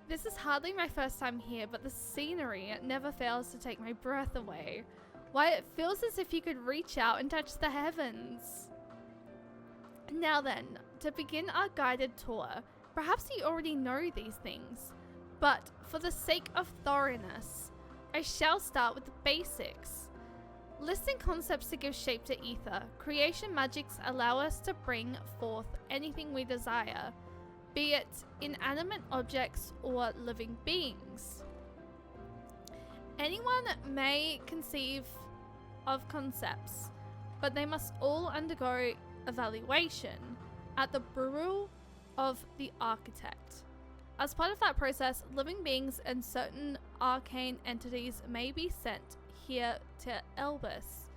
This is hardly my first time here, but the scenery never fails to take my breath away. Why, it feels as if you could reach out and touch the heavens. Now then, to begin our guided tour, perhaps you already know these things, but for the sake of thoroughness, I shall start with the basics. Listing concepts to give shape to ether, creation magics allow us to bring forth anything we desire, be it inanimate objects or living beings. Anyone may conceive of concepts, but they must all undergo evaluation at the bureau of the architect. As part of that process, living beings and certain arcane entities may be sent here to Elpis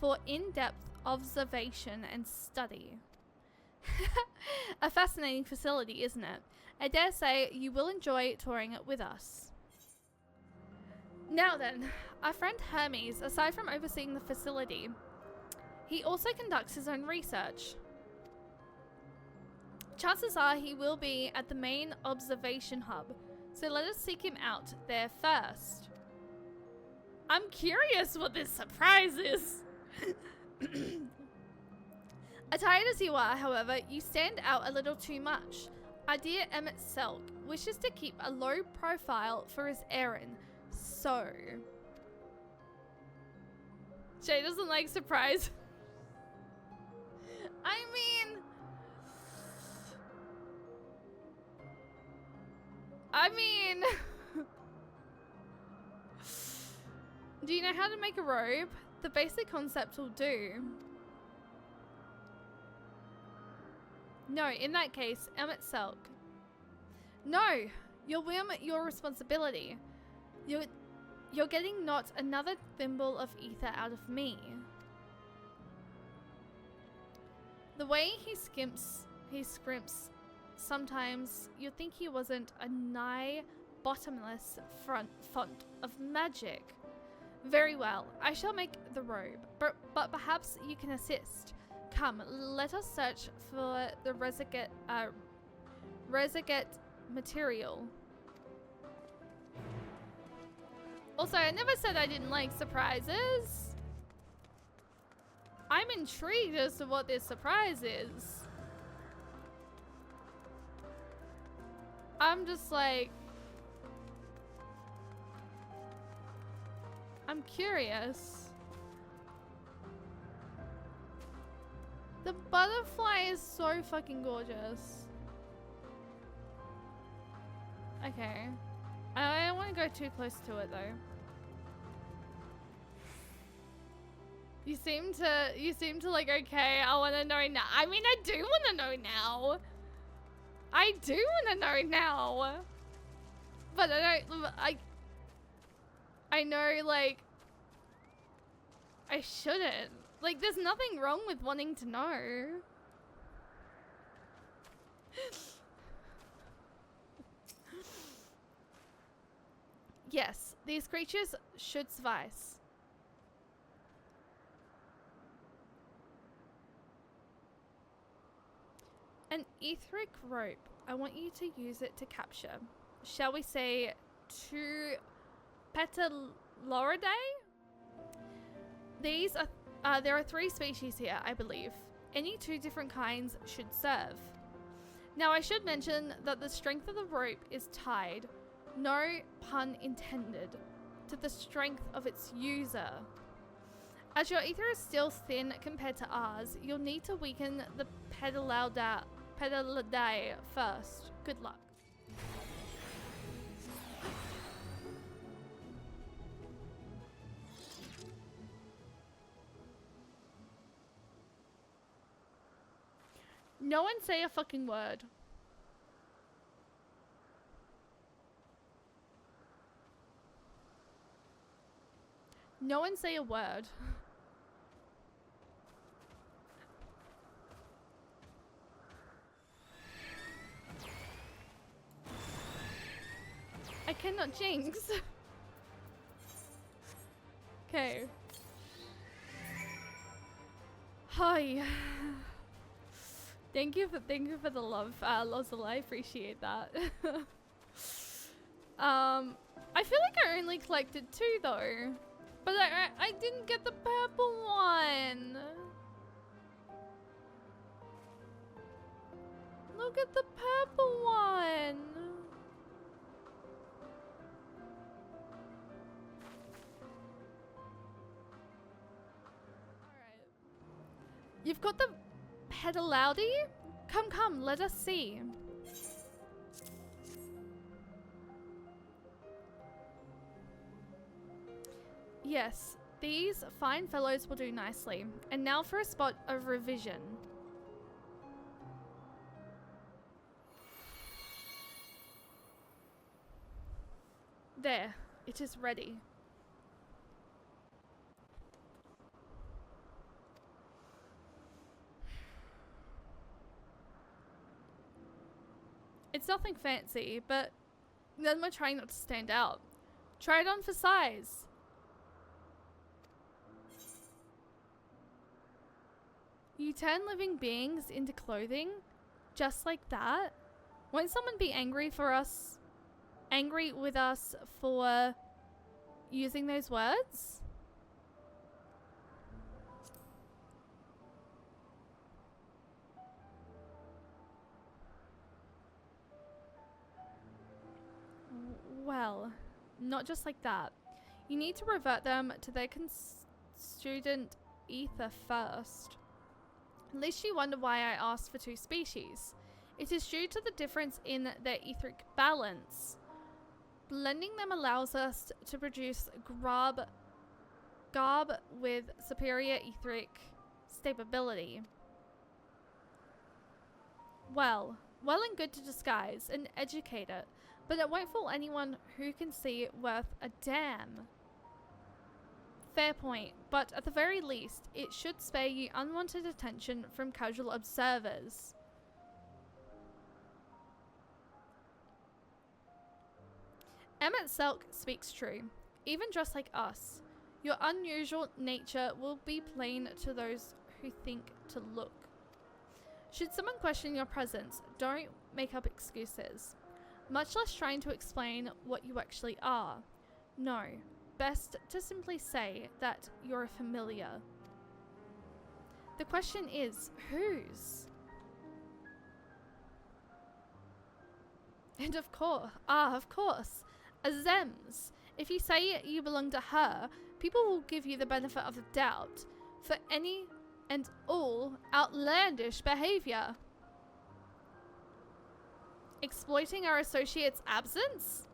for in-depth observation and study. A fascinating facility, isn't it? I dare say you will enjoy touring it with us. Now then, our friend Hermes, aside from overseeing the facility, he also conducts his own research. Chances are he will be at the main observation hub, so let us seek him out there first. I'm curious what this surprise is. Attired as you are, however, you stand out a little too much. Our dear Emmett Selk wishes to keep a low profile for his errand, so... Shay doesn't like surprise. I mean... Do you know how to make a robe? The basic concept will do. No, in that case, Emmett Selk. No! You'll whim your responsibility. You're getting not another thimble of ether out of me. The way he scrimps, sometimes you'd think he wasn't a nigh bottomless font of magic. Very well, I shall make the robe, but perhaps you can assist. Come, let us search for the resurgate material. Also, I never said I didn't like surprises. I'm intrigued as to what this surprise is. I'm just like... I'm curious. The butterfly is so fucking gorgeous. Okay. I don't want to go too close to it though. You seem to like, okay, I want to know now. I mean, I do want to know now. I do want to know now. But I know, like, I shouldn't. Like, there's nothing wrong with wanting to know. Yes, these creatures should suffice. An etheric rope. I want you to use it to capture, shall we say, 2 Petaloridae? These are, there are 3 species here, I believe. Any 2 different kinds should serve. Now I should mention that the strength of the rope is tied, no pun intended, to the strength of its user. As your ether is still thin compared to ours, you'll need to weaken the Petaloridae first. Good luck. No one say a fucking word. No one say a word. I cannot jinx. Okay. Hi. Thank you for the love, Lozilla. I appreciate that. I feel like I only collected 2 though. But I didn't get the purple one. Look at the purple one. Alright. You've got the pedalowdy? Come, let us see. Yes, these fine fellows will do nicely. And now for a spot of revision. There, it is ready. It's nothing fancy, but then we're trying not to stand out. Try it on for size. You turn living beings into clothing? Just like that? Won't someone be angry with us for using those words? Well, not just like that. You need to revert them to their student ether first. Lest you wonder why I asked for 2 species. It is due to the difference in their etheric balance. Blending them allows us to produce garb with superior etheric stability. Well and good to disguise and educate it, but it won't fool anyone who can see it worth a damn. Fair point, but at the very least, it should spare you unwanted attention from casual observers. Emmett Selk speaks true. Even dressed like us, your unusual nature will be plain to those who think to look. Should someone question your presence, don't make up excuses, much less trying to explain what you actually are. No. Best to simply say that you're a familiar. The question is, whose? And of course, Azem's. If you say you belong to her, people will give you the benefit of the doubt for any and all outlandish behavior. Exploiting our associate's absence?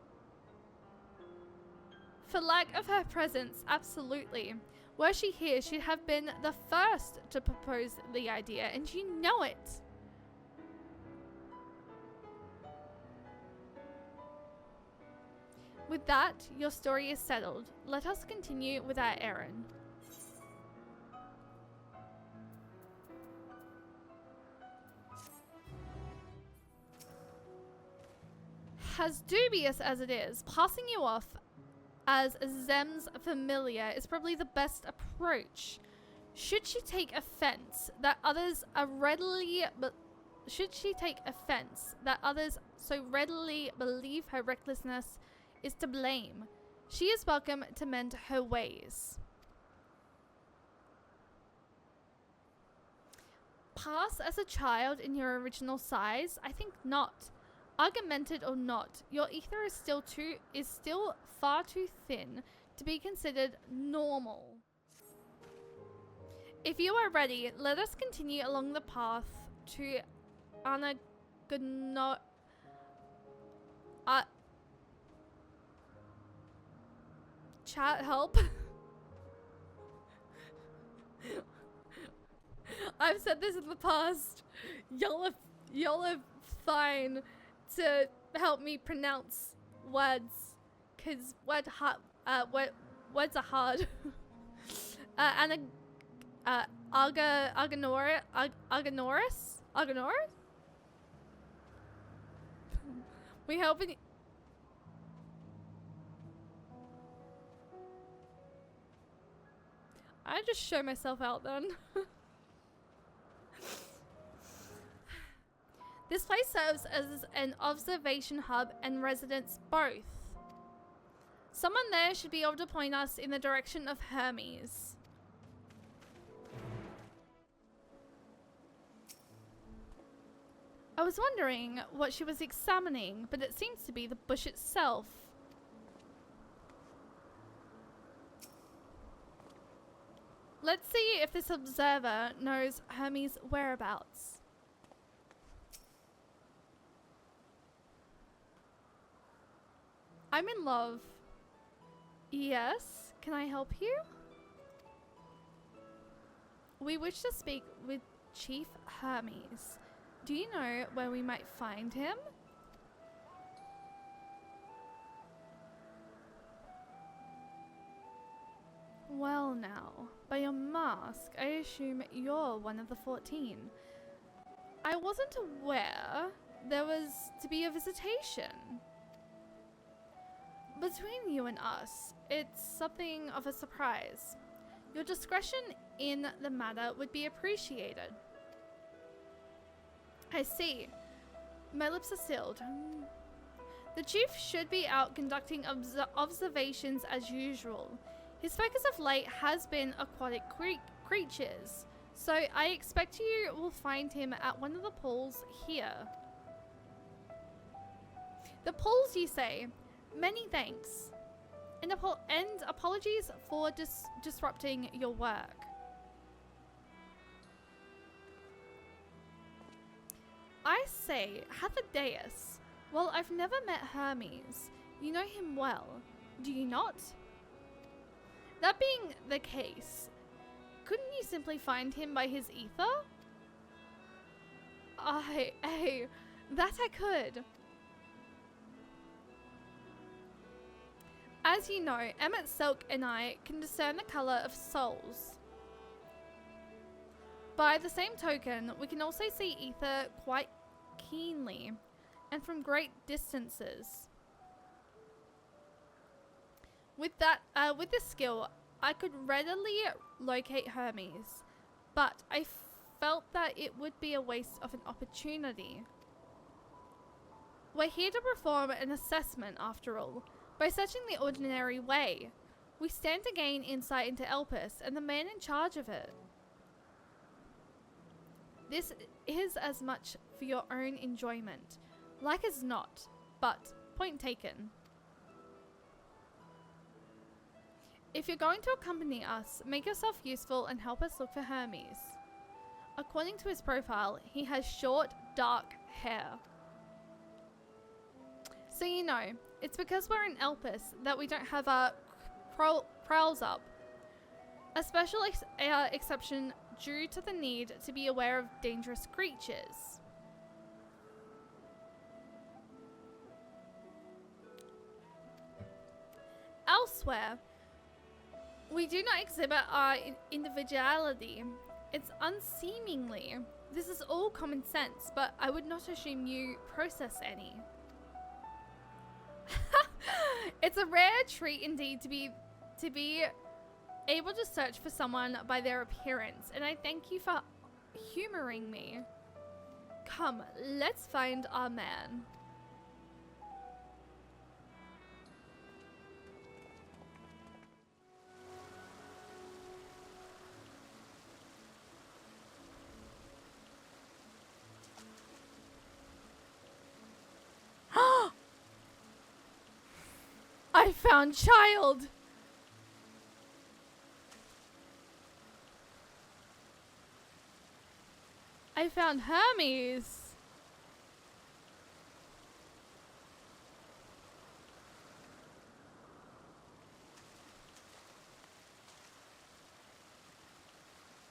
For lack of her presence, absolutely. Were she here, she'd have been the first to propose the idea, and you know it. With that, your story is settled. Let us continue with our errand. As dubious as it is, passing you off as Zem's familiar is probably the best approach. Should she take offense that others so readily believe her recklessness is to blame, she is welcome to mend her ways. Pass as a child in your original size? I think not. Augmented or not, your ether is still far too thin to be considered normal. If you are ready, let us continue along the path to chat help. I've said this in the past. Y'all are fine to help me pronounce words, cause words are hard. Argonoris? We helping. I just show myself out then. This place serves as an observation hub and residence both. Someone there should be able to point us in the direction of Hermes. I was wondering what she was examining, but it seems to be the bush itself. Let's see if this observer knows Hermes' whereabouts. I'm in love. Yes, can I help you? We wish to speak with Chief Hermes. Do you know where we might find him? Well now, by your mask, I assume you're one of the 14. I wasn't aware there was to be a visitation. Between you and us, it's something of a surprise. Your discretion in the matter would be appreciated. I see. My lips are sealed. The chief should be out conducting observations as usual. His focus of late has been aquatic creatures, so I expect you will find him at one of the pools here. The pools, you say? Many thanks. And apologies for disrupting your work. I say, Hathadeus. Well, I've never met Hermes. You know him well, do you not? That being the case, couldn't you simply find him by his ether? That I could. As you know, Emmett Silk and I can discern the colour of souls. By the same token, we can also see ether quite keenly and from great distances. With this skill, I could readily locate Hermes, but I felt that it would be a waste of an opportunity. We're here to perform an assessment, after all. By searching the ordinary way, we stand to gain insight into Elpis and the man in charge of it. This is as much for your own enjoyment, like as not, but point taken. If you're going to accompany us, make yourself useful and help us look for Hermes. According to his profile, he has short, dark hair. So you know, it's because we're in Elpis that we don't have our prowls up. A special exception due to the need to be aware of dangerous creatures. Elsewhere, we do not exhibit our individuality. It's unseemingly. This is all common sense, but I would not assume you process any. It's a rare treat indeed to be able to search for someone by their appearance, and I thank you for humoring me. Come, let's find our man. I found child! I found Hermes!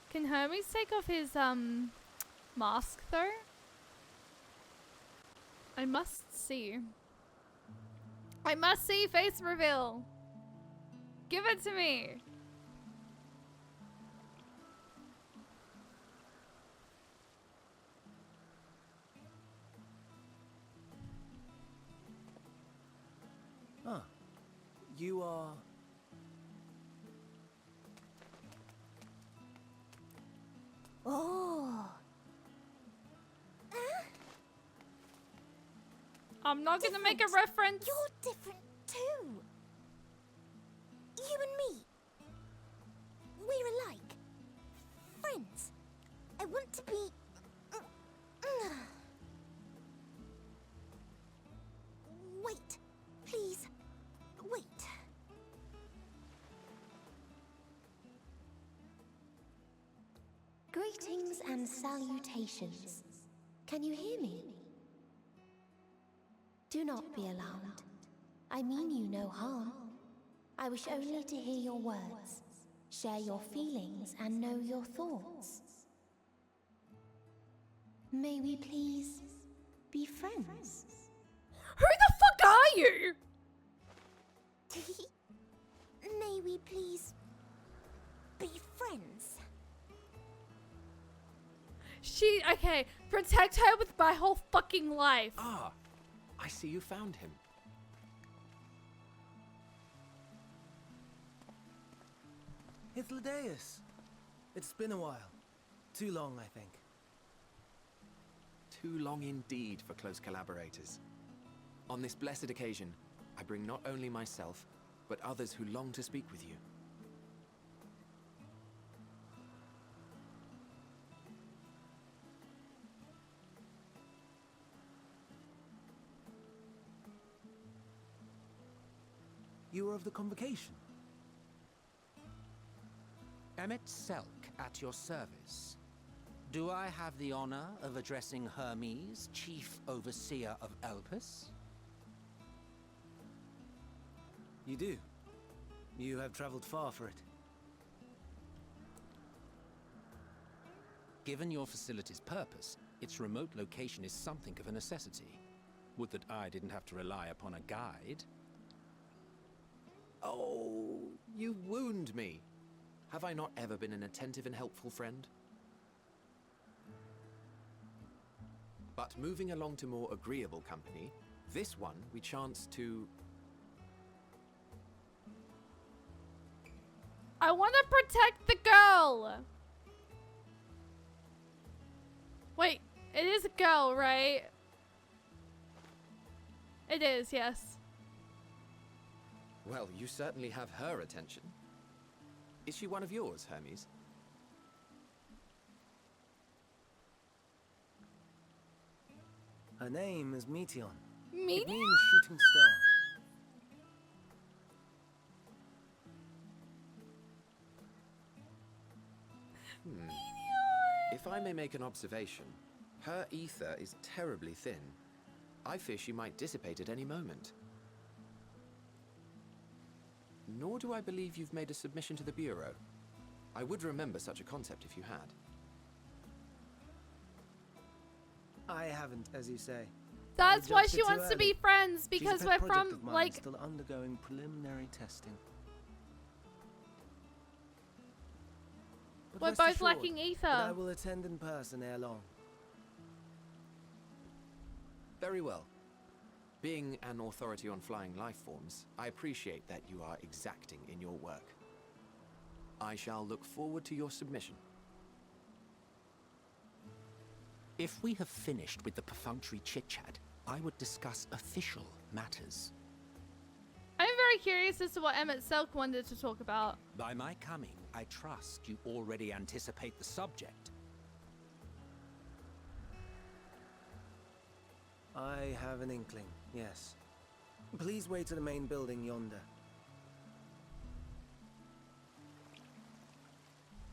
Can Hermes take off his mask though? I must see. I must see face reveal. Give it to me. Ah, you are... Oh. I'm not gonna make a reference. You're different too. You and me. We're alike. Friends. I want to be... Wait. Please. Wait. Greetings and salutations. Can you hear me? Do not be alarmed. I mean you no harm. I wish only to hear your words, share your feelings, and know your thoughts. May we please be friends? Who the fuck are you? May we please be friends? Okay, protect her with my whole fucking life. Ah, I see you found him. Hythlodaeus. It's been a while. Too long, I think. Too long indeed for close collaborators. On this blessed occasion, I bring not only myself, but others who long to speak with you. You were of the convocation. Emmet Selk at your service. Do I have the honor of addressing Hermes, Chief Overseer of Elpis? You do. You have traveled far for it. Given your facility's purpose, its remote location is something of a necessity. Would that I didn't have to rely upon a guide. Oh, you wound me. Have I not ever been an attentive and helpful friend? But moving along to more agreeable company, this one we chance to... I want to protect the girl. Wait, it is a girl, right? It is, yes. Well, you certainly have her attention. Is she one of yours, Hermes? Her name is Meteon. It Meteon? means shooting star. If I may make an observation, her ether is terribly thin. I fear she might dissipate at any moment. Nor do I believe you've made a submission to the Bureau. I would remember such a concept if you had. I haven't, as you say. That's I why judged she it too wants to be early. friends, She's a because pet we're project from, of mine, like... still undergoing preliminary testing. But We're rest both assured lacking that I ether. will attend in person ere long. Very well. Being an authority on flying life forms, I appreciate that you are exacting in your work. I shall look forward to your submission. If we have finished with the perfunctory chit-chat, I would discuss official matters. I'm very curious as to what Emmet Selk wanted to talk about. By my coming, I trust you already anticipate the subject. I have an inkling, yes. Please wait to the main building yonder.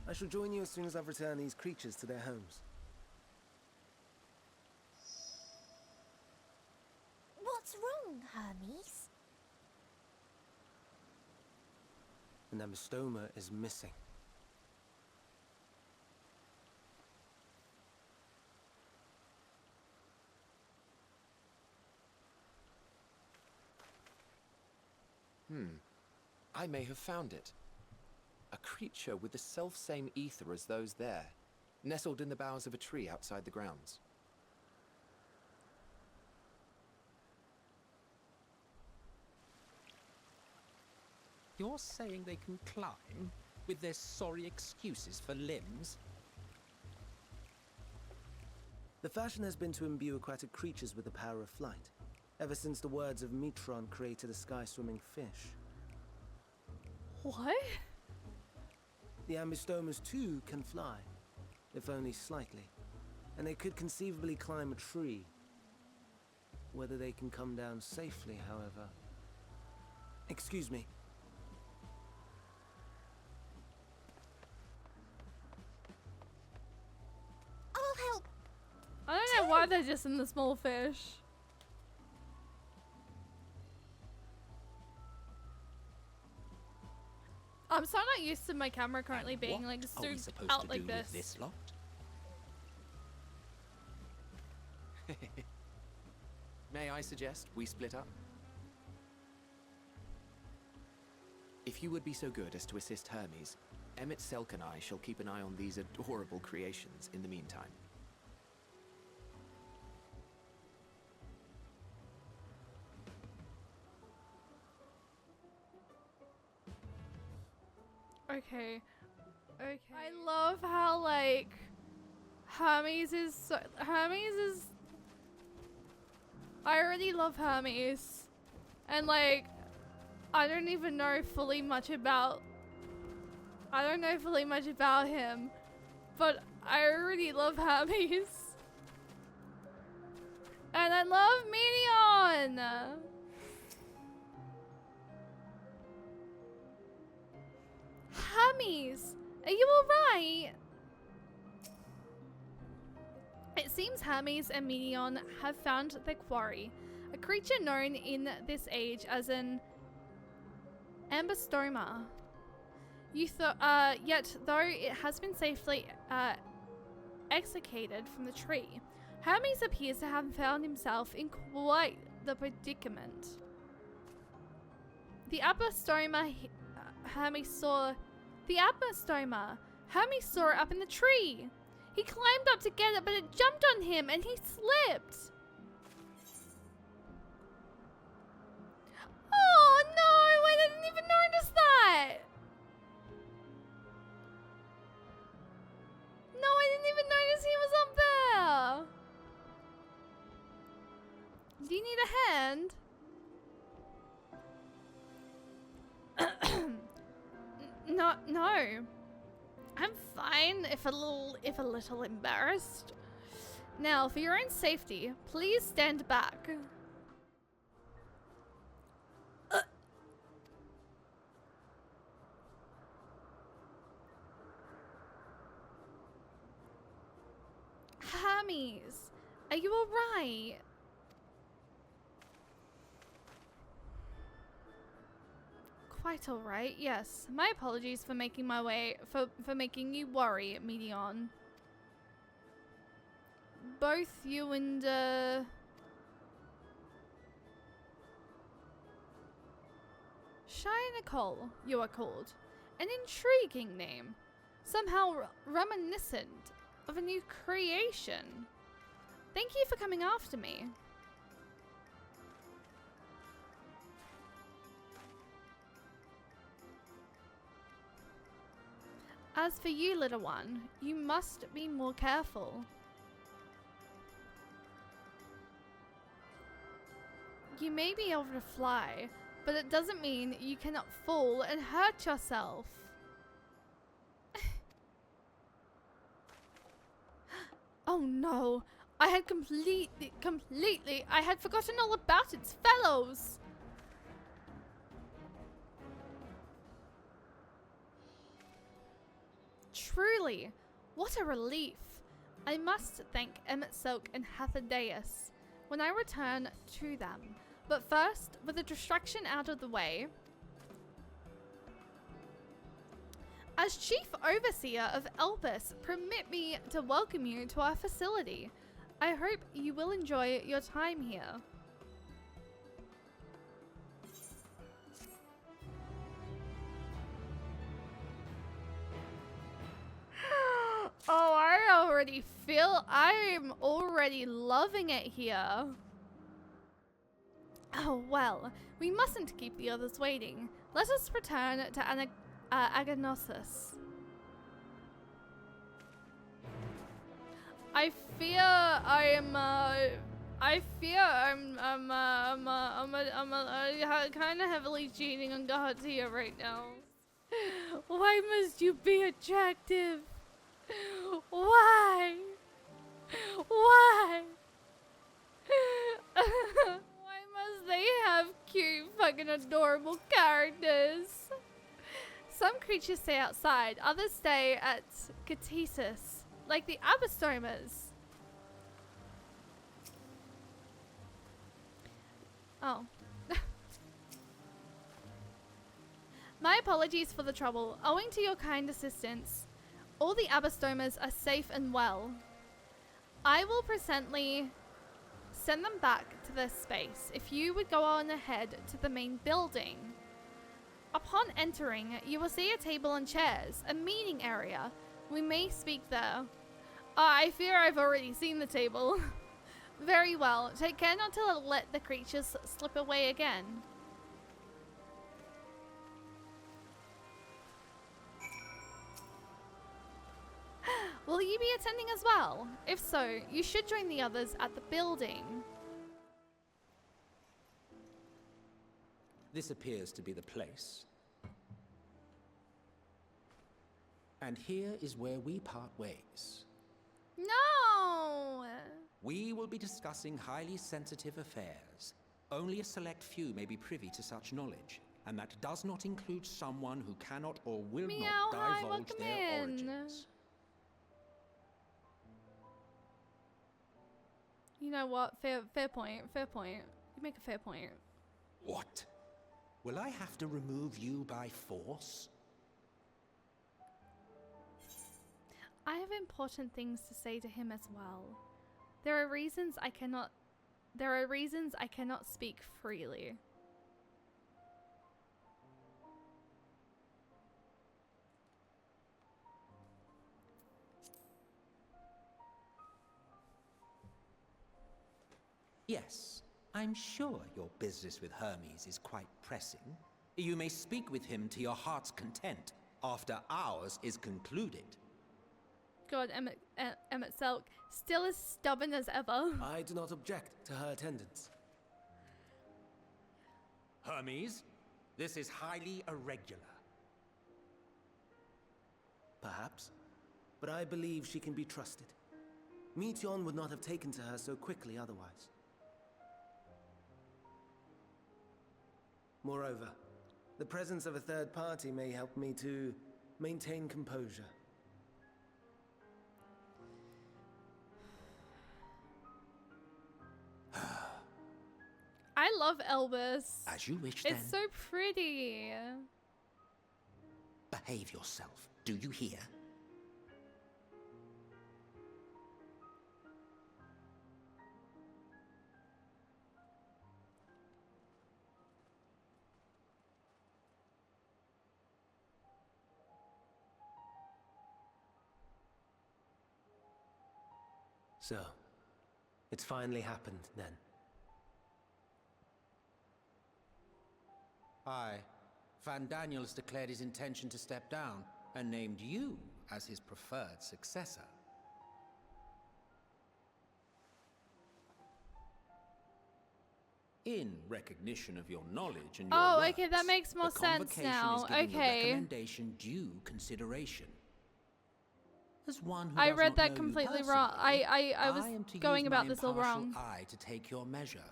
I shall join you as soon as I've returned these creatures to their homes. What's wrong, Hermes? The Nemestoma is missing. I may have found it. A creature with the self-same ether as those there, nestled in the boughs of a tree outside the grounds. You're saying they can climb, with their sorry excuses for limbs? The fashion has been to imbue aquatic creatures with the power of flight, ever since the words of Metron created a sky-swimming fish. What? The ambistomas too can fly, if only slightly. And they could conceivably climb a tree. Whether they can come down safely, however. Excuse me. I'll help. I don't know why they're just in the small fish. I'm so not used to my camera currently being like What are we zoomed supposed out to like do this. with this lot? May I suggest we split up? If you would be so good as to assist Hermes, Emmett, Selk and I shall keep an eye on these adorable creations in the meantime. Okay. Okay. I love how like Hermes is so I already love Hermes. And like I don't know fully much about him. But I already love Hermes. And I love Minion! Hermes, are you alright? It seems Hermes and Minion have found their quarry, a creature known in this age as an ambistoma. Yet, though it has been safely extricated from the tree, Hermes appears to have found himself in quite the predicament. The ambistoma Hermes saw it up in the tree. He climbed up to get it, but it jumped on him and he slipped. Oh no, I didn't even notice that. No, I didn't even notice he was up there. Do you need a hand? No. I'm fine, if a little embarrassed. Now, for your own safety, please stand back. Hermes, are you alright? Quite alright, yes. My apologies for making making you worry, Minion. Both you and Shy Nicole, you are called. An intriguing name. Somehow reminiscent of a new creation. Thank you for coming after me. As for you, little one, you must be more careful. You may be able to fly, but it doesn't mean you cannot fall and hurt yourself. Oh no, I had completely, I had forgotten all about its fellows. Truly, what a relief. I must thank Emmett Silk and Hathadeus when I return to them. But first, with the distraction out of the way, as Chief Overseer of Elpis, permit me to welcome you to our facility. I hope you will enjoy your time here. Oh, I'm already loving it here. Oh, well, we mustn't keep the others waiting. Let us return to Agnosis. I fear I'm kind of heavily cheating on guards here right now. Why must you be attractive? Why? Why? Why must they have cute, fucking adorable characters? Some creatures stay outside, others stay at Catesis, like the Abystomas. Oh. My apologies for the trouble. Owing to your kind assistance, all the Abystomas are safe and well. I will presently send them back to their space if you would go on ahead to the main building. Upon entering, you will see a table and chairs, a meeting area. We may speak there. I fear I've already seen the table. Very well. Take care not to let the creatures slip away again. Will you be attending as well? If so, you should join the others at the building. This appears to be the place. And here is where we part ways. No! We will be discussing highly sensitive affairs. Only a select few may be privy to such knowledge, and that does not include someone who cannot or will Meow, not hi, divulge welcome their in. origins. You know what? Fair point. Fair point. You make a fair point. What? Will I have to remove you by force? I have important things to say to him as well. There are reasons I cannot speak freely. Yes, I'm sure your business with Hermes is quite pressing. You may speak with him to your heart's content after ours is concluded. God, Emmett Selk, still as stubborn as ever. I do not object to her attendance. Hermes, this is highly irregular. Perhaps, but I believe she can be trusted. Meteon would not have taken to her so quickly otherwise. Moreover, the presence of a third party may help me to maintain composure. I love Elpis. As you wish, then. It's so pretty. Behave yourself, do you hear? So, it's finally happened then. Aye. Van Daniels declared his intention to step down and named you as his preferred successor. In recognition of your knowledge and your works, okay, that makes more the sense convocation now. is giving your Okay. recommendation due consideration. As one who I does read not that know you completely wrong. personally, I was am to going use about my this all impartial wrong. eye to take your measure.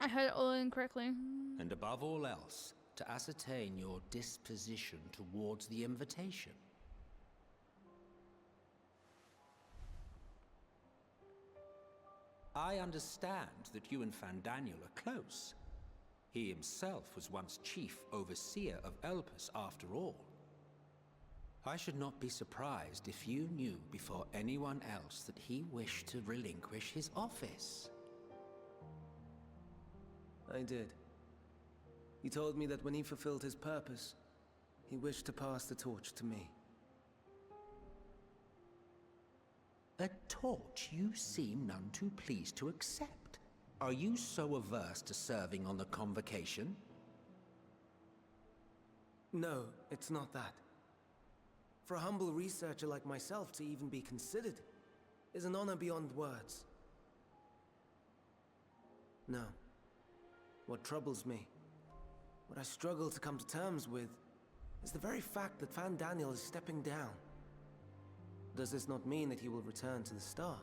I heard it all incorrectly. And above all else, to ascertain your disposition towards the invitation. I understand that you and Van Daniel are close. He himself was once chief overseer of Elpis after all. I should not be surprised if you knew before anyone else that he wished to relinquish his office. I did. He told me that when he fulfilled his purpose, he wished to pass the torch to me. A torch you seem none too pleased to accept. Are you so averse to serving on the convocation? No, it's not that. For a humble researcher like myself to even be considered is an honor beyond words. No. What troubles me, what I struggle to come to terms with, is the very fact that Fandaniel is stepping down. Does this not mean that he will return to the star?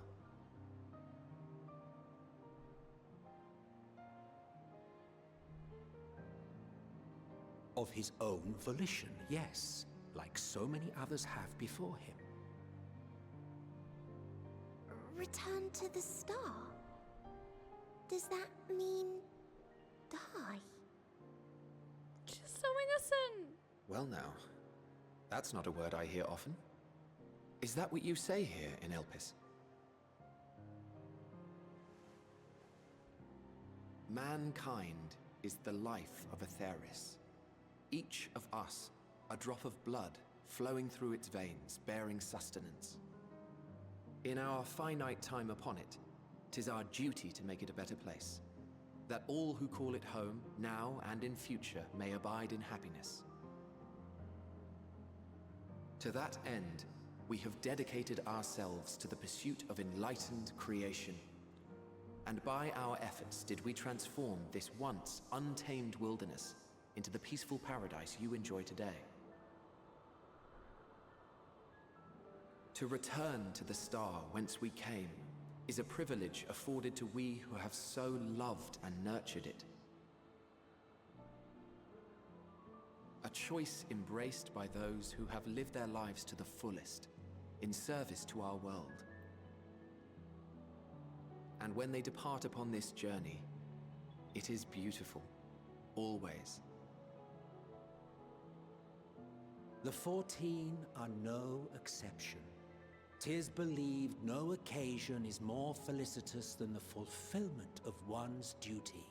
Of his own volition, yes, like so many others have before him. Return to the star? Does that mean die? She's so innocent. Well now, that's not a word I hear often. Is that what you say here in Elpis? Mankind is the life of Aetheris. Each of us, a drop of blood flowing through its veins, bearing sustenance. In our finite time upon it, 'tis our duty to make it a better place, that all who call it home, now and in future, may abide in happiness. To that end, we have dedicated ourselves to the pursuit of enlightened creation. And by our efforts did we transform this once untamed wilderness into the peaceful paradise you enjoy today. To return to the star whence we came is a privilege afforded to we who have so loved and nurtured it. A choice embraced by those who have lived their lives to the fullest, in service to our world. And when they depart upon this journey, it is beautiful, always. The 14 are no exception. 'Tis believed no occasion is more felicitous than the fulfillment of one's duty.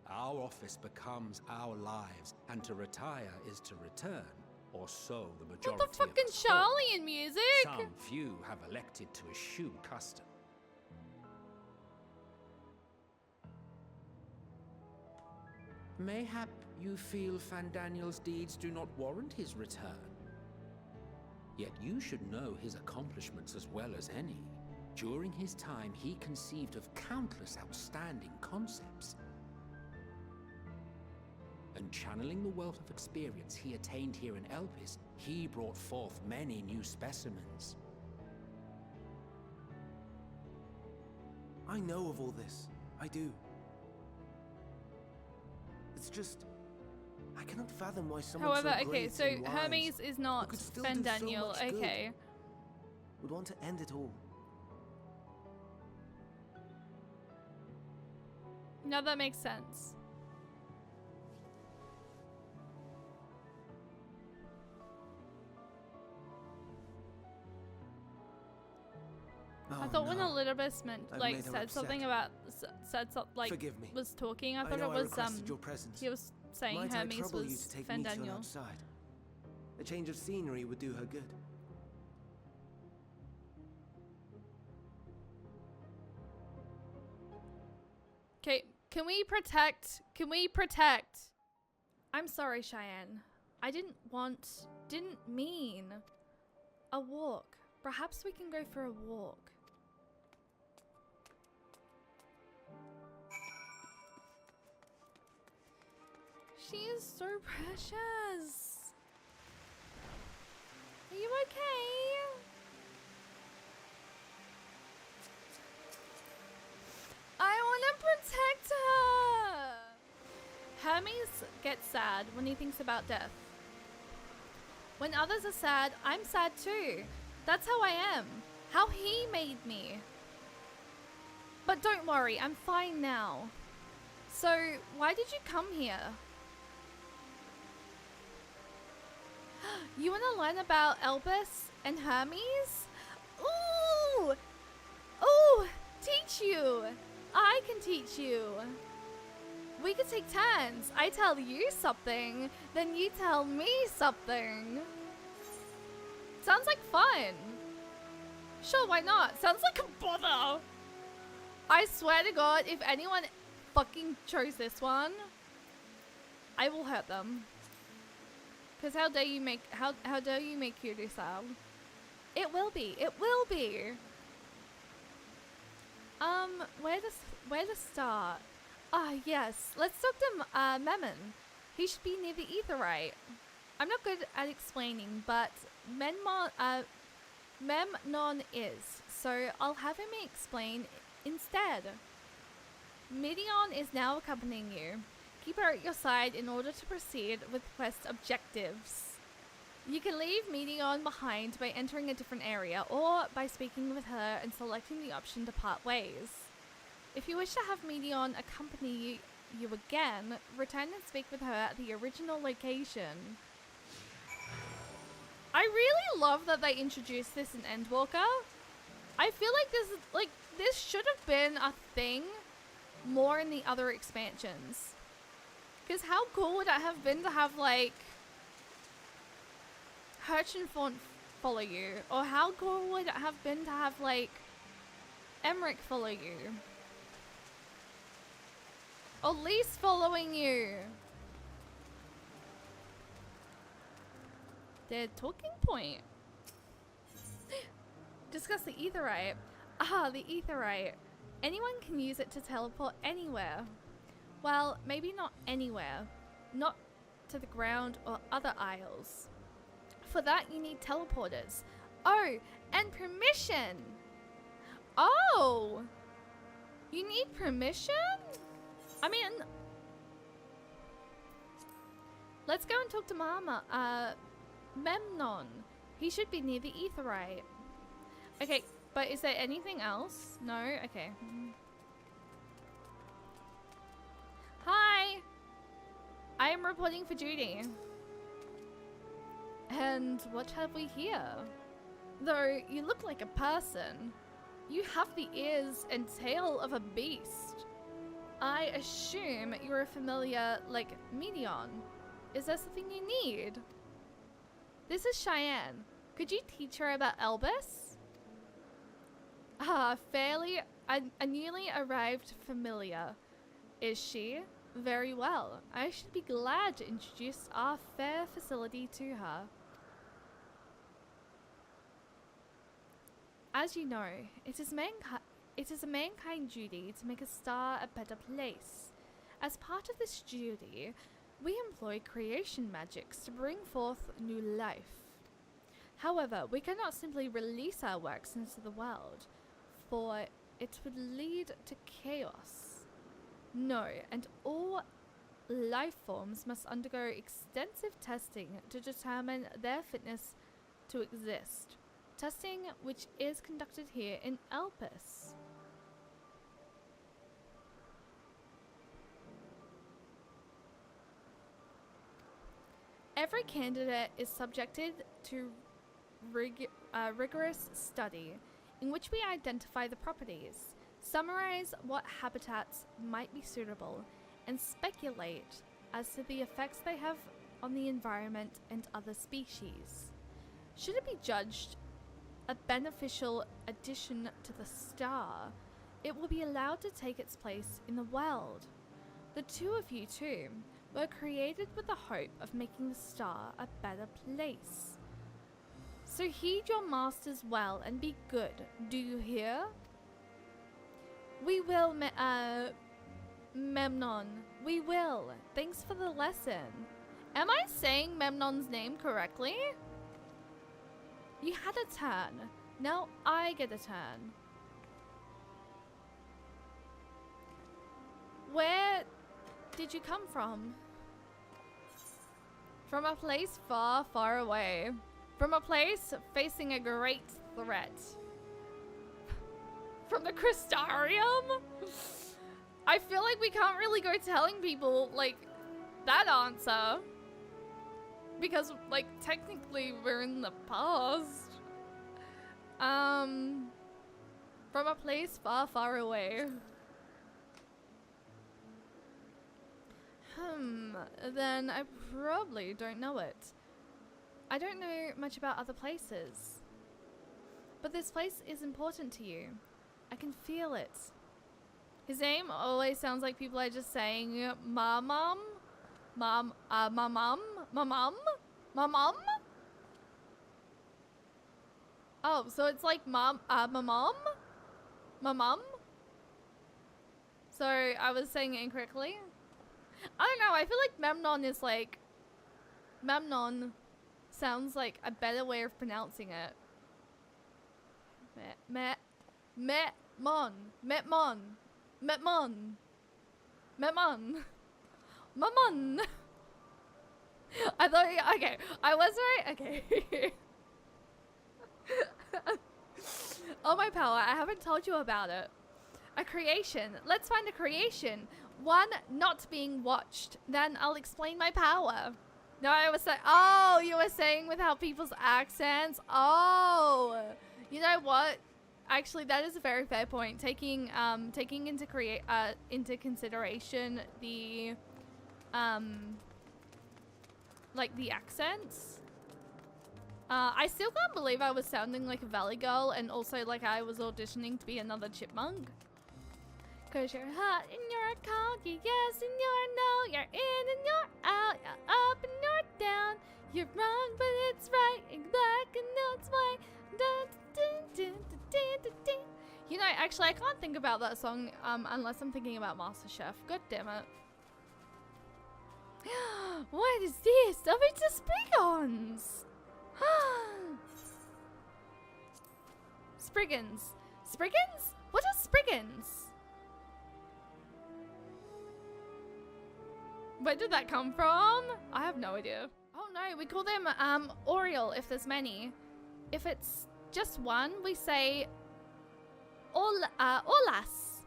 Our office becomes our lives, and to retire is to return, or so the majority What the fucking of us hold. Charlian music? Some few have elected to eschew custom. Mayhap you feel Fandaniel's deeds do not warrant his return. Yet you should know his accomplishments as well as any. During his time, he conceived of countless outstanding concepts. And channeling the wealth of experience he attained here in Elpis, he brought forth many new specimens. I know of all this. I do. It's just, I cannot fathom why someone However, so okay, great so and wise, Hermes is not could still do so Fandaniel. much good, Okay. would want to end it all. Now that makes sense. I Oh, thought when no. Elpis meant I've like made her said something upset. about said something like Forgive me. was talking. I I thought know it I was requested your presence. he was saying Might I Hermes trouble you was to take Meteor Fandaniel. outside? A change of scenery would do her good. Okay, can we protect? Can we protect? I'm sorry, Cheyenne. I didn't mean a walk. Perhaps we can go for a walk. She is so precious. Are you okay? I want to protect her. Hermes gets sad when he thinks about death. When others are sad, I'm sad too. That's how I am. How he made me. But don't worry, I'm fine now. So, why did you come here? You want to learn about Elpis and Hermes? Ooh! Ooh! Teach you! I can teach you. We could take turns. I tell you something, then you tell me something. Sounds like fun. Sure, why not? Sounds like a bother. I swear to God, if anyone fucking chose this one, I will hurt them. Cause how dare you make you do sad? It will be. It will be. Where to start? Ah, yes. Let's talk to Memon. He should be near the Aetheryte. I'm not good at explaining, but Memnon is, so I'll have him explain instead. Midion is now accompanying you. Keep her at your side in order to proceed with quest objectives. You can leave Midion behind by entering a different area or by speaking with her and selecting the option to part ways. If you wish to have Midion accompany you again, return and speak with her at the original location. I really love that they introduced this in Endwalker. I feel like this should have been a thing more in the other expansions. Because how cool would it have been to have like Hirschenfont follow you? Or how cool would it have been to have like Emmerich follow you? Or Lise following you? Their talking point. Discuss the Aetheryte. Ah, the Aetheryte. Anyone can use it to teleport anywhere. Well, maybe not anywhere. Not to the ground or other isles. For that, you need teleporters. Oh, and permission! Oh! You need permission? I mean... Let's go and talk to Mama. Memnon. He should be near the Aetheryte. Okay, but is there anything else? No? Okay. Hi! I am reporting for duty. And what have we here? Though you look like a person, you have the ears and tail of a beast. I assume you're a familiar like Midion. Is there something you need? This is Cheyenne. Could you teach her about Elpis? Ah, a newly arrived familiar. Is she? Very well. I should be glad to introduce our fair facility to her. As you know, it is a mankind duty to make a star a better place. As part of this duty, we employ creation magics to bring forth new life. However, we cannot simply release our works into the world, for it would lead to chaos. No, and all life forms must undergo extensive testing to determine their fitness to exist. Testing which is conducted here in Elpis. Every candidate is subjected to rigorous study in which we identify the properties, summarize what habitats might be suitable, and speculate as to the effects they have on the environment and other species. Should it be judged a beneficial addition to the star, it will be allowed to take its place in the world. The two of you too were created with the hope of making the star a better place. So heed your masters well and be good, do you hear? We will, Memnon. We will. Thanks for the lesson. Am I saying Memnon's name correctly? You had a turn. Now I get a turn. Where did you come from? From a place far, far away. From a place facing a great threat. From the Crystarium? I feel like we can't really go telling people, like, that answer. Because, like, technically we're in the past. From a place far, far away. Then I probably don't know it. I don't know much about other places. But this place is important to you. I can feel it. His name always sounds like people are just saying, "Mamam, mamam, mamam, mamam, mamam." Oh, so it's like mamam, mamam. So I was saying it incorrectly. I don't know. I feel like Memnon is like Memnon sounds like a better way of pronouncing it. Metmon. I thought, okay, I was right, okay. Oh, my power, I haven't told you about it. A creation. Let's find a creation. One not being watched. Then I'll explain my power. No, I was saying, oh, you were saying without people's accents. Oh, you know what? Actually, that is a very fair point. Taking into consideration the like the accents. I still can't believe I was sounding like a valley girl and also like I was auditioning to be another chipmunk. Cause you're hot and you're cold, you're yes and you're no, you're in and you're out, you're up and you're down. You're wrong, but it's right, and black and no, it's white. You know, actually, I can't think about that song unless I'm thinking about MasterChef. God damn it. What is this? Oh, it's a Spriggans. Spriggans. Spriggans? What are Spriggans? Where did that come from? I have no idea. Oh no, we call them Oriole if there's many. If it's just one, we say Olas.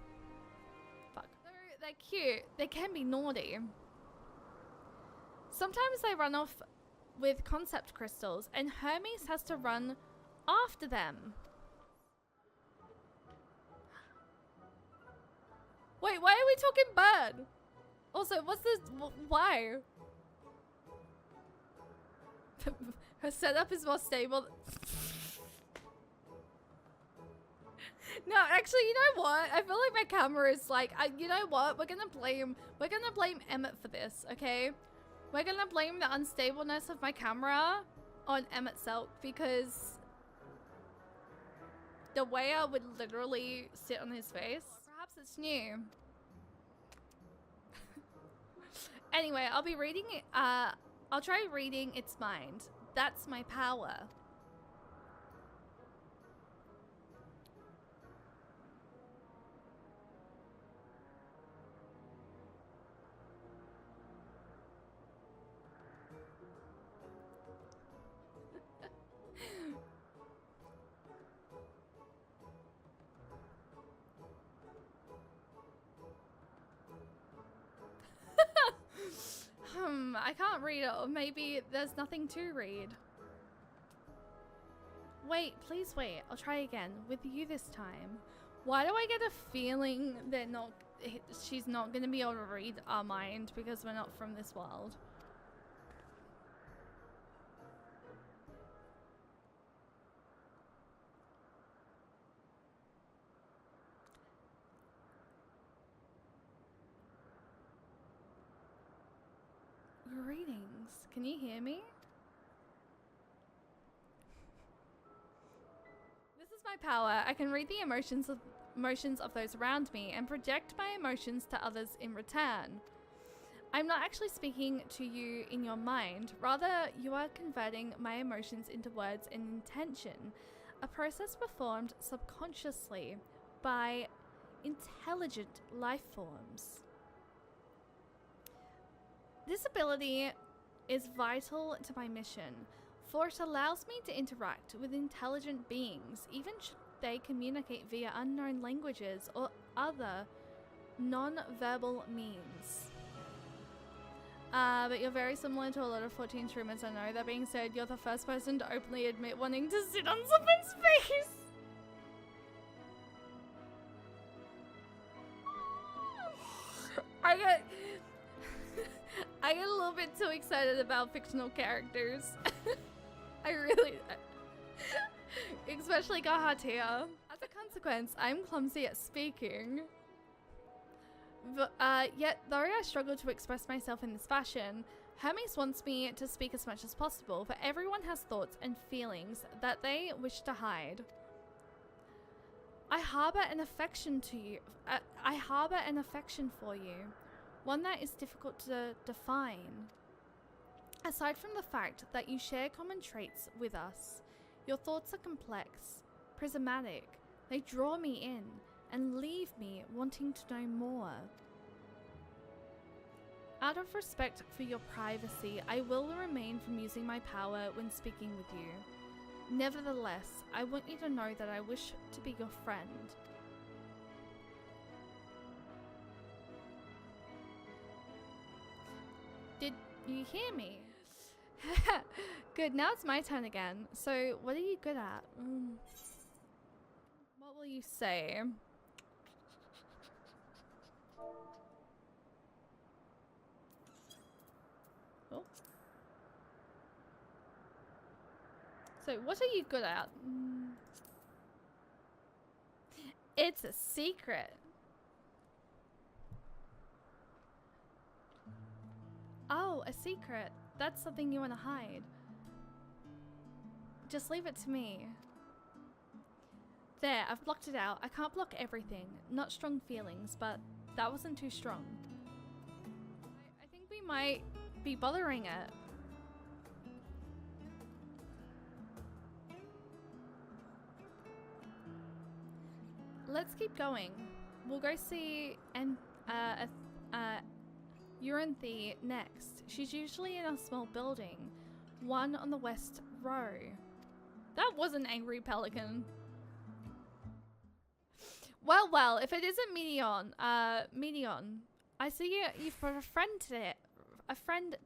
Fuck. They're cute. They can be naughty. Sometimes they run off with concept crystals, and Hermes has to run after them. Wait, why are we talking bird? Also, what's this? Why? Her setup is more stable. No, actually, you know what? I feel like my camera is like, you know what? We're gonna blame Emmett for this, okay? We're gonna blame the unstableness of my camera on Emmett Selk because the way I would literally sit on his face. Perhaps it's new. Anyway, I'll be reading it. I'll try reading its mind. That's my power. I can't read it, or maybe there's nothing to read. Wait, please wait. I'll try again with you this time. Why do I get a feeling that she's not going to be able to read our mind because we're not from this world? Greetings. Can you hear me? This is my power. I can read the emotions of those around me and project my emotions to others in return. I'm not actually speaking to you in your mind. Rather, you are converting my emotions into words and intention, a process performed subconsciously by intelligent life forms. This ability is vital to my mission, for it allows me to interact with intelligent beings, even should they communicate via unknown languages or other non-verbal means. But you're very similar to a lot of 14 streamers I know. That being said, you're the first person to openly admit wanting to sit on someone's face. I get a little bit too excited about fictional characters. I really... Especially Gahatia. As a consequence, I'm clumsy at speaking. But, yet, though I struggle to express myself in this fashion, Hermes wants me to speak as much as possible, for everyone has thoughts and feelings that they wish to hide. I harbor an affection to you. I harbor an affection for you. One that is difficult to define. Aside from the fact that you share common traits with us, your thoughts are complex, prismatic. They draw me in and leave me wanting to know more. Out of respect for your privacy, I will refrain from using my power when speaking with you. Nevertheless, I want you to know that I wish to be your friend. Did you hear me? Good, now it's my turn again. So, what are you good at? What will you say? Oh. So, what are you good at? It's a secret. Oh, a secret. That's something you want to hide. Just leave it to me. There, I've blocked it out. I can't block everything. Not strong feelings, but that wasn't too strong. I think we might be bothering it. Let's keep going. We'll go see Ffxiv next. She's usually in a small building, one on the west row. That was an angry pelican. Well, if it isn't Medion, I see you've brought a friend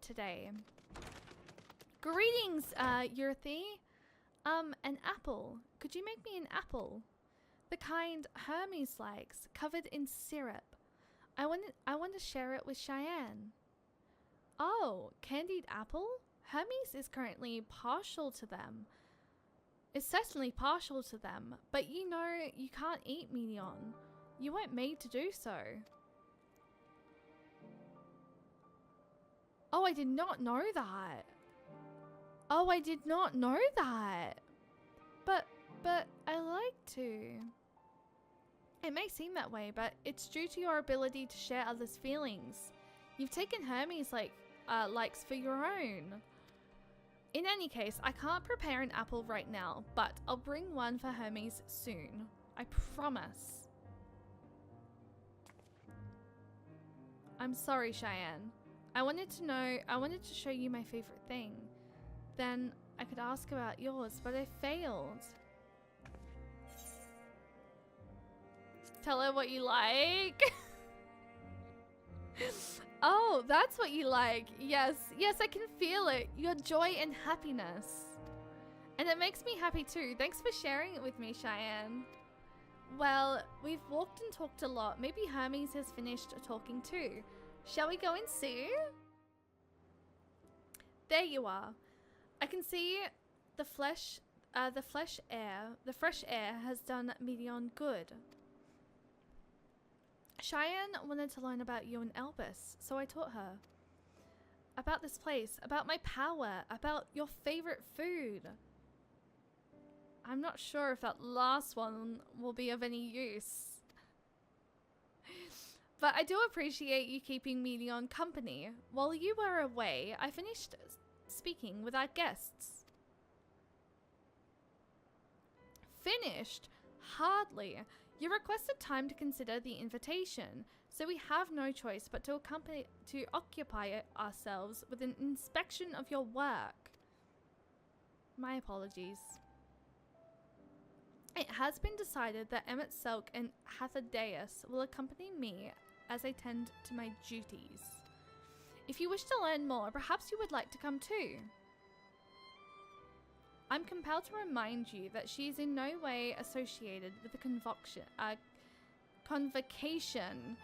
today. Greetings, Ffxiv. An apple. Could you make me an apple? The kind Hermes likes, covered in syrup. I want to share it with Cheyenne. Oh, candied apple? Hermes is currently partial to them. It's certainly partial to them, but you know you can't eat Medion. You weren't made to do so. Oh, I did not know that. Oh, I did not know that. But I like to. It may seem that way, but it's due to your ability to share others' feelings. You've taken Hermes likes for your own. In any case, I can't prepare an apple right now, but I'll bring one for Hermes soon. I promise. I'm sorry, Cheyenne. I wanted to show you my favorite thing. Then I could ask about yours, but I failed. Tell her what you like. Oh, that's what you like. Yes, I can feel it. Your joy and happiness. And it makes me happy too. Thanks for sharing it with me, Cheyenne. Well, we've walked and talked a lot. Maybe Hermes has finished talking too. Shall we go and see? There you are. I can see the fresh air has done Medion good. Cheyenne wanted to learn about you and Elpis, so I taught her. About this place, about my power, about your favorite food. I'm not sure if that last one will be of any use. But I do appreciate you keeping Medion company. While you were away, I finished speaking with our guests. Finished? Hardly. You requested time to consider the invitation, so we have no choice but to occupy ourselves with an inspection of your work. My apologies. It has been decided that Emmett Selk and Hathadeus will accompany me as I tend to my duties. If you wish to learn more, perhaps you would like to come too. I'm compelled to remind you that she is in no way associated with the convocation.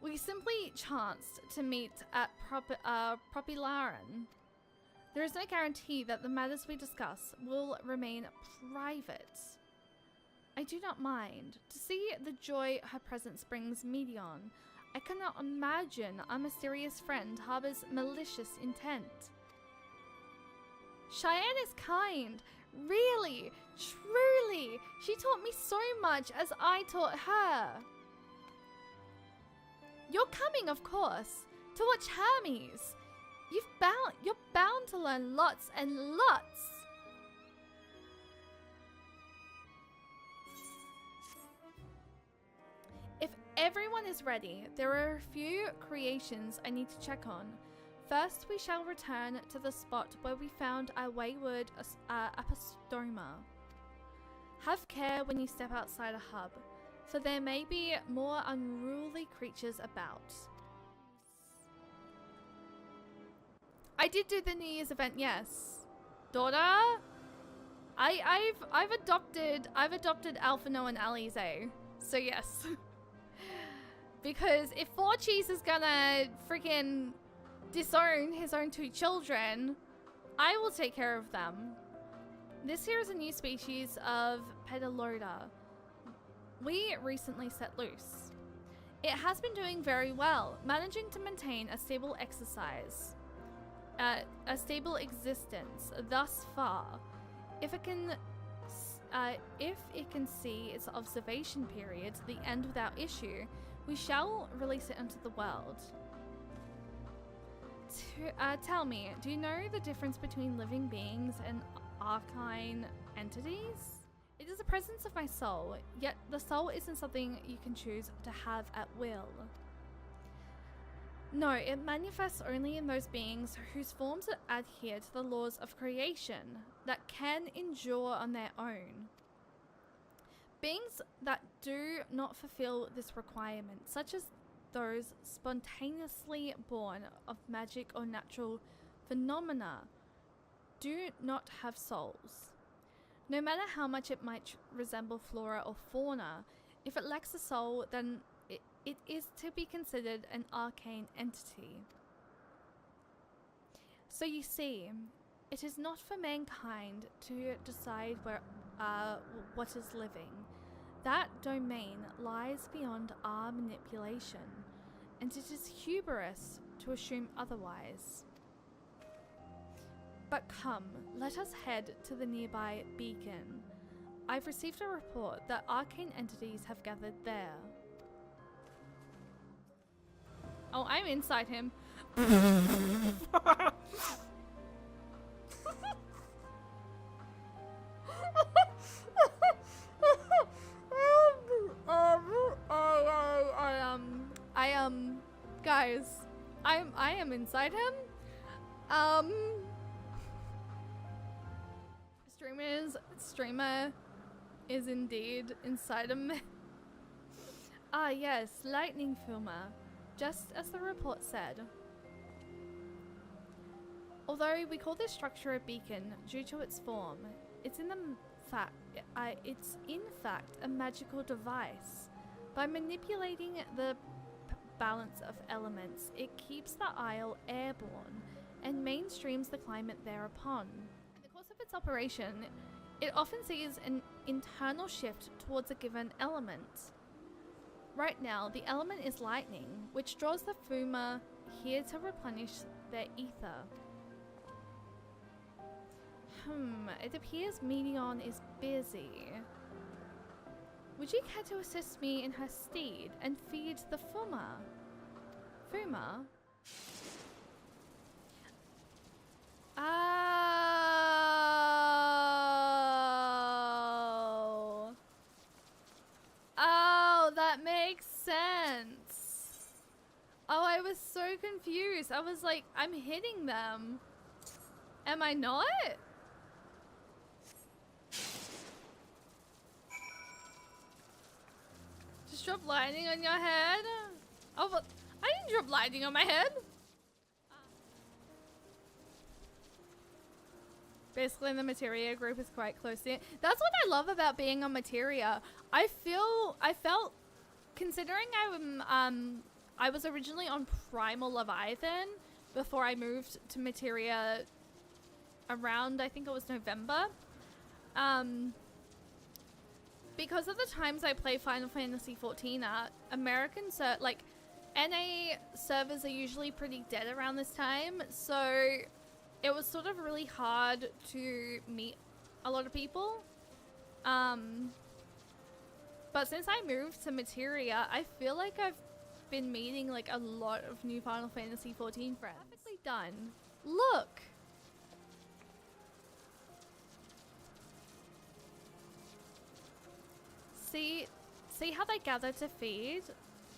We simply chanced to meet at Propylaran. There is no guarantee that the matters we discuss will remain private. I do not mind. To see the joy her presence brings Medion, I cannot imagine our mysterious friend harbors malicious intent. Cheyenne is kind. Really, truly. She taught me so much as I taught her. You're coming, of course, to watch Hermes. You're bound to learn lots and lots. If everyone is ready, there are a few creations I need to check on. First, we shall return to the spot where we found our wayward apostoma. Have care when you step outside a hub, for there may be more unruly creatures about. I did do the New Year's event, yes. Daughter, I've adopted Alphino and Alize, so yes. Because if Four Cheese is gonna freaking disown his own two children, I will take care of them. This here is a new species of Pedaloda. We recently set loose. It has been doing very well, managing to maintain a stable existence thus far. If it can see its observation period to the end without issue, we shall release it into the world. Tell me, do you know the difference between living beings and arcane entities? It is the presence of my soul, yet the soul isn't something you can choose to have at will. No, it manifests only in those beings whose forms adhere to the laws of creation that can endure on their own. Beings that do not fulfill this requirement, such as those spontaneously born of magic or natural phenomena, do not have souls. No matter how much it might resemble flora or fauna, if it lacks a soul, then it is to be considered an arcane entity. So you see, it is not for mankind to decide what is living. That domain lies beyond our manipulation, and it is hubris to assume otherwise. But come, let us head to the nearby beacon. I've received a report that arcane entities have gathered there. Oh, I'm inside him. Guys, I am inside him. Streamer is indeed inside him. Ah yes, lightning filmer, just as the report said. Although we call this structure a beacon due to its form, it's in fact a magical device. By manipulating the balance of elements, it keeps the isle airborne and mainstreams the climate thereupon. In the course of its operation, it often sees an internal shift towards a given element. Right now, the element is lightning, which draws the Fuma here to replenish their ether. It appears Meteon is busy. Would you care to assist me in her steed and feed the Fuma? Fuma? Oh, that makes sense. Oh, I was so confused. I was like, I'm hitting them. Am I not? Just drop lightning on your head? Oh, but I didn't drop lightning on my head. Basically, the Materia group is quite close to it. That's what I love about being on Materia. I felt, considering I was originally on Primal Leviathan before I moved to Materia around, I think it was November. Because of the times I play Final Fantasy XIV, like NA servers are usually pretty dead around this time, so it was sort of really hard to meet a lot of people. But since I moved to Materia, I feel like I've been meeting like a lot of new Final Fantasy 14 friends. Perfectly done. Look! See how they gather to feed?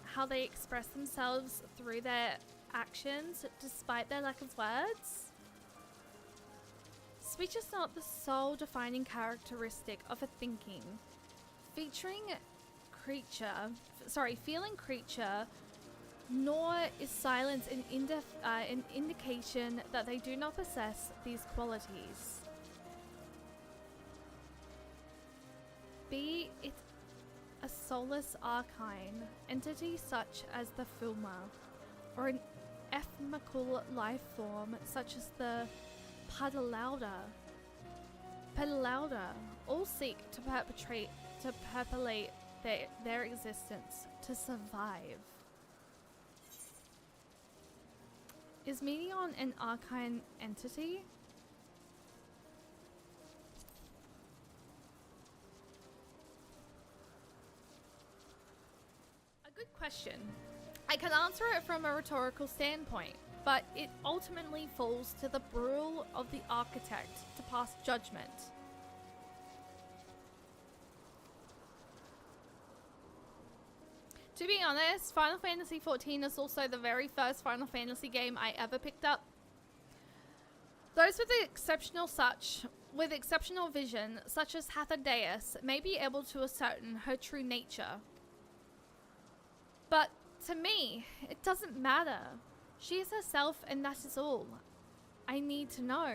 How they express themselves through their actions despite their lack of words? Speech is not the sole defining characteristic of a thinking, feeling creature, nor is silence an indication that they do not possess these qualities. Be it a soulless arcane entity such as the Filma, or an ethmical life form such as the Pedalauda, all seek to perpetuate their existence, to survive. Is Meteon an arcane entity? A good question. I can answer it from a rhetorical standpoint, but it ultimately falls to the rule of the architect to pass judgment. To be honest, Final Fantasy XIV is also the very first Final Fantasy game I ever picked up. Those with exceptional vision, such as Hathadeus, may be able to ascertain her true nature. But to me, it doesn't matter. She is herself, and that is all I need to know.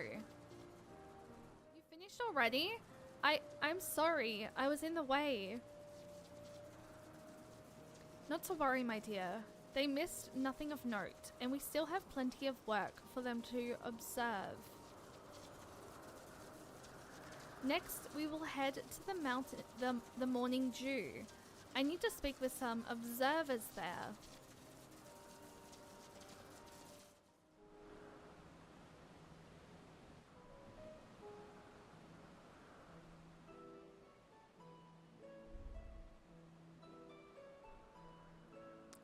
You finished already? I'm sorry, I was in the way. Not to worry, my dear. They missed nothing of note, and we still have plenty of work for them to observe. Next, we will head to the mountain, the Morning Dew. I need to speak with some observers there.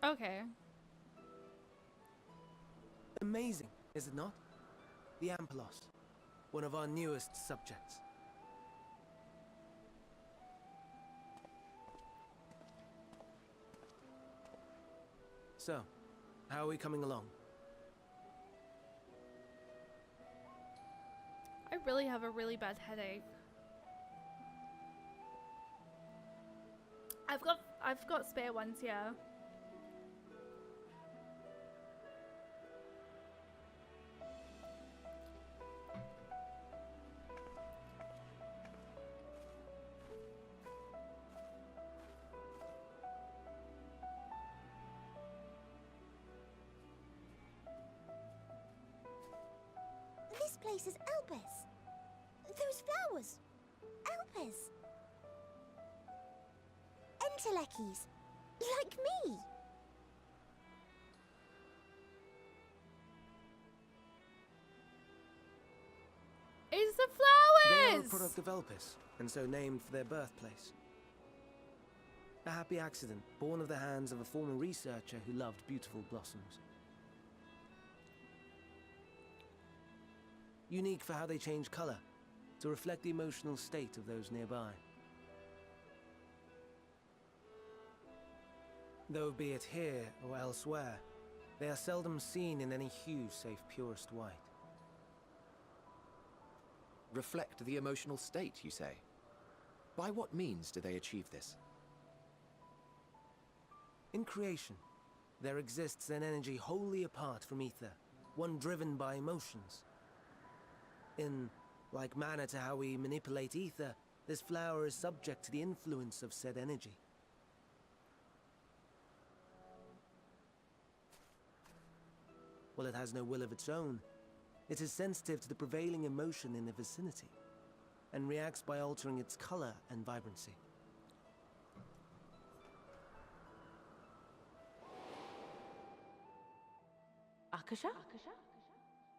Okay. Amazing, is it not? The Ampelos, one of our newest subjects. So, how are we coming along? I really have a really bad headache. I've got spare ones here. This place is Elpis. Those flowers. Elpis. Entelekis. Like me. It's the They are a flowers! product of Elpis, and so named for their birthplace. A happy accident, born of the hands of a former researcher who loved beautiful blossoms. Unique for how they change color, to reflect the emotional state of those nearby. Though be it here or elsewhere, they are seldom seen in any hue save purest white. Reflect the emotional state, you say? By what means do they achieve this? In creation, there exists an energy wholly apart from ether, one driven by emotions. In like manner to how we manipulate ether, this flower is subject to the influence of said energy. While it has no will of its own, it is sensitive to the prevailing emotion in the vicinity, and reacts by altering its color and vibrancy. Akasha?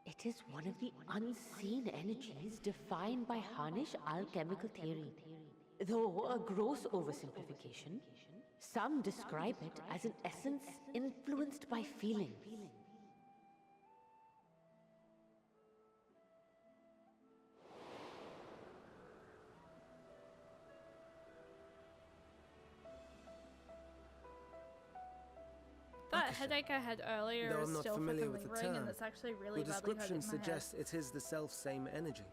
It is one of the unseen energies defined by Harnish alchemical theory. Though a gross oversimplification, Some describe it as an essence influenced by feeling. That headache I had earlier Though is I'm not still familiar fucking with the lingering, and term, it's actually really the badly description hurting my head. suggests it is the self-same energy.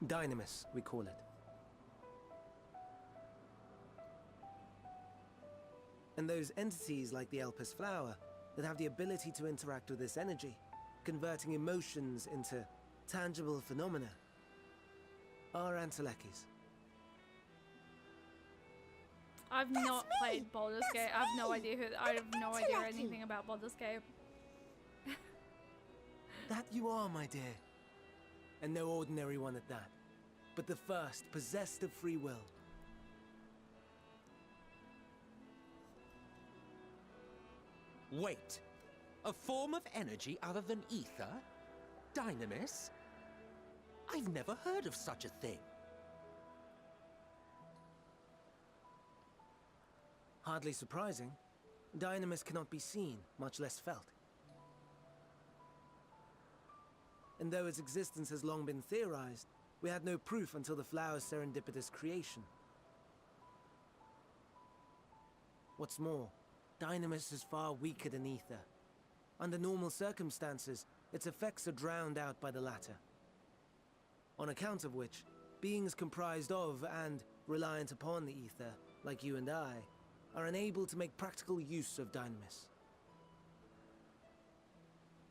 Dynamis, we call it. And those entities like the Elpis flower that have the ability to interact with this energy, converting emotions into tangible phenomena, are Antelekis. I've not me! played Baldur's Gate. I have no idea who. I have no idea anything about Baldur's Gate. That you are, my dear. And no ordinary one at that, but the first possessed of free will. Wait. A form of energy other than ether? Dynamis? I've never heard of such a thing. Hardly surprising. Dynamis cannot be seen, much less felt. And though its existence has long been theorized, we had no proof until the flower's serendipitous creation. What's more, Dynamis is far weaker than ether. Under normal circumstances, its effects are drowned out by the latter. On account of which, beings comprised of and reliant upon the ether, like you and I, are unable to make practical use of Dynamis.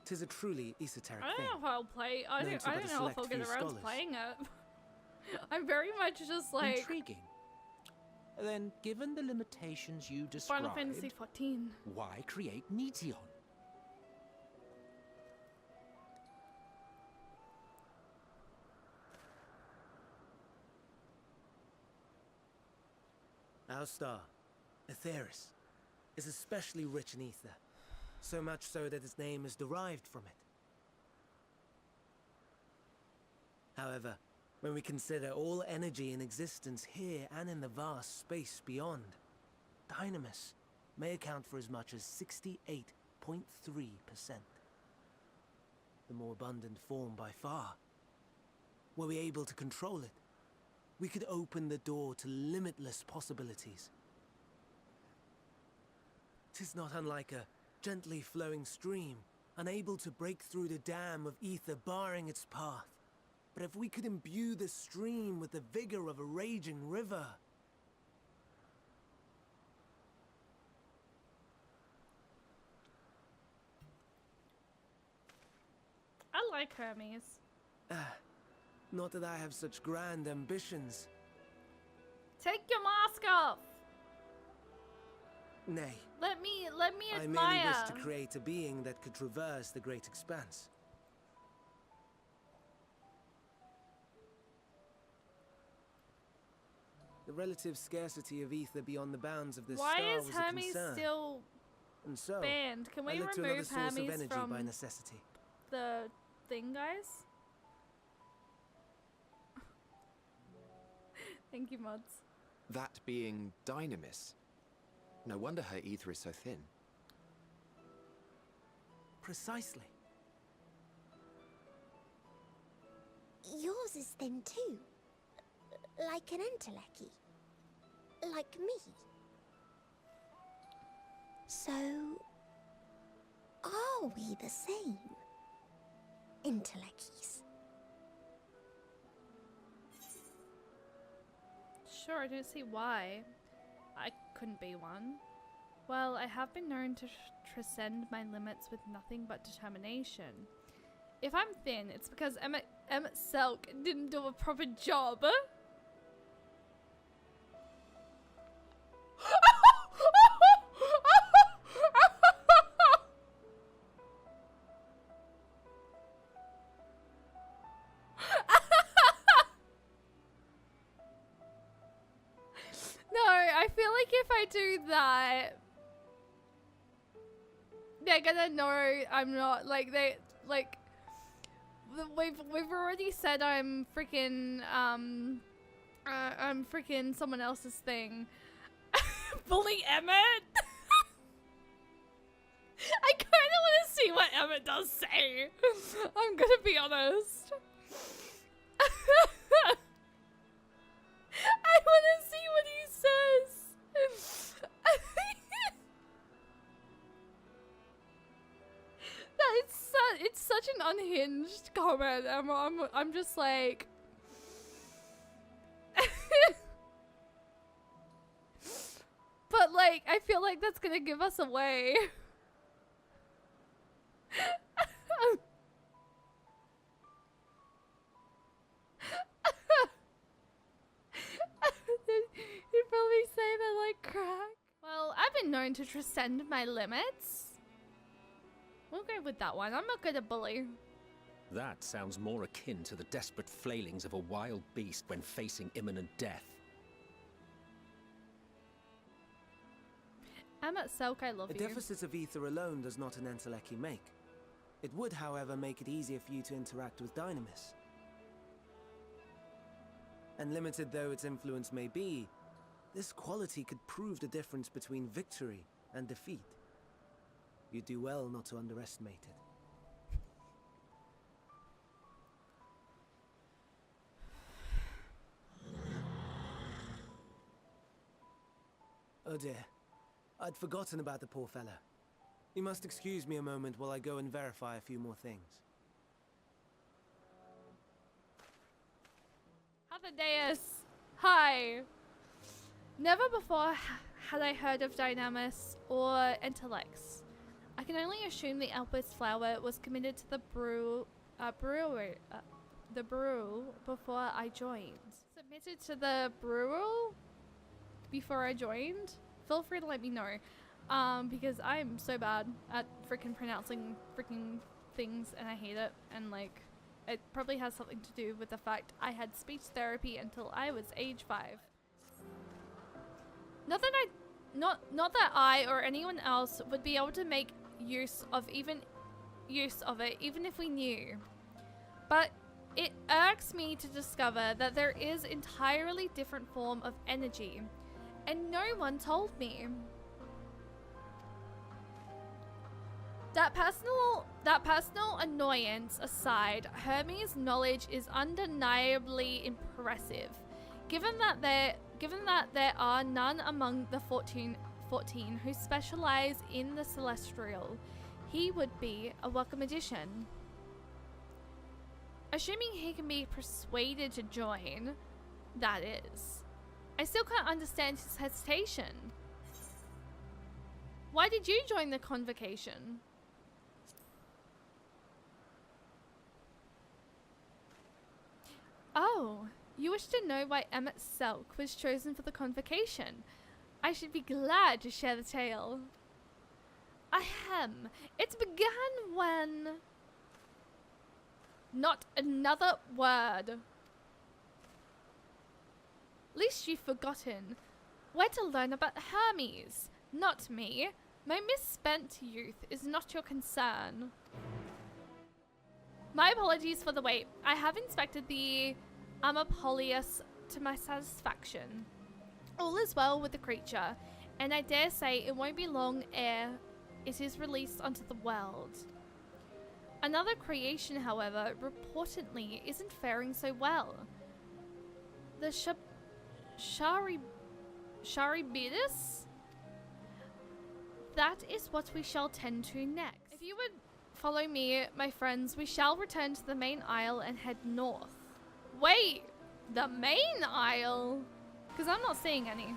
'Tis a truly esoteric I don't thing. know if I'll play. I known don't to but a know if select I'll get few around to scholars. playing it. I'm very much just like Intriguing. Then, given the limitations you Final described, Fantasy 14. why create Meteon? Our star, Aetheris, is especially rich in ether, so much so that its name is derived from it. However, when we consider all energy in existence here and in the vast space beyond, Dynamis may account for as much as 68.3%. The more abundant form by far. Were we able to control it, we could open the door to limitless possibilities. 'Tis not unlike a gently flowing stream, unable to break through the dam of ether barring its path. But if we could imbue the stream with the vigor of a raging river... I like Hermes. Not that I have such grand ambitions. Take your mask off. Nay, Let me I merely admire. wish to create a being that could traverse the great expanse. The relative scarcity of ether beyond the bounds of this Why star is was Hermes a concern. still And so, banned? Can I we looked to another remove source of Hermes energy from by necessity. the thing, guys? Thank you, mods. That being Dynamis. No wonder her ether is so thin. Precisely. Yours is thin too. Like an enteleki. Like me. So, are we the same? Entelekis. Sure, I don't see why I couldn't be one. Well, I have been known to transcend my limits with nothing but determination. If I'm thin, it's because Emmett Selk didn't do a proper job. No, I feel like if I do that, they're gonna know I'm not we've already said I'm freaking I'm freaking someone else's thing. Bully Emmett? I kind of want to see what Emmett does say. I'm gonna be honest. I want to see what he says. It's such an unhinged comment. I'm just like. But like, I feel like that's gonna give us away. You'd probably say that like crack. Well, I've been known to transcend my limits. We'll go with that one. I'm not good at bully. That sounds more akin to the desperate flailings of a wild beast when facing imminent death. I'm at Selk, I love A you. deficit of ether alone does not an Enteleki make. It would, however, make it easier for you to interact with Dynamis. And limited though its influence may be, this quality could prove the difference between victory and defeat. You do well not to underestimate it. Oh dear. I'd forgotten about the poor fella. You must excuse me a moment while I go and verify a few more things. Deus. Hi. Never before had I heard of Dynamis or Intellects. I can only assume the Elpis flower was committed to the brew before I joined. Submitted to the brew before I joined? Feel free to let me know. Because I'm so bad at freaking pronouncing freaking things and I hate it. And like, it probably has something to do with the fact I had speech therapy until I was age 5. Not that I or anyone else would be able to make use of it, even if we knew. But it irks me to discover that there is entirely different form of energy, and no one told me. That personal annoyance aside, Hermes' knowledge is undeniably impressive. Given that there are none among the 14 who specialize in the celestial, he would be a welcome addition. Assuming he can be persuaded to join, that is. I still can't understand his hesitation. Why did you join the convocation? Oh, you wish to know why Emmett Selk was chosen for the convocation. I should be glad to share the tale. Ahem. It began when... Not another word. Least you've forgotten. Where to learn about Hermes, not me. My misspent youth is not your concern. My apologies for the wait. I have inspected the Ammopolius to my satisfaction. All is well with the creature, and I dare say it won't be long ere it is released onto the world. Another creation, however, reportedly isn't faring so well. The Charybdis? That is what we shall tend to next. If you would follow me, my friends, we shall return to the main isle and head north. Wait, the main isle? Because I'm not seeing any.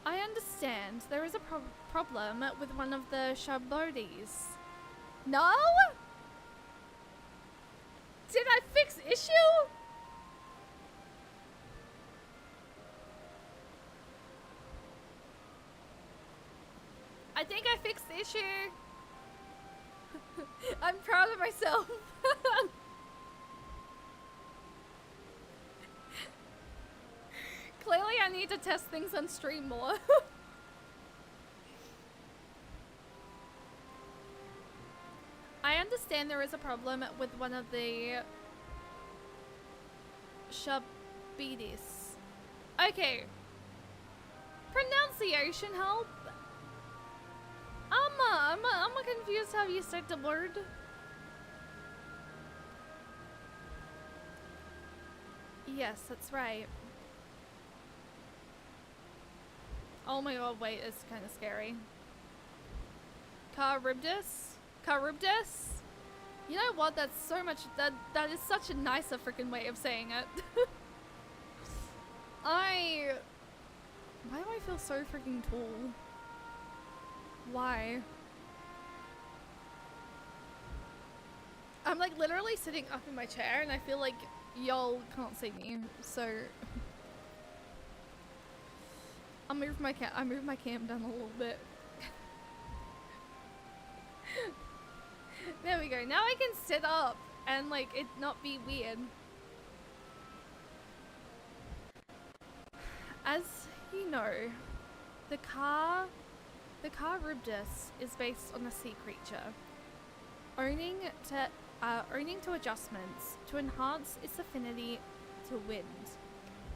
I understand there is a problem with one of the Charybdis. No? Did I fix issue? I think I fixed the issue. I'm proud of myself. Clearly I need to test things on stream more. I understand understand there is a problem with one of the Shabidis. Okay. Pronunciation help. I'm confused how you said the word. Yes, that's right. Oh my god, wait, it's kind of scary. Charybdis? Charybdis? You know what? That's so much. That is such a nicer freaking way of saying it. Why do I feel so freaking tall? Why? I'm like literally sitting up in my chair and I feel like y'all can't see me, so I'll move my cam down a little bit. There we go. Now I can sit up and like it not be weird. As you know, the Charybdis is based on a sea creature, owning to adjustments to enhance its affinity to wind.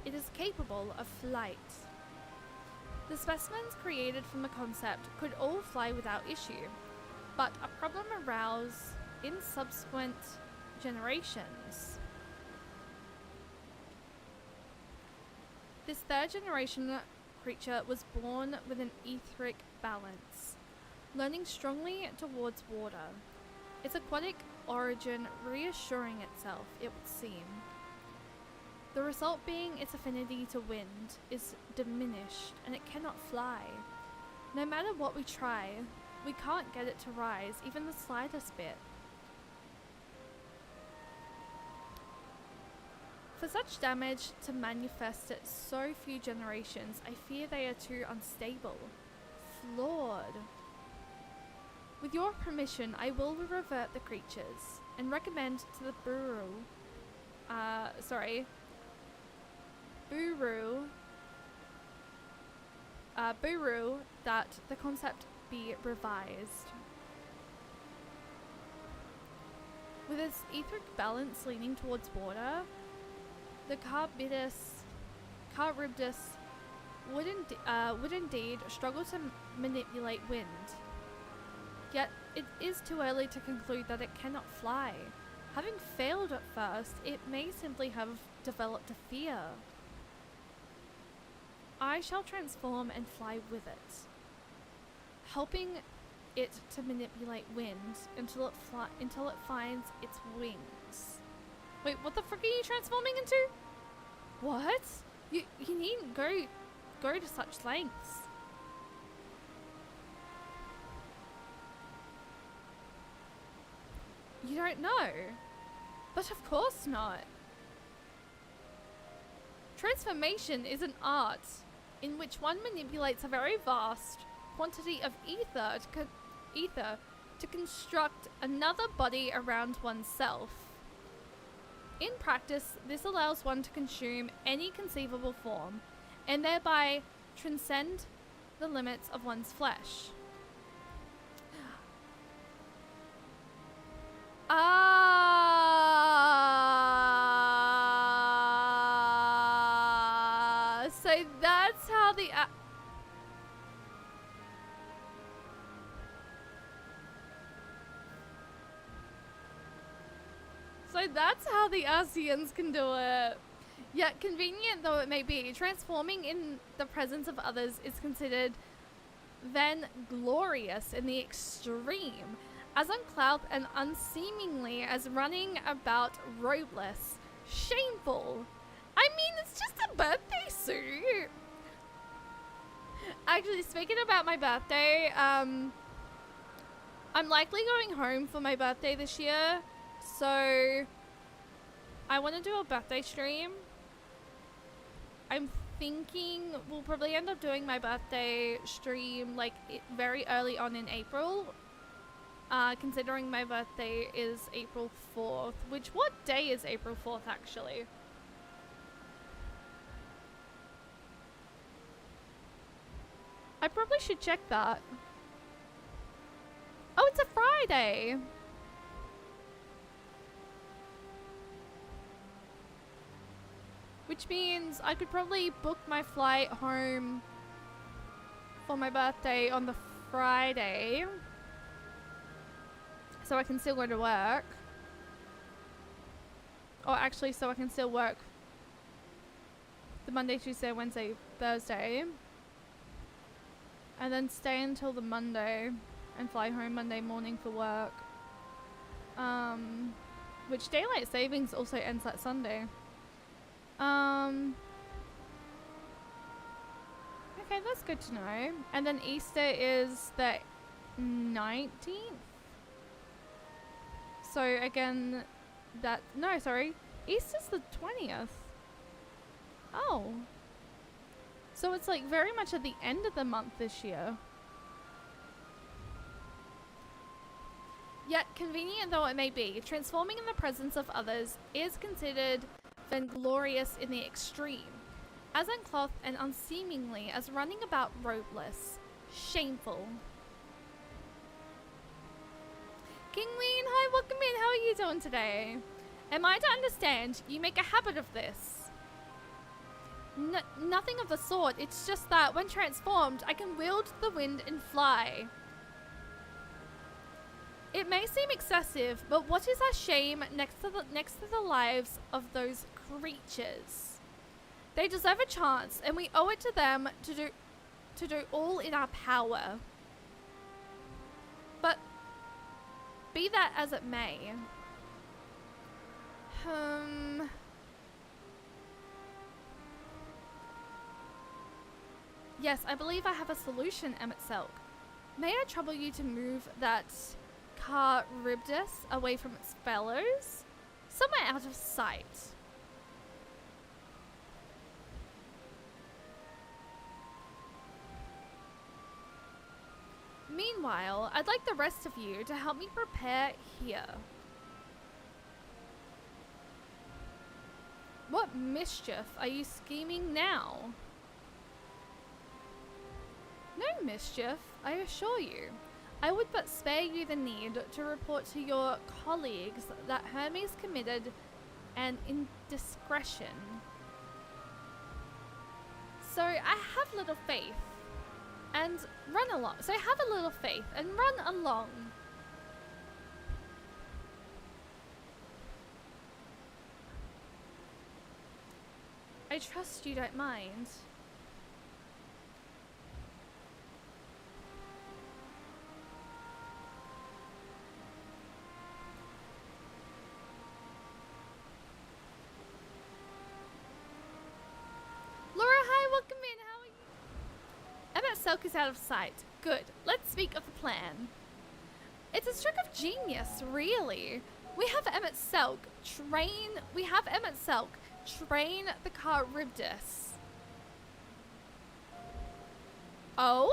It is capable of flight. The specimens created from the concept could all fly without issue, but a problem arose in subsequent generations. This third generation creature was born with an etheric balance, leaning strongly towards water, its aquatic origin reassuring itself, it would seem. The result being its affinity to wind is diminished and it cannot fly. No matter what we try, we can't get it to rise even the slightest bit. For such damage to manifest at so few generations, I fear they are too unstable. Flawed. With your permission, I will revert the creatures and recommend to the Buru that the concept be revised. With its etheric balance leaning towards water, the Charybdis would indeed struggle to manipulate wind. Yet it is too early to conclude that it cannot fly. Having failed at first, it may simply have developed a fear. I shall transform and fly with it, helping it to manipulate wind until it finds its wings. Wait, what the frick are you transforming into? What? You needn't go to such lengths. You don't know? But of course not. Transformation is an art in which one manipulates a very vast quantity of ether to construct another body around oneself. In practice, this allows one to consume any conceivable form and thereby transcend the limits of one's flesh. So that's how the Ascians can do it. Yet convenient though it may be, transforming in the presence of others is considered then glorious in the extreme, as unclouthed and unseemingly as running about robeless. Shameful. I mean, it's just a birthday suit. Actually, speaking about my birthday, I'm likely going home for my birthday this year, so I want to do a birthday stream. I'm thinking we'll probably end up doing my birthday stream like very early on in April, considering my birthday is April 4th, which what day is April 4th actually? I probably should check that. Oh, it's a Friday. which means I could probably book my flight home for my birthday on the Friday, so I can still go to work. Or actually, so I can still work the Monday, Tuesday, Wednesday, Thursday. And then stay until the Monday and fly home Monday morning for work. Which daylight savings also ends that Sunday. Okay, that's good to know. And then Easter is the 19th. So again, Easter's the 20th. Oh. So it's like very much at the end of the month this year. Yet, convenient though it may be, transforming in the presence of others is considered vainglorious in the extreme. As unclothed and unseemingly as running about robeless. Shameful. Kingween, hi, welcome in. How are you doing today? Am I to understand you make a habit of this? Nothing of the sort. It's just that when transformed, I can wield the wind and fly. It may seem excessive, but what is our shame next to the lives of those creatures? They deserve a chance, and we owe it to them to do all in our power. But be that as it may, yes, I believe I have a solution, Emmet-Selk. May I trouble you to move that Charybdis away from its fellows? Somewhere out of sight. Meanwhile, I'd like the rest of you to help me prepare here. What mischief are you scheming now? No mischief, I assure you. I would but spare you the need to report to your colleagues that Hermes committed an indiscretion. So I have little faith and run along. So have a little faith and run along. I trust you don't mind. Emmet-Selk is out of sight. Good. Let's speak of the plan. It's a stroke of genius, really. We have Emmet-Selk train the Charybdis. Oh?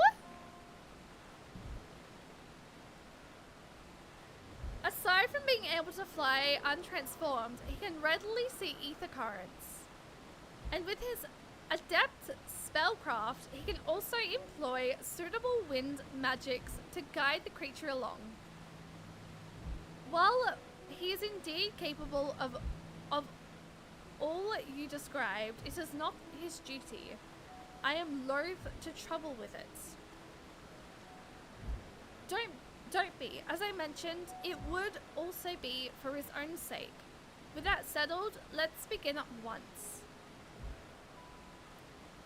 Aside from being able to fly untransformed, he can readily see ether currents. And with his adept spellcraft, he can also employ suitable wind magics to guide the creature along. While he is indeed capable of all you described, it is not his duty. I am loath to trouble with it. Don't be. As I mentioned, it would also be for his own sake. With that settled, let's begin at once.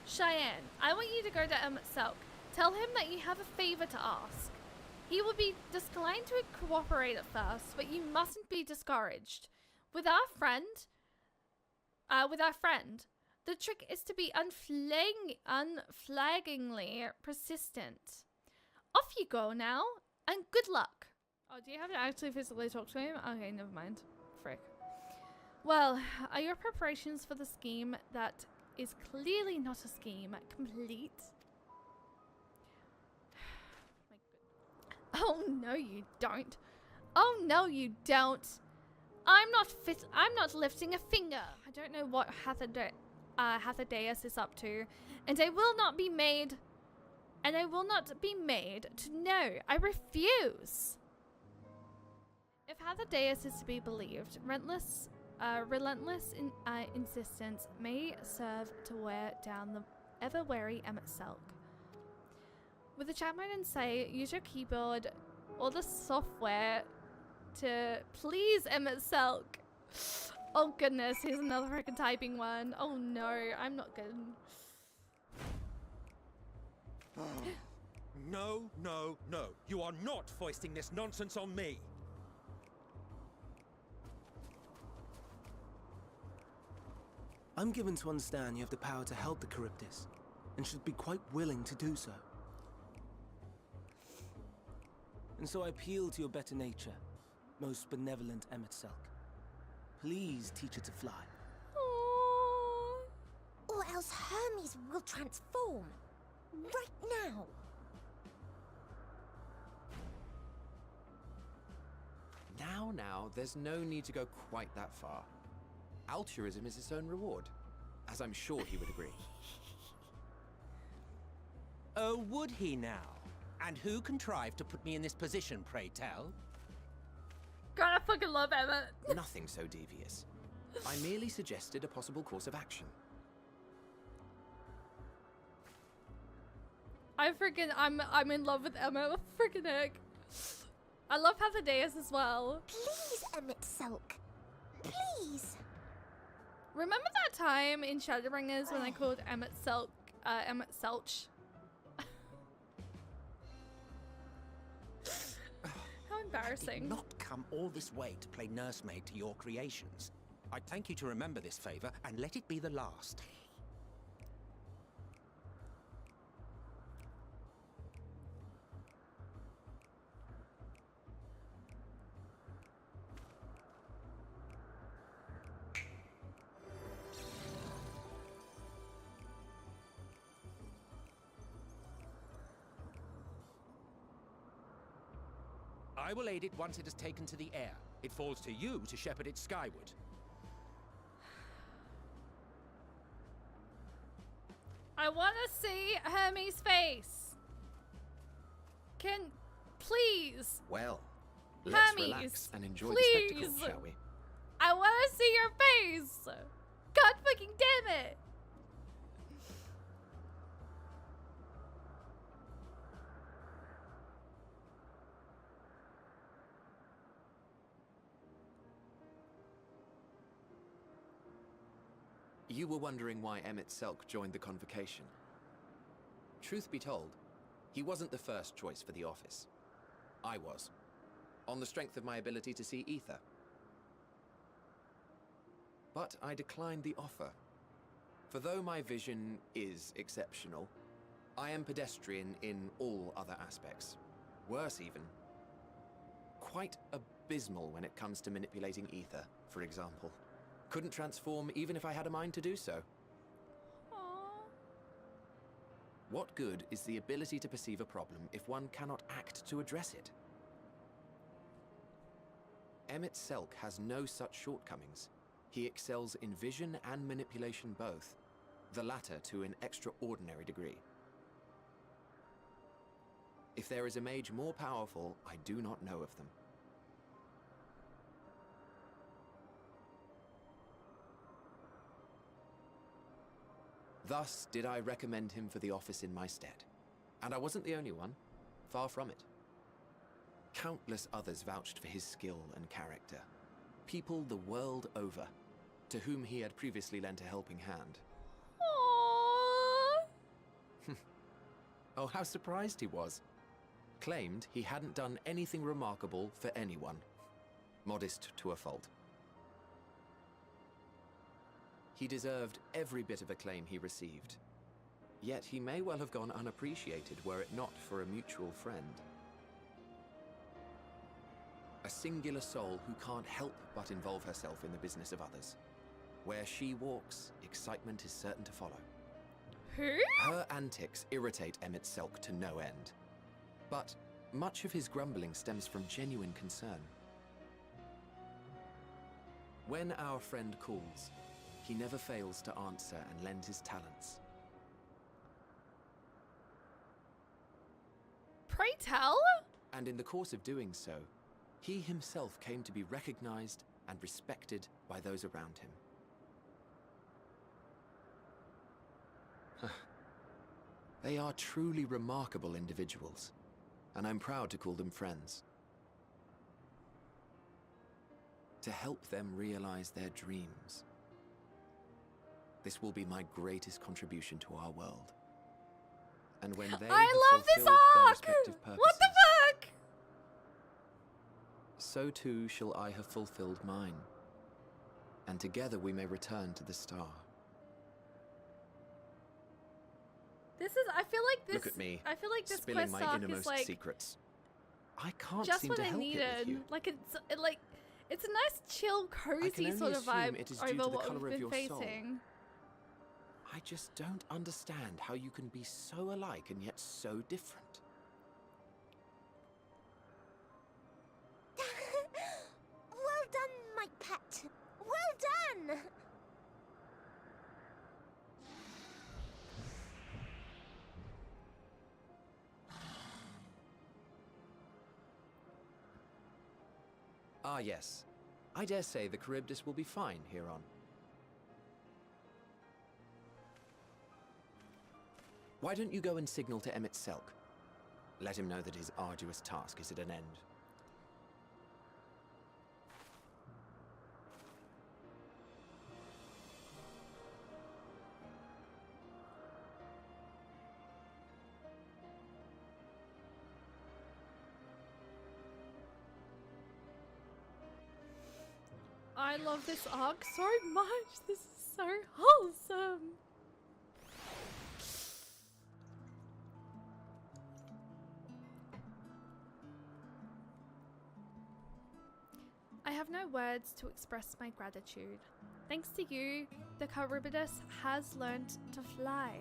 Cheyenne, I want you to go to Emmet-Selk. Tell him that you have a favor to ask. He will be disinclined to cooperate at first, but you mustn't be discouraged. With our friend, the trick is to be unflaggingly persistent. Off you go now, and good luck. Oh, do you have to actually physically talk to him? Okay, never mind. Frick. Well, are your preparations for the scheme that is clearly not a scheme complete? Oh no you don't. Oh no you don't. I'm not lifting a finger. I don't know what Hathadeus is up to, and I will not be made to know. I refuse. If Hathadeus is to be believed, relentless insistence may serve to wear down the ever-wary Emmett Selk. With the chat mode and say, use your keyboard or the software to please Emmett Selk. Oh goodness, here's another freaking typing one. Oh no, I'm not good. No, no, no. You are not foisting this nonsense on me. I'm given to understand you have the power to help the Charybdis, and should be quite willing to do so. And so I appeal to your better nature, most benevolent Emmett Selk. Please teach her to fly. Aww. Or else Hermes will transform. Right now. Now, there's no need to go quite that far. Altruism is its own reward, as I'm sure he would agree. Oh, would he now? And who contrived to put me in this position, pray tell? God, I fucking love Emmett. Nothing so devious. I merely suggested a possible course of action. I'm in love with Emma. What the freaking heck? I love Paphadeus as well. Please, Emmett Selk. Please. Remember that time in Shadowbringers when I called Emmett Selk, Emmett Selch? How embarrassing. I did not come all this way to play nursemaid to your creations. I thank you to remember this favor and let it be the last. I will aid it once it has taken to the air. It falls to you to shepherd it skyward. I want to see Hermes' face. Please. Well, let's Hermes, relax and enjoy please. the spectacle, shall we? I want to see your face. God fucking damn it. You were wondering why Emmett Selk joined the convocation. Truth be told, he wasn't the first choice for the office. I was, on the strength of my ability to see ether. But I declined the offer. For though my vision is exceptional, I am pedestrian in all other aspects. Worse even, quite abysmal when it comes to manipulating ether, for example. Couldn't transform even if I had a mind to do so. Aww. What good is the ability to perceive a problem if one cannot act to address it? Emmett Selk has no such shortcomings. He excels in vision and manipulation both, the latter to an extraordinary degree. If there is a mage more powerful, I do not know of them. Thus did I recommend him for the office in my stead. And I wasn't the only one. Far from it. Countless others vouched for his skill and character. People the world over, to whom he had previously lent a helping hand. Aww. Oh, how surprised he was. Claimed he hadn't done anything remarkable for anyone. Modest to a fault. He deserved every bit of acclaim he received. Yet he may well have gone unappreciated were it not for a mutual friend. A singular soul who can't help but involve herself in the business of others. Where she walks, excitement is certain to follow. Who? Her antics irritate Emmett Selk to no end. But much of his grumbling stems from genuine concern. When our friend calls, he never fails to answer and lend his talents. Pray tell? And in the course of doing so, he himself came to be recognized and respected by those around him. They are truly remarkable individuals, and I'm proud to call them friends. To help them realize their dreams. This will be my greatest contribution to our world. And when they I love this fulfilled their arc! respective purposes, What the fuck? so too shall I have fulfilled mine. And together we may return to the star. This is, I feel like this, Look at me, I feel like this spilling quest my arc is innermost like secrets. I can't just seem what to I help it with needed. you. Like it's a nice, chill, cozy only sort of assume vibe it is due over to the what colour we've of been your soul. facing. I just don't understand how you can be so alike and yet so different. Well done, my pet. Well done! Ah, yes. I dare say the Charybdis will be fine here on. Why don't you go and signal to Emmett Selk? Let him know that his arduous task is at an end. I love this arc so much. This is so wholesome. I have no words to express my gratitude. Thanks to you, the Charybdis has learned to fly.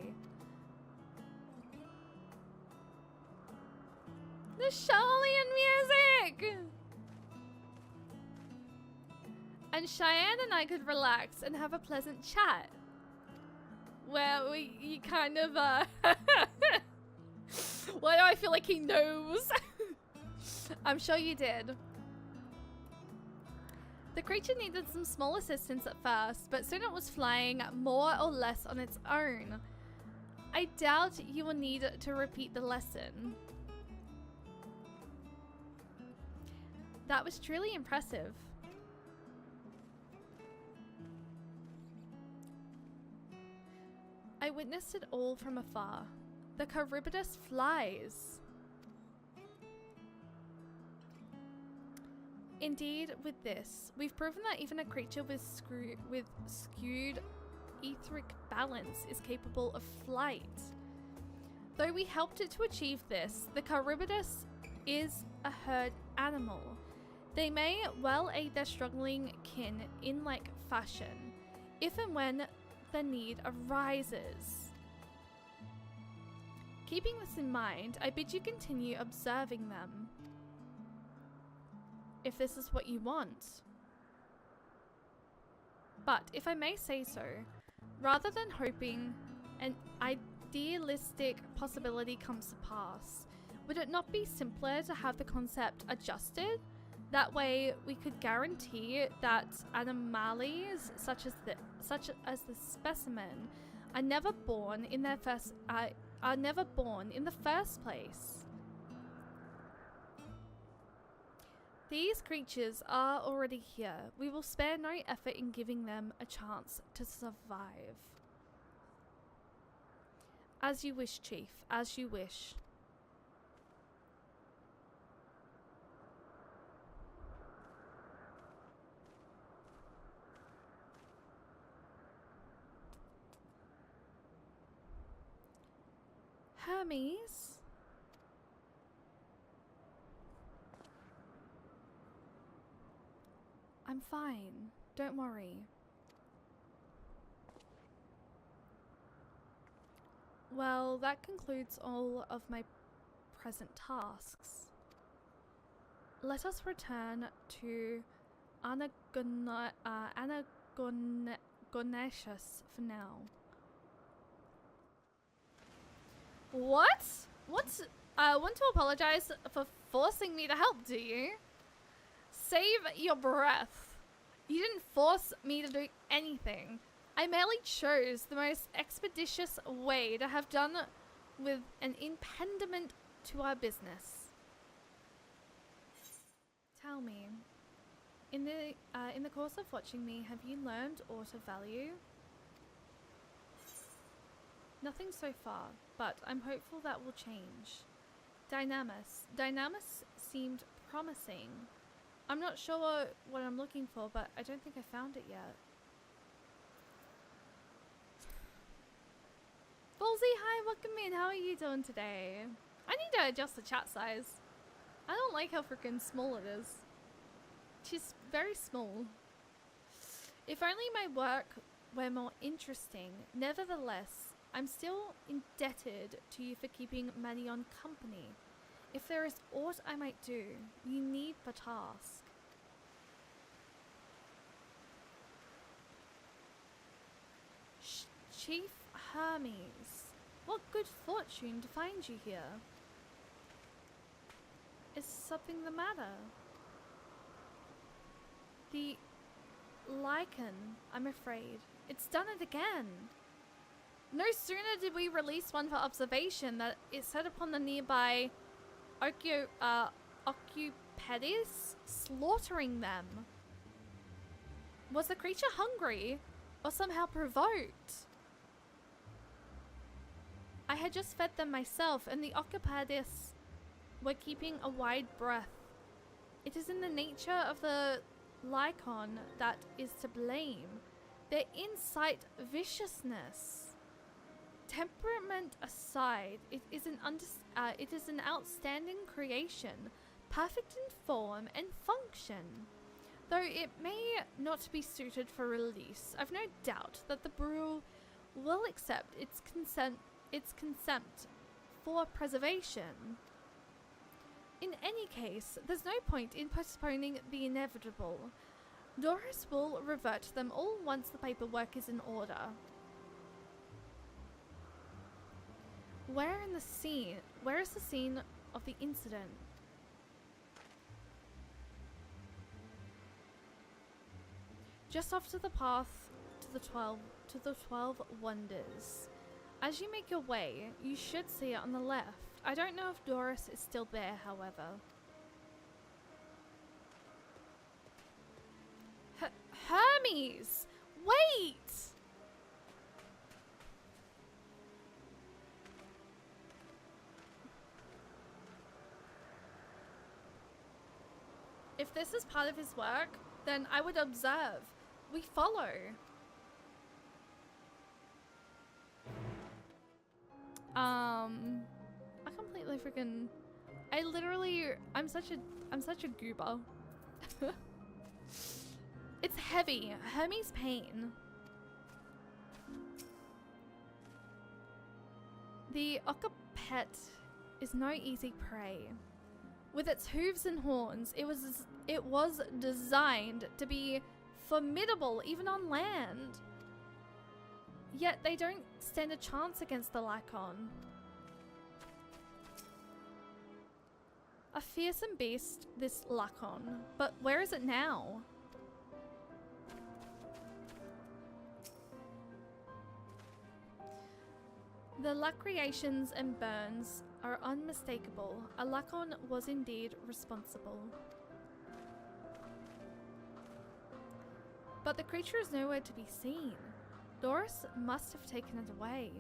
The Charlian music! And Cheyenne and I could relax and have a pleasant chat. Where you kind of, why do I feel like he knows? I'm sure you did. The creature needed some small assistance at first, but soon it was flying more or less on its own. I doubt you will need to repeat the lesson. That was truly impressive. I witnessed it all from afar. The Charybdis flies. Indeed, with this, we've proven that even a creature with skewed etheric balance is capable of flight. Though we helped it to achieve this, the Charybdis is a herd animal. They may well aid their struggling kin in like fashion, if and when the need arises. Keeping this in mind, I bid you continue observing them, if this is what you want. But if I may say so, rather than hoping an idealistic possibility comes to pass, would it not be simpler to have the concept adjusted? That way we could guarantee that anomalies such as the specimen are never born in the first place. These creatures are already here. We will spare no effort in giving them a chance to survive. As you wish, Chief, as you wish. Hermes? I'm fine. Don't worry. Well, that concludes all of my present tasks. Let us return to Anagonesius for now. What? Want to apologize for forcing me to help, do you? Save your breath. You didn't force me to do anything. I merely chose the most expeditious way to have done with an impediment to our business. Tell me, in the course of watching me, have you learned aught of value? Nothing so far, but I'm hopeful that will change. Dynamis seemed promising. I'm not sure what I'm looking for, but I don't think I found it yet. Ballsy, hi, welcome in. How are you doing today? I need to adjust the chat size. I don't like how freaking small it is. She's very small. If only my work were more interesting. Nevertheless, I'm still indebted to you for keeping Marion company. If there is aught I might do, you need but ask. Chief Hermes, what good fortune to find you here. Is something the matter? The lichen, I'm afraid. It's done it again. No sooner did we release one for observation that it set upon the nearby Occupedis, slaughtering them. Was the creature hungry or somehow provoked? I had just fed them myself, and the Occupedis were keeping a wide breath. It is in the nature of the lichen that is to blame. Their insight viciousness. Temperament aside, it is an outstanding creation, perfect in form and function. Though it may not be suited for release, I've no doubt that the brew will accept its consent for preservation. In any case, there's no point in postponing the inevitable. Doris will revert them all once the paperwork is in order. Where is the scene of the incident? Just off to the path to the 12 wonders. As you make your way, you should see it on the left. I don't know if Doris is still there, however. Hermes! Wait! If this is part of his work, then I would observe. We follow. I completely freaking... I'm such a goober. It's heavy. Hermes pain. The Occupet is no easy prey. With its hooves and horns, it was designed to be formidable even on land. Yet they don't stand a chance against the lichen. A fearsome beast, this lichen, but where is it now? The lacriations and burns are unmistakable. A lichen was indeed responsible. But the creature is nowhere to be seen. Doris must have taken it away.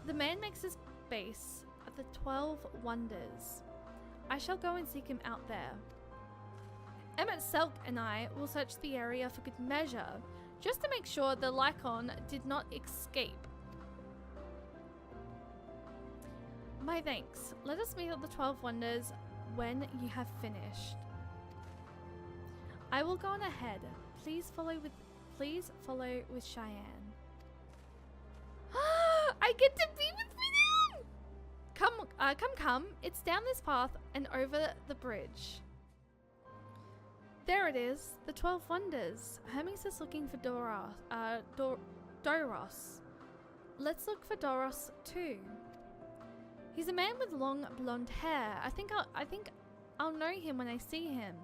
The man makes his base at the 12 wonders. I shall go and seek him out there. Emmett Selk and I will search the area for good measure, just to make sure the lichen did not escape. My thanks. Let us meet at the 12 wonders when you have finished. I will go on ahead. Please follow with Cheyenne. I get to be with Minion! Come. It's down this path and over the bridge. There it is, the 12 wonders. Hermes is looking for Doros. Let's look for Doros too. He's a man with long blonde hair. I think I'll know him when I see him.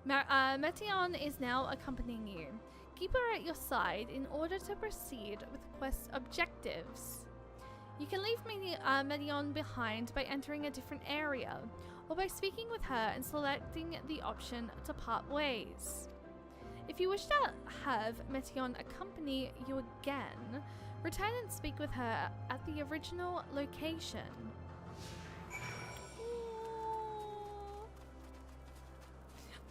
Metion is now accompanying you. Keep her at your side in order to proceed with quest objectives. You can leave Metion behind by entering a different area, or by speaking with her and selecting the option to part ways. If you wish to have Metion accompany you again, return and speak with her at the original location. Ooh.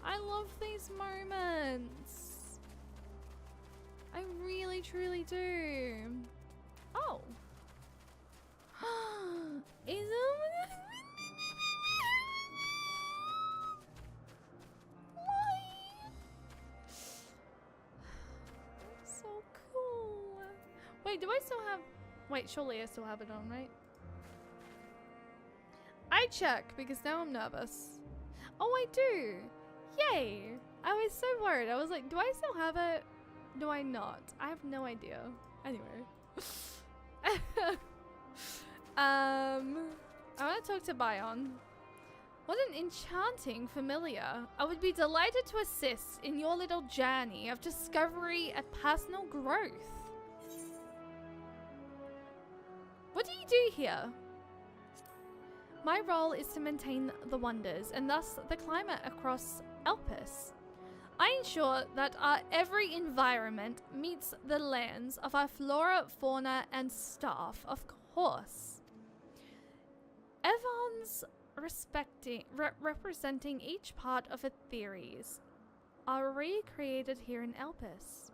I love these moments. I really, truly do. Oh. Is it? So cool. Wait, do I still have... Wait, surely I still have it on, right? I check because now I'm nervous. Oh, I do. Yay. I was so worried. I was like, do I still have it? Do I not? I have no idea. Anyway. I want to talk to Bion. What an enchanting familiar. I would be delighted to assist in your little journey of discovery and personal growth. What do you do here? My role is to maintain the wonders and thus the climate across Elpis. I ensure that our every environment meets the lands of our flora, fauna, and staff, of course. Evans representing each part of its theories are recreated here in Elpis,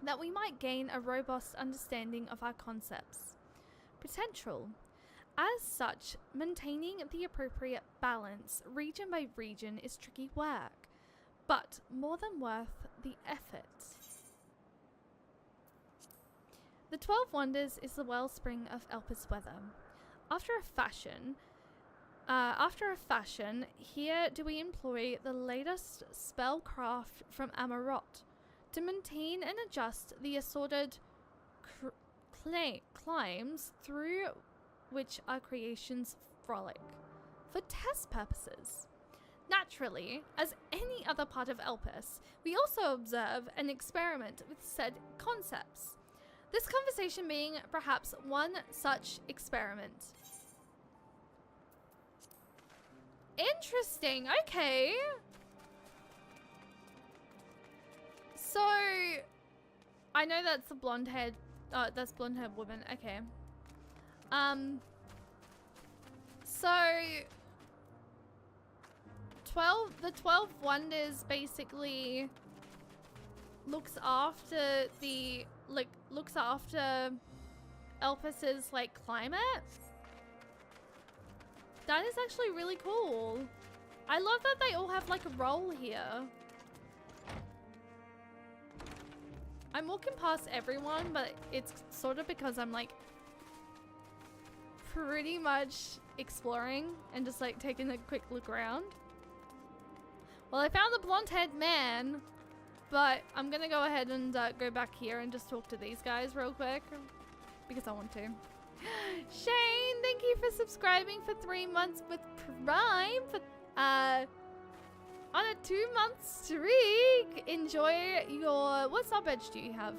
that we might gain a robust understanding of our concepts. Potential. As such, maintaining the appropriate balance region by region is tricky work, but more than worth the effort. The 12 Wonders is the wellspring of Elpis weather. After a fashion, here do we employ the latest spellcraft from Amarot to maintain and adjust the assorted climes through which our creations frolic, for test purposes. Naturally, as any other part of Elpis, we also observe and experiment with said concepts. This conversation being perhaps one such experiment. Interesting, okay. So, I know that's the blonde-haired, that's blonde-haired woman, okay. So, the 12 Wonders basically looks after Elpis's, like, climate. That is actually really cool. I love that they all have, like, a role here. I'm walking past everyone, but it's sort of because I'm, like, pretty much exploring and just, like, taking a quick look around. Well, I found the blonde-haired man, but I'm gonna go ahead and go back here and just talk to these guys real quick because I want to. Shane, thank you for subscribing for 3 months with Prime for on a 2-month streak. Enjoy your... What sub edge do you have?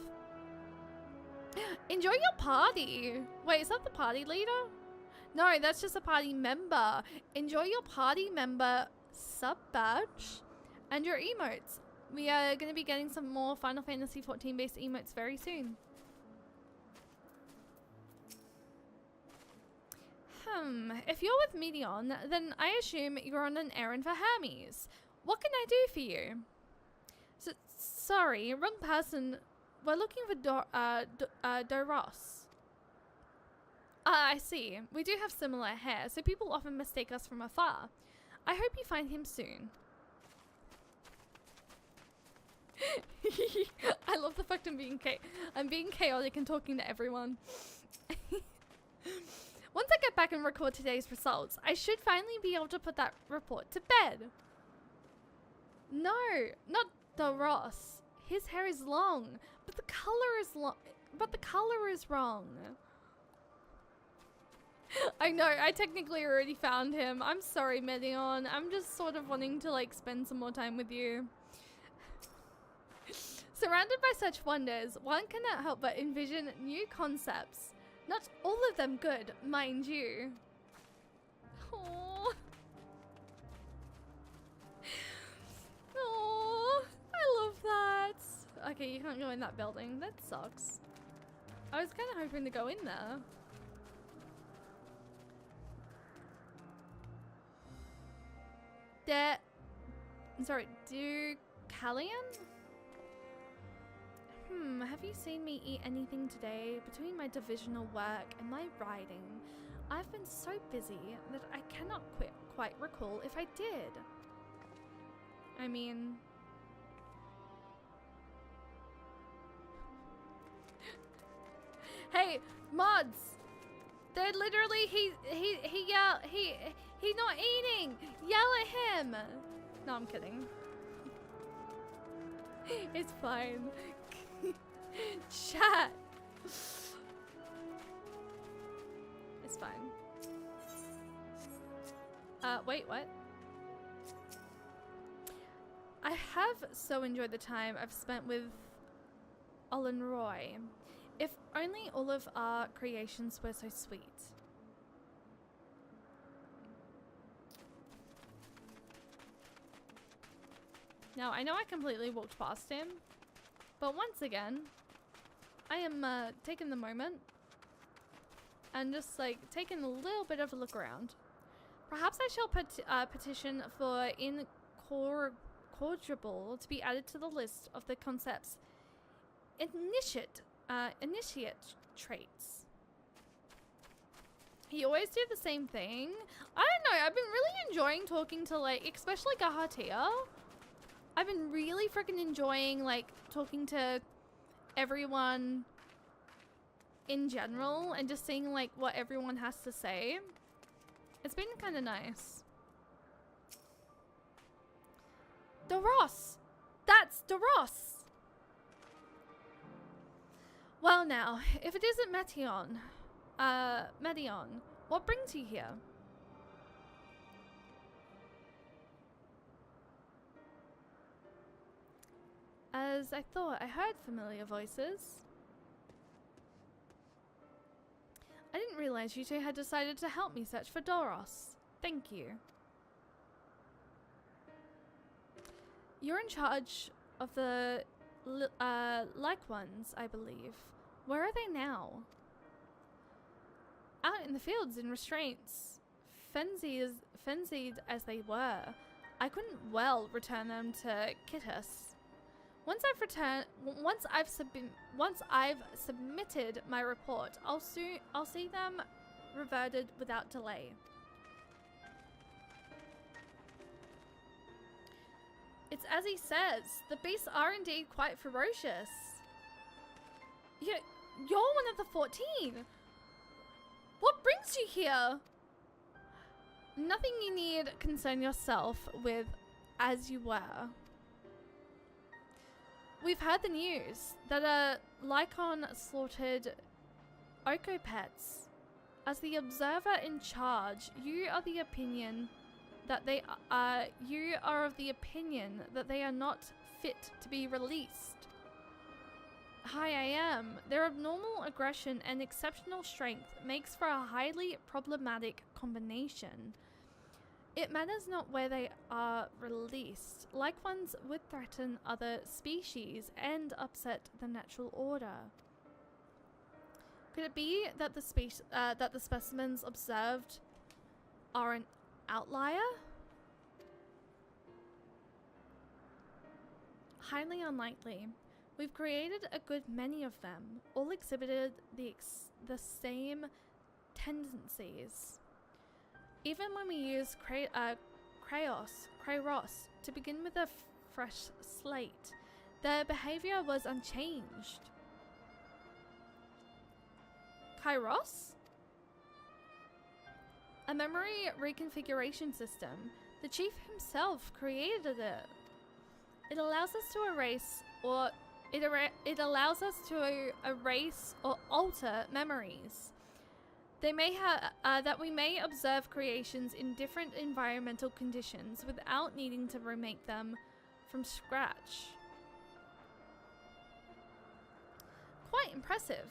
Enjoy your party. Wait, is that the party leader? No, that's just a party member. Enjoy your party member sub badge and your emotes. We are going to be getting some more Final Fantasy 14 based emotes very soon. If you're with Metion, then I assume you're on an errand for Hermes. What can I do for you? Sorry, wrong person. We're looking for Doros. I see. We do have similar hair, so people often mistake us from afar. I hope you find him soon. I love the fact I'm being chaotic and talking to everyone. Once I get back and record today's results, I should finally be able to put that report to bed. No, not Doros. His hair is long, but the color is wrong. I know, I technically already found him. I'm sorry, Medion. I'm just sort of wanting to like spend some more time with you. Surrounded by such wonders, one cannot help but envision new concepts. Not all of them good, mind you. Aww. Aww, I love that. Okay, you can't go in that building. That sucks. I was kind of hoping to go in there. Callian? Have you seen me eat anything today? Between my divisional work and my writing, I've been so busy that I cannot quite recall if I did. I mean... Hey, mods! They're literally, he's not eating! Yell at him! No, I'm kidding. It's fine. Chat! It's fine. Wait, what? I have so enjoyed the time I've spent with Olin Roy. If only all of our creations were so sweet. Now, I know I completely walked past him, but once again, I am taking the moment and just like taking a little bit of a look around. Perhaps I shall petition for incorrigible to be added to the list of the concept's initiate traits. You always do the same thing. I don't know, I've been really enjoying talking to like, especially Gahatia. I've been really freaking enjoying like talking to everyone in general and just seeing like what everyone has to say. It's been kind of nice. Doros! That's Doros! Well now, if it isn't Medion, what brings you here? As I thought, I heard familiar voices. I didn't realize you two had decided to help me search for Doros. Thank you. You're in charge of the like ones, I believe. Where are they now? Out in the fields in restraints. Frenzied as they were, I couldn't well return them to Kittus. Once I've submitted my report, I'll see them reverted without delay. It's as he says, the beasts are indeed quite ferocious. You're one of the 14. What brings you here? Nothing you need concern yourself with, as you were. We've heard the news that a Lycon slaughtered Okopets. As the observer in charge, you are of the opinion that they are not fit to be released. Hi, I am. Their abnormal aggression and exceptional strength makes for a highly problematic combination. It matters not where they are released. Like ones would threaten other species and upset the natural order. Could it be that the specimens observed are an outlier? Highly unlikely. We've created a good many of them. All exhibited the same tendencies. Even when we use Kraos to begin with a fresh slate, their behavior was unchanged. Kairos? A memory reconfiguration system. The chief himself created it. It allows us to erase or alter memories. that we may observe creations in different environmental conditions without needing to remake them from scratch. Quite impressive,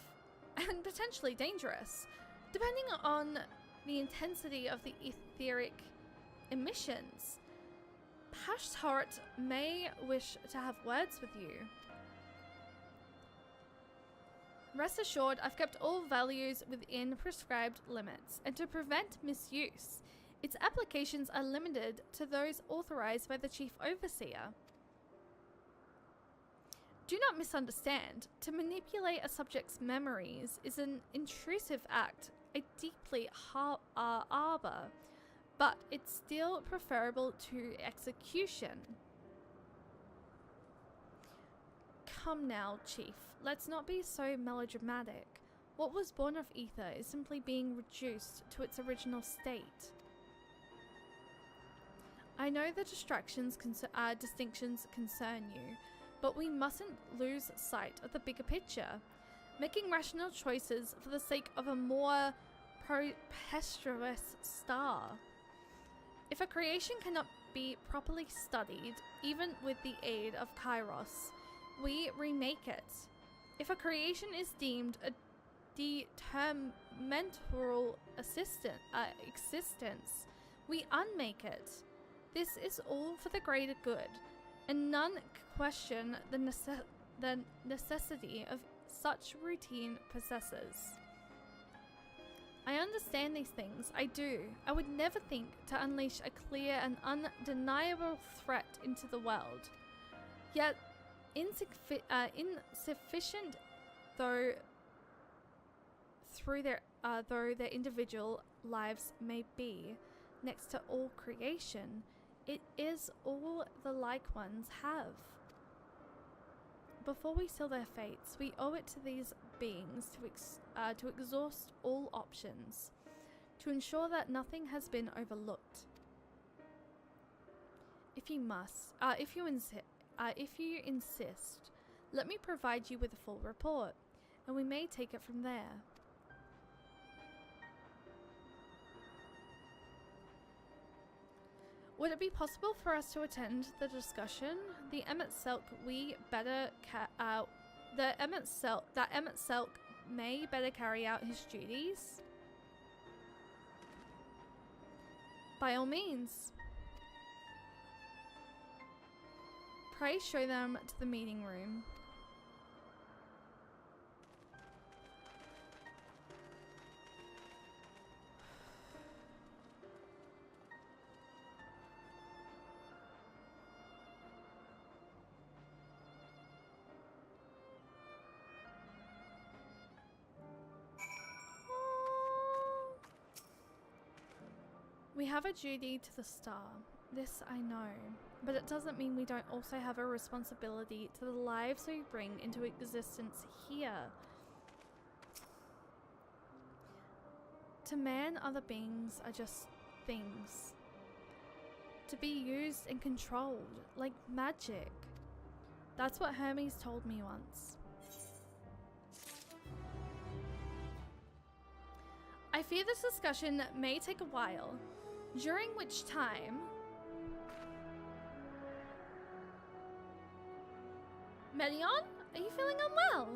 and potentially dangerous, depending on the intensity of the etheric emissions. Pashtart may wish to have words with you. Rest assured, I've kept all values within prescribed limits, and to prevent misuse, its applications are limited to those authorized by the Chief Overseer. Do not misunderstand. To manipulate a subject's memories is an intrusive act I deeply harbor, but it's still preferable to execution. Come now, Chief. Let's not be so melodramatic. What was born of ether is simply being reduced to its original state. I know the distractions distinctions concern you, but we mustn't lose sight of the bigger picture. Making rational choices for the sake of a more tempestuous star. If a creation cannot be properly studied, even with the aid of Kairos, we remake it. If a creation is deemed a determinal existence, we unmake it. This is all for the greater good, and none question the necessity of such routine processes. I understand these things, I do. I would never think to unleash a clear and undeniable threat into the world. Yet, insufficient though their individual lives may be, next to all creation, it is all the like ones have. Before we seal their fates, we owe it to these beings to exhaust all options, to ensure that nothing has been overlooked. If you insist, let me provide you with a full report, and we may take it from there. Would it be possible for us to attend the discussion? The Emmet Selk may better carry out his duties. By all means. Pray show them to the meeting room. We have a duty to the star. This I know. But it doesn't mean we don't also have a responsibility to the lives we bring into existence here. To man, other beings are just things. To be used and controlled, like magic. That's what Hermes told me once. I fear this discussion may take a while, during which time Medion, are you feeling unwell?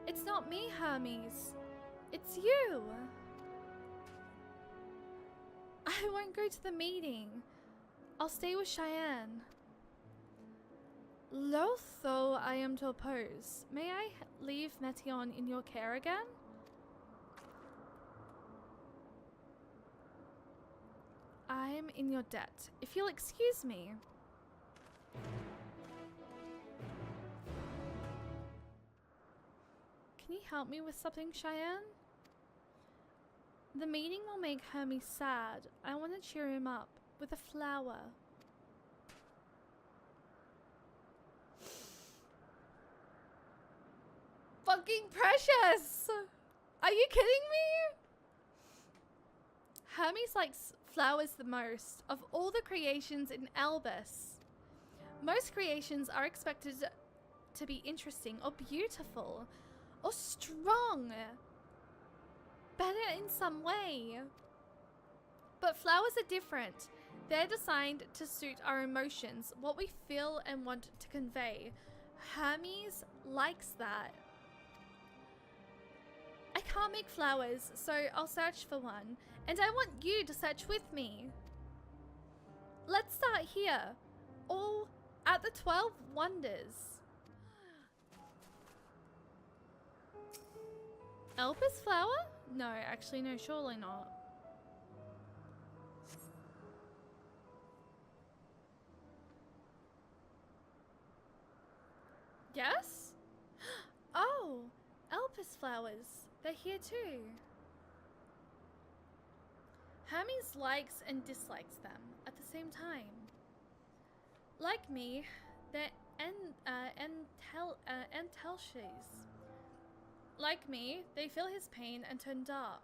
It's not me, Hermes. It's you. I won't go to the meeting. I'll stay with Cheyenne. Loath though I am to oppose, may I leave Metion in your care again? I'm in your debt, if you'll excuse me. Can you help me with something, Cheyenne? The meeting will make Hermes sad. I want to cheer him up with a flower. Fucking precious! Are you kidding me? Hermes likes flowers the most of all the creations in Elpis. Most creations are expected to be interesting or beautiful or strong. better in some way. But flowers are different. They're designed to suit our emotions, what we feel and want to convey. Hermes likes that. I can't make flowers, so I'll search for one. And I want you to search with me. Let's start here. All at the 12 Wonders. Elpis flower? No, actually no, surely not. Yes? Oh, Elpis flowers. They're here too. Hermes likes and dislikes them at the same time. Like me, they're Ffxiv. Like me, they feel his pain and turn dark.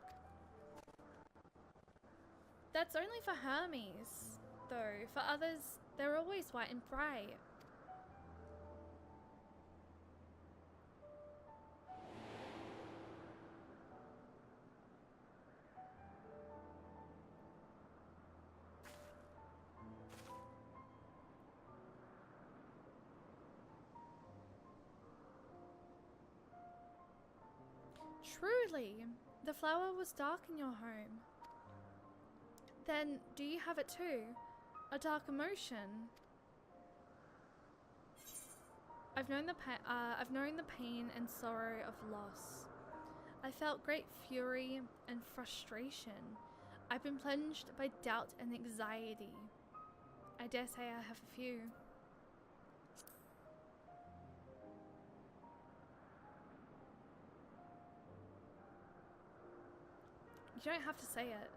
That's only for Hermes, though. For others, they're always white and bright. Truly, the flower was dark in your home. Then, do you have it too? A dark emotion? I've known the pain and sorrow of loss. I felt great fury and frustration. I've been plunged by doubt and anxiety. I dare say I have a few. You don't have to say it.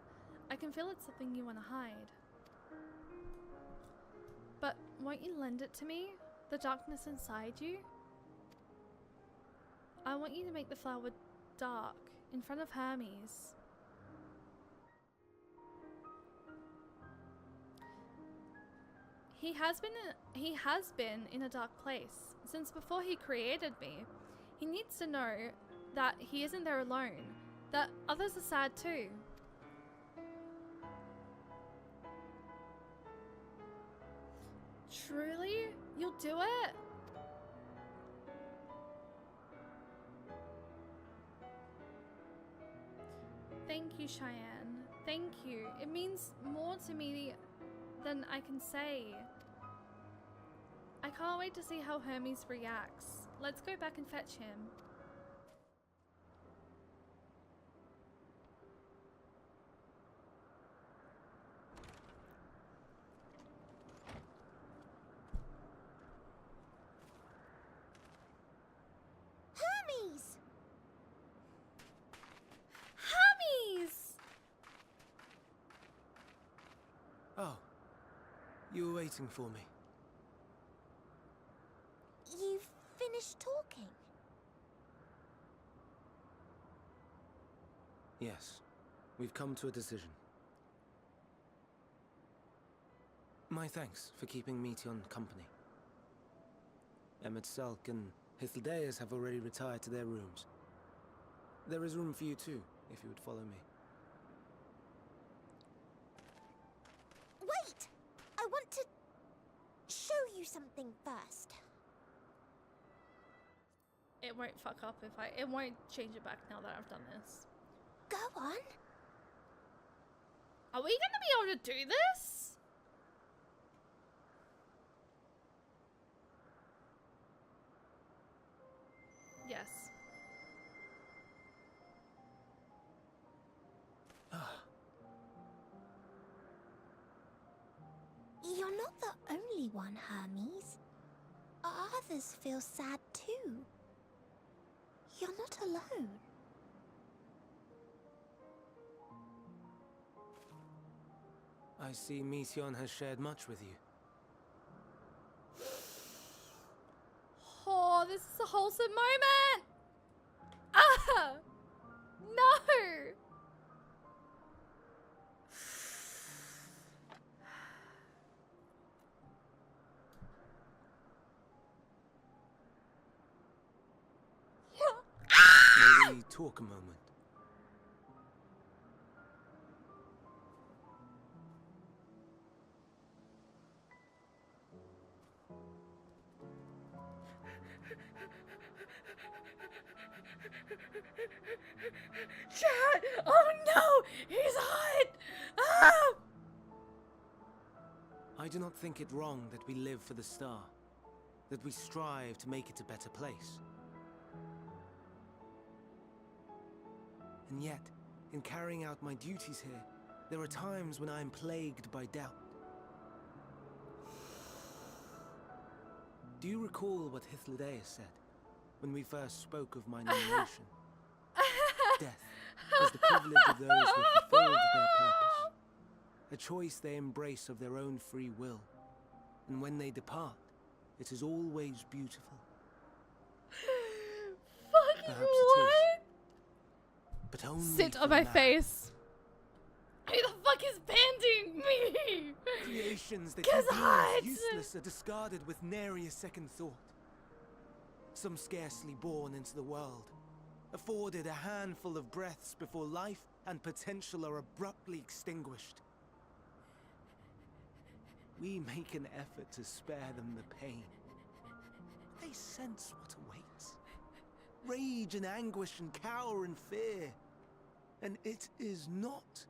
I can feel it's something you want to hide. But won't you lend it to me? The darkness inside you? I want you to make the flower dark in front of Hermes. He has been in a dark place since before he created me. He needs to know that he isn't there alone, that others are sad too. Truly? You'll do it? Thank you, Cheyenne. Thank you. It means more to me than I can say. I can't wait to see how Hermes reacts. Let's go back and fetch him. Hermes! Hermes! Oh, you were waiting for me. You've finished talking? Yes, we've come to a decision. My thanks for keeping Meteon company. Emmett Selk and Hythlodaeus have already retired to their rooms. There is room for you too, if you would follow me. Wait! I want to show you something first. It won't fuck up if it won't change it back now that I've done this. Go on. Are we gonna be able to do this? Yes. You're not the only one, Hermes. Others feel sad too. You're not alone. I see Meteon has shared much with you. Oh, this is a wholesome moment! Ah! No! May we talk a moment? Chat! Oh no! He's hot! Ah! I do not think it wrong that we live for the star, that we strive to make it a better place. And yet, in carrying out my duties here, there are times when I am plagued by doubt. Do you recall what Hythlodaeus said when we first spoke of my nomination? Death is the privilege of those who have fulfilled their purpose, a choice they embrace of their own free will, and when they depart, it is always beautiful. Fucking Perhaps what? it is, but only Sit for on my now. face. Who the fuck is panting me? Creations that Guess you deem what? as useless are discarded with nary a second thought. Some scarcely born into the world, afforded a handful of breaths before life and potential are abruptly extinguished. We make an effort to spare them the pain. They sense what awaits. Rage and anguish and cower and fear. And it is not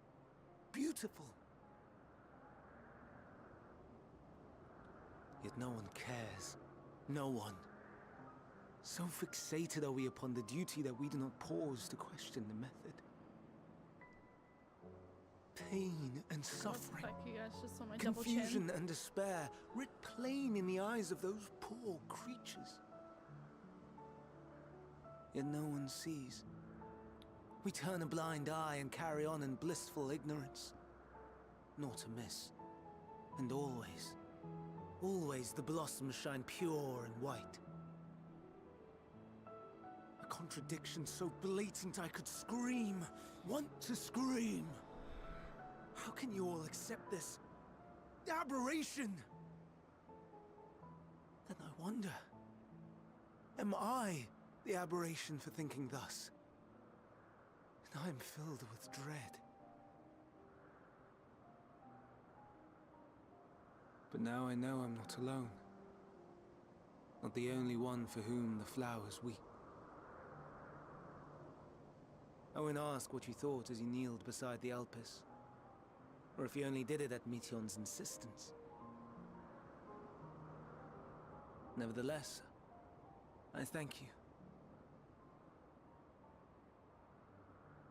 beautiful. Yet no one cares. No one. So fixated are we upon the duty that we do not pause to question the method. Pain and suffering, Fuck you guys, just on my double chin. confusion and despair, writ plain in the eyes of those poor creatures. Yet no one sees. We turn a blind eye and carry on in blissful ignorance. Not amiss. And always, always the blossoms shine pure and white. A contradiction so blatant I could scream, want to scream. How can you all accept this aberration? Then I wonder, am I the aberration for thinking thus? And I am filled with dread. But now I know I'm not alone. Not the only one for whom the flowers weep. Owen asked what you thought as you kneeled beside the Elpis. Or if you only did it at Meteon's insistence. Nevertheless, I thank you.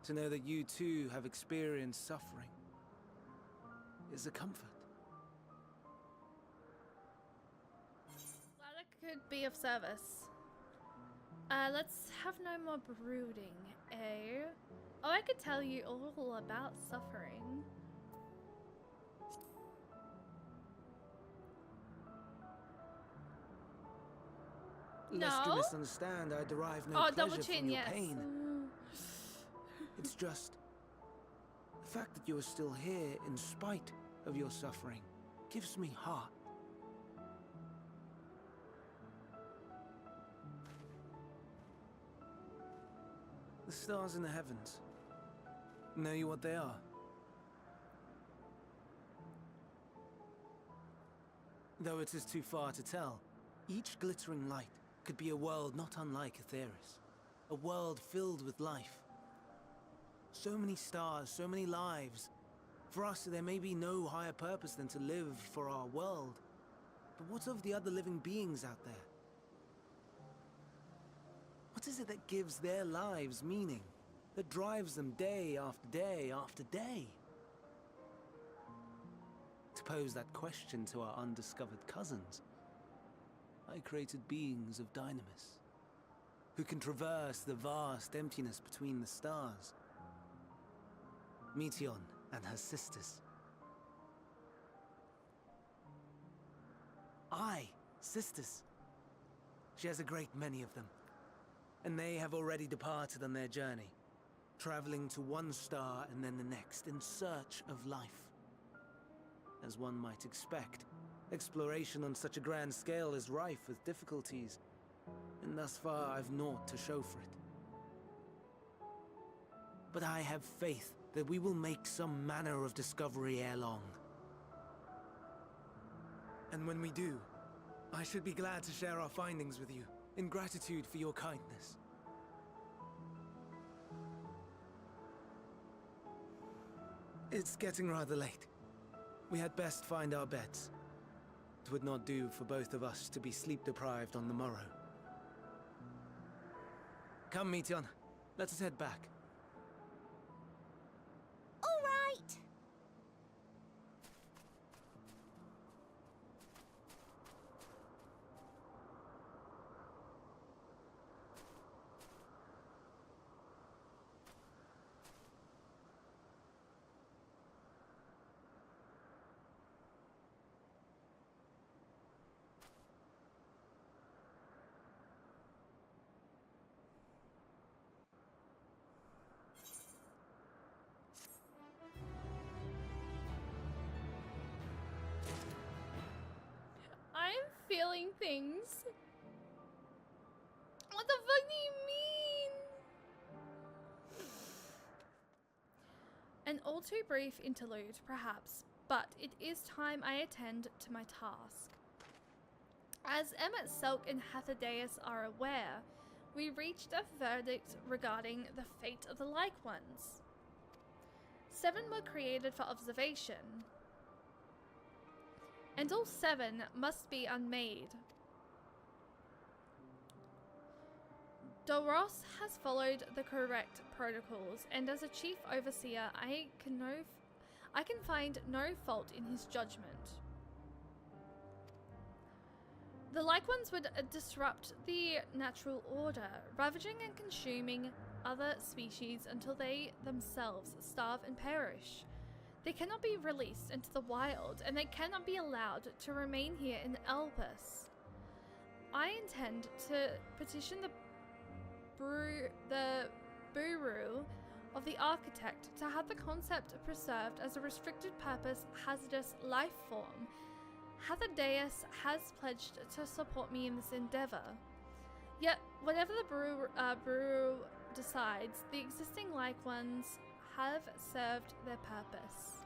To know that you too have experienced suffering is a comfort. Glad I could be of service. Let's have no more brooding, eh? Oh, I could tell you all about suffering. Lest you No? misunderstand, I derive no Oh, pleasure double from chin, your yes. pain. It's just the fact that you are still here in spite of your suffering gives me heart. The stars in the heavens. Know you what they are? Though it is too far to tell, each glittering light could be a world not unlike Aetheris. A world filled with life. So many stars, so many lives. For us, there may be no higher purpose than to live for our world. But what of the other living beings out there? What is it that gives their lives meaning? That drives them day after day after day? To pose that question to our undiscovered cousins, I created beings of Dynamis, who can traverse the vast emptiness between the stars. Meteon and her sisters. Aye, sisters. She has a great many of them. And they have already departed on their journey, traveling to one star and then the next in search of life. As one might expect, exploration on such a grand scale is rife with difficulties, and thus far I've naught to show for it. But I have faith that we will make some manner of discovery ere long. And when we do, I should be glad to share our findings with you, in gratitude for your kindness. It's getting rather late. We had best find our beds. It would not do for both of us to be sleep-deprived on the morrow. Come, Meteion. Let us head back. All right. I'm feeling things. What the fuck do you mean? An all too brief interlude, perhaps, but it is time I attend to my task. As Emmet Selk and Hathadeus are aware, we reached a verdict regarding the fate of the Like Ones. 7 were created for observation, and all 7 must be unmade. Doros has followed the correct protocols, and as a chief overseer, I can find no fault in his judgment. The Like Ones would disrupt the natural order, ravaging and consuming other species until they themselves starve and perish. They cannot be released into the wild, and they cannot be allowed to remain here in Elpis. I intend to petition the Buru of the Architect to have the concept preserved as a restricted purpose hazardous life form. Hathadeus has pledged to support me in this endeavor. Yet, whatever the Buru decides, the existing Like Ones have served their purpose.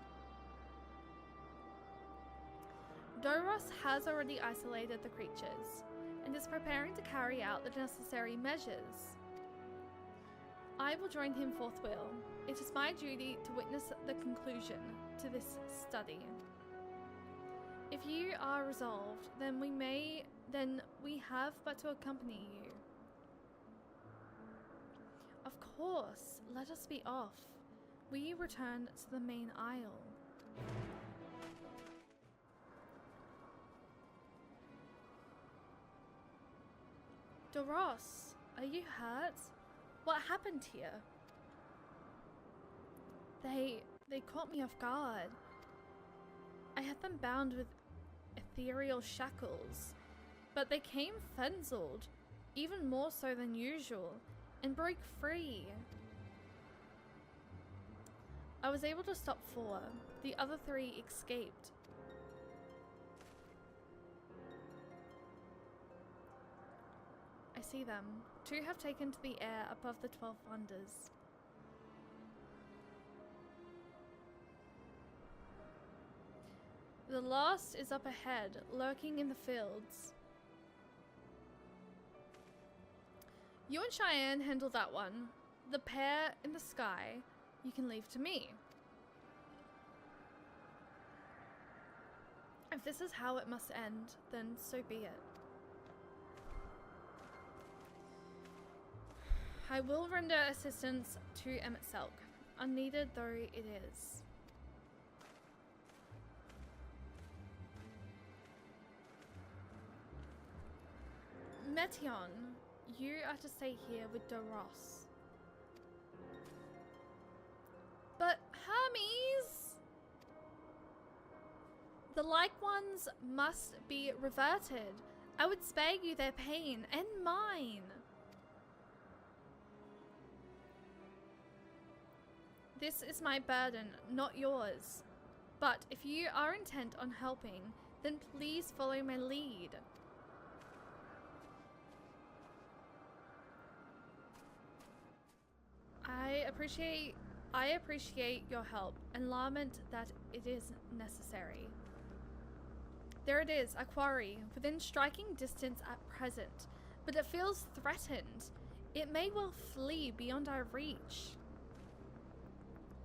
Doros has already isolated the creatures and is preparing to carry out the necessary measures. I will join him forthwith. It is my duty to witness the conclusion to this study. If you are resolved, then we have but to accompany you. Of course, let us be off. We return to the main aisle. Doros, are you hurt? What happened here? They caught me off guard. I had them bound with ethereal shackles, but they came fenzled, even more so than usual, and broke free. I was able to stop 4. The other 3 escaped. I see them. 2 have taken to the air above the 12 wonders. The last is up ahead, lurking in the fields. You and Cheyenne handle that one. The pair in the sky, you can leave to me. If this is how it must end, then so be it. I will render assistance to Emmet Selk, unneeded though it is. Meteion, you are to stay here with Doros. But Hermes! The Like Ones must be reverted. I would spare you their pain and mine. This is my burden, not yours. But if you are intent on helping, then please follow my lead. I appreciate your help and lament that it is necessary. There it is, a quarry, within striking distance at present, but it feels threatened. It may well flee beyond our reach.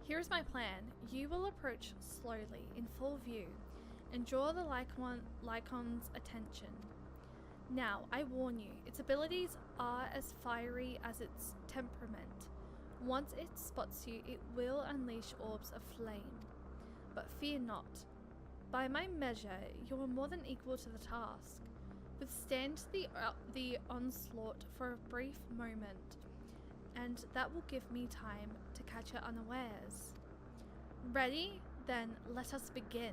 Here's my plan. You will approach slowly in full view and draw the Lycon's attention. Now, I warn you, its abilities are as fiery as its temperament. Once it spots you, it will unleash orbs of flame. But fear not. By my measure, you are more than equal to the task. Withstand the onslaught for a brief moment, and that will give me time to catch her unawares. Ready? Then let us begin.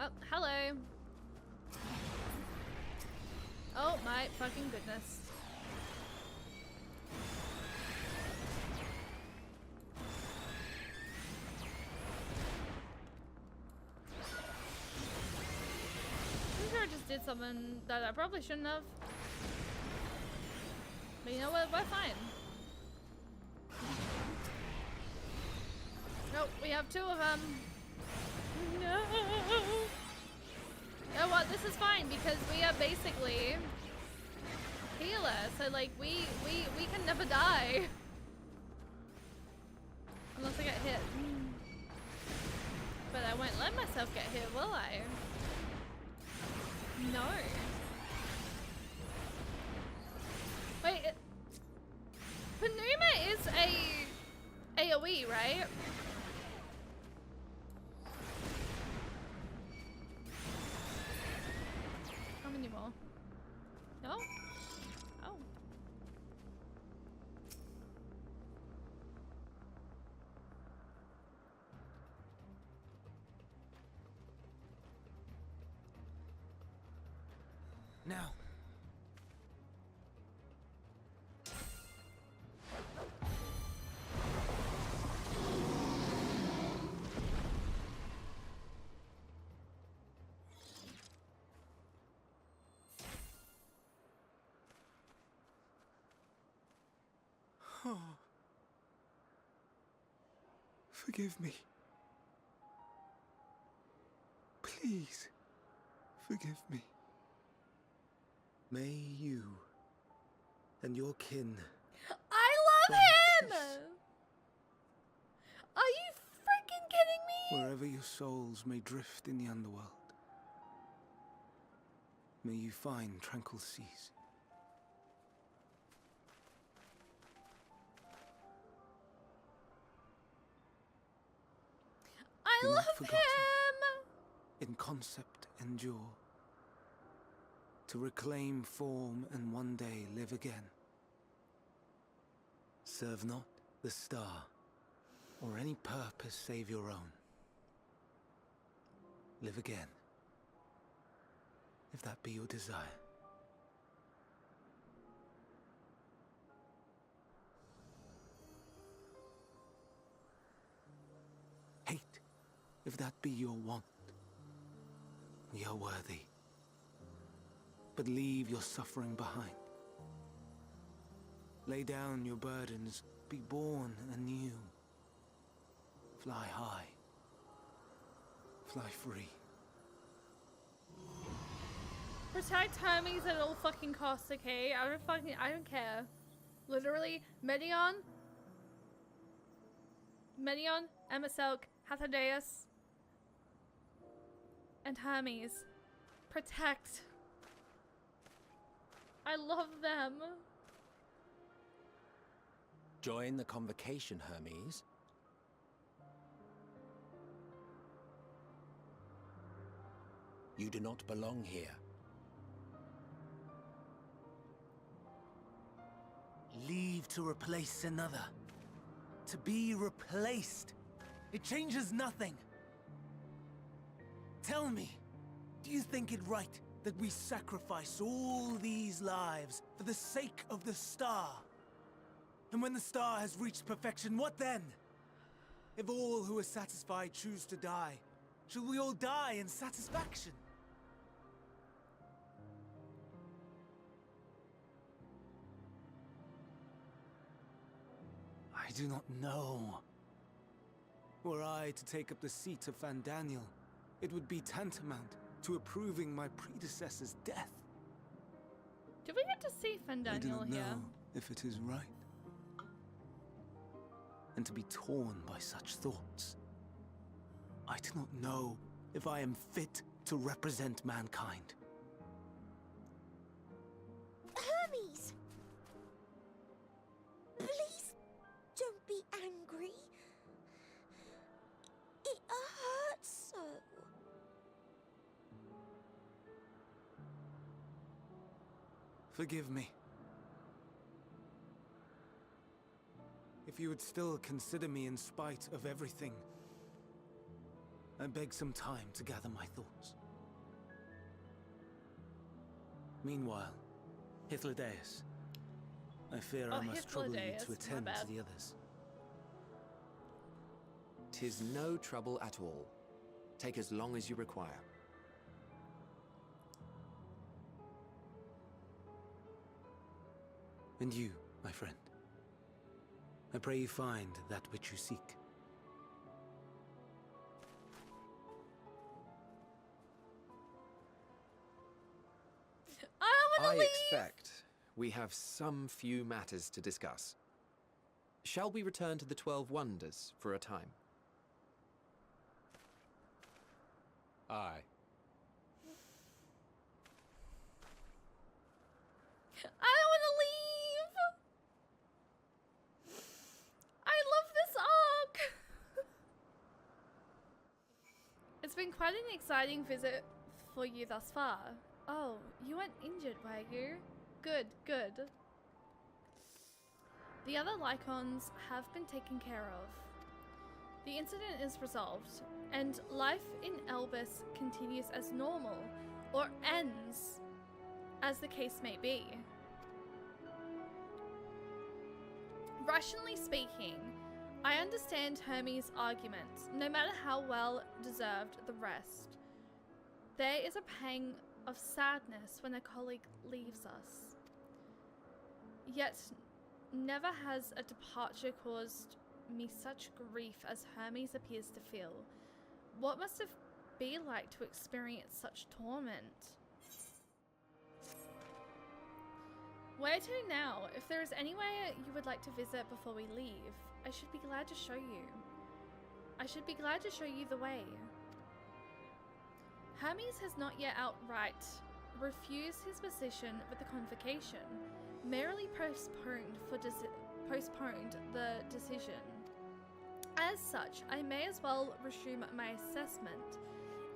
Oh, hello. Oh my fucking goodness. I'm sure I just did something that I probably shouldn't have. But you know what? We're fine. Nope, we have two of them. No. You know what? This is fine because we are basically healer, so like we can never die unless I get hit. But I won't let myself get hit, will I? No. Wait, Panuma is a AoE, right? How many more? No? Oh. Now. Oh. Forgive me. Please, forgive me. May you and your kin. I love him! Are you freaking kidding me? Wherever your souls may drift in the underworld, may you find tranquil seas. I Be not love forgotten. him! In concept endure, to reclaim form and one day live again. Serve not the star, or any purpose save your own. Live again, if that be your desire. Hate, if that be your want. We are worthy. But leave your suffering behind. Lay down your burdens, be born anew. Fly high. Fly free. Protect Hermes at all fucking costs, okay? I don't care. Literally, Medion, Emiselk, Hathadeus, and Hermes. Protect. I love them. Join the convocation, Hermes. You do not belong here. Leave to replace another. To be replaced. It changes nothing. Tell me, do you think it right that we sacrifice all these lives for the sake of the star? And when the star has reached perfection, what then? If all who are satisfied choose to die, shall we all die in satisfaction? I do not know. Were I to take up the seat of Fandaniel, it would be tantamount to approving my predecessor's death. Did we get to see I do Fandaniel not here? know if it is right. and to be torn by such thoughts. I do not know if I am fit to represent mankind. Hermes! Please don't be angry. It hurts so. Forgive me. If you would still consider me in spite of everything, I beg some time to gather my thoughts. Meanwhile, Hythlodaeus, I fear I must trouble you Hythlodaeus, to my attend bad. to the others. 'Tis no trouble at all. Take as long as you require. And you, my friend, I pray you find that which you seek. I don't want I to leave. expect we have some few matters to discuss. Shall we return to the 12 Wonders for a time? Aye. I don't want to leave. I love this arc. It's been quite an exciting visit for you thus far. Oh, you weren't injured, were you? Good, good. The other Lycons have been taken care of. The incident is resolved, and life in Elpis continues as normal, or ends, as the case may be. Rationally speaking, I understand Hermes' argument, no matter how well deserved the rest. There is a pang of sadness when a colleague leaves us. Yet, never has a departure caused me such grief as Hermes appears to feel. What must it be like to experience such torment? Where to now? If there is anywhere you would like to visit before we leave, I should be glad to show you. I should be glad to show you the way. Hermes has not yet outright refused his position with the convocation, merely postponed the decision. As such, I may as well resume my assessment.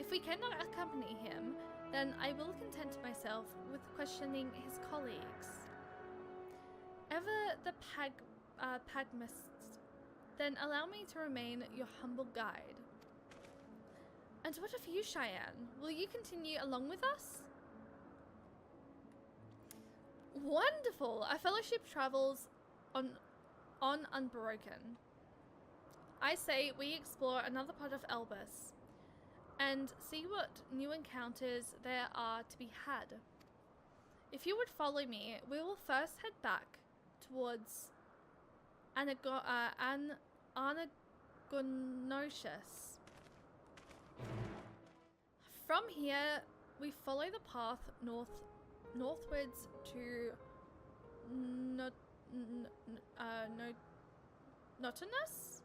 If we cannot accompany him, then I will content myself with questioning his colleagues. Ever the Pagmists, then allow me to remain your humble guide. And what of you, Cheyenne? Will you continue along with us? Wonderful! Our fellowship travels on unbroken. I say we explore another part of Elpis and see what new encounters there are to be had. If you would follow me, we will first head back towards Anagonosius. From here, we follow the path northwards to Notinus?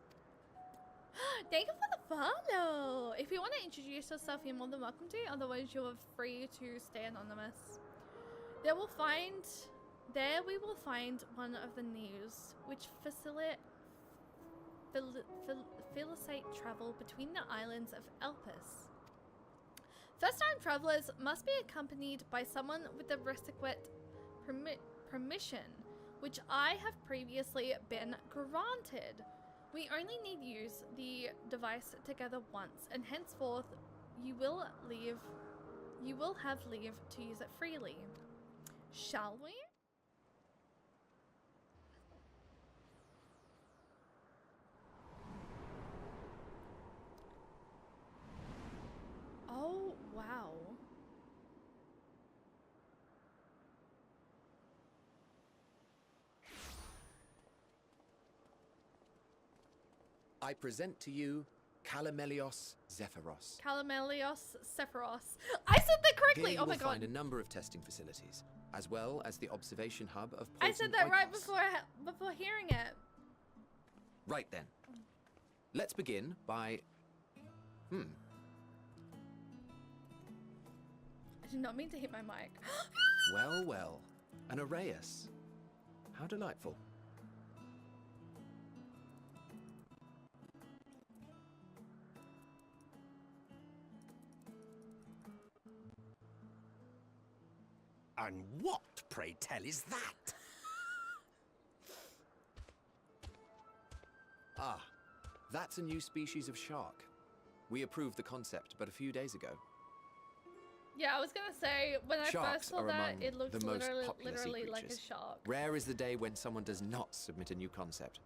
Thank you for the follow! If you want to introduce yourself, you're more than welcome to, otherwise you're free to stay anonymous. There we will find one of the news, which facilitate travel between the islands of Elpis. First-time travelers must be accompanied by someone with the requisite permission, which I have previously been granted. We only need use the device together once, and henceforth you will have leave to use it freely. Shall we? Oh, wow. I present to you Calamelios Zephyros. Calamelios Sephiros. I said that correctly! Here Oh you my will god. find a number of testing facilities, as well as the observation hub of I said poisoned that right Oikos. before hearing it. Right then. Let's begin by... I did not mean to hit my mic. Well, well. An Arraius. How delightful. And what, pray tell, is that? Ah, that's a new species of shark. We approved the concept but a few days ago. Yeah, I was gonna say, when I Sharks first saw are that, among it looked the most popular sea literally like a creatures. shark. Rare is the day when someone does not submit a new concept.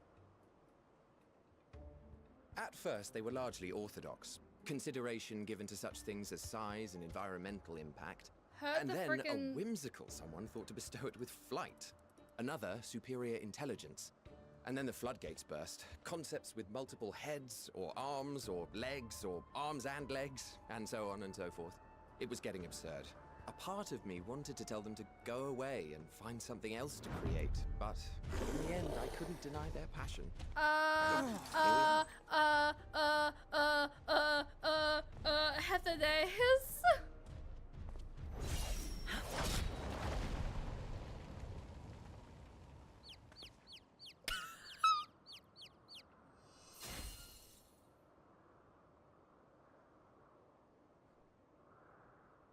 At first, they were largely orthodox. Consideration given to such things as size and environmental impact. Heard And the then frickin' a whimsical someone thought to bestow it with flight. Another, superior intelligence. And then the floodgates burst. Concepts with multiple heads, or arms and legs, and so on and so forth. It was getting absurd. A part of me wanted to tell them to go away and find something else to create, but in the end, I couldn't deny their passion. Heatherdays.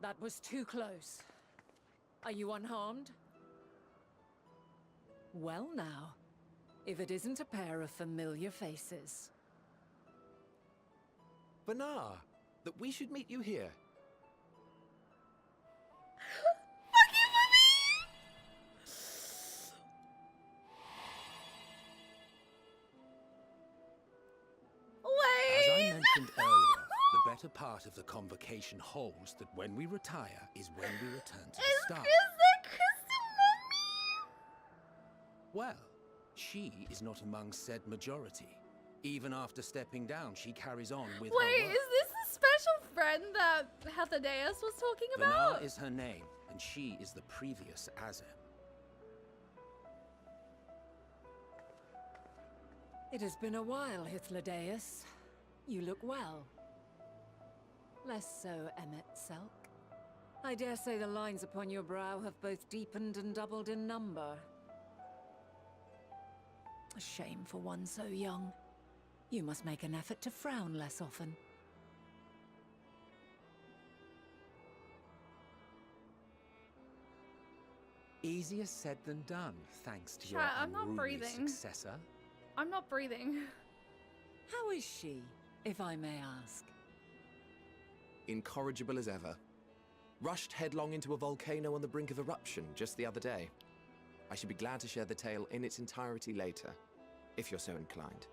That was too close. Are you unharmed? Well now, if it isn't a pair of familiar faces. Banar, that we should meet you here. As I mentioned earlier, the better part of the convocation holds that when we retire is when we return to the start. Well, she is not among said majority. Even after stepping down, she carries on with her Wait, work. is this the special friend that Heatherdays was talking about? Banar is her name, and she is the previous Azem. It has been a while, Hythlodaeus. You look well. Less so, Emmet Selk. I dare say the lines upon your brow have both deepened and doubled in number. A shame for one so young. You must make an effort to frown less often. Easier said than done, thanks to Chat, your I'm not unruly breathing. successor. I'm not breathing. How is she, if I may ask? Incorrigible as ever. Rushed headlong into a volcano on the brink of eruption just the other day. I should be glad to share the tale in its entirety later, if you're so inclined.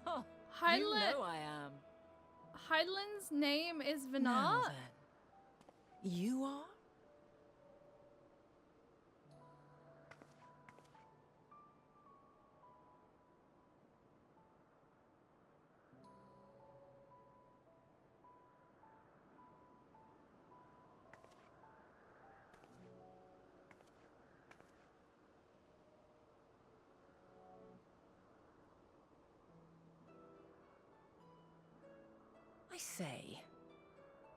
Oh, Hyland- you know I am. Hyland's name is Vinar? Now then. You are? I say,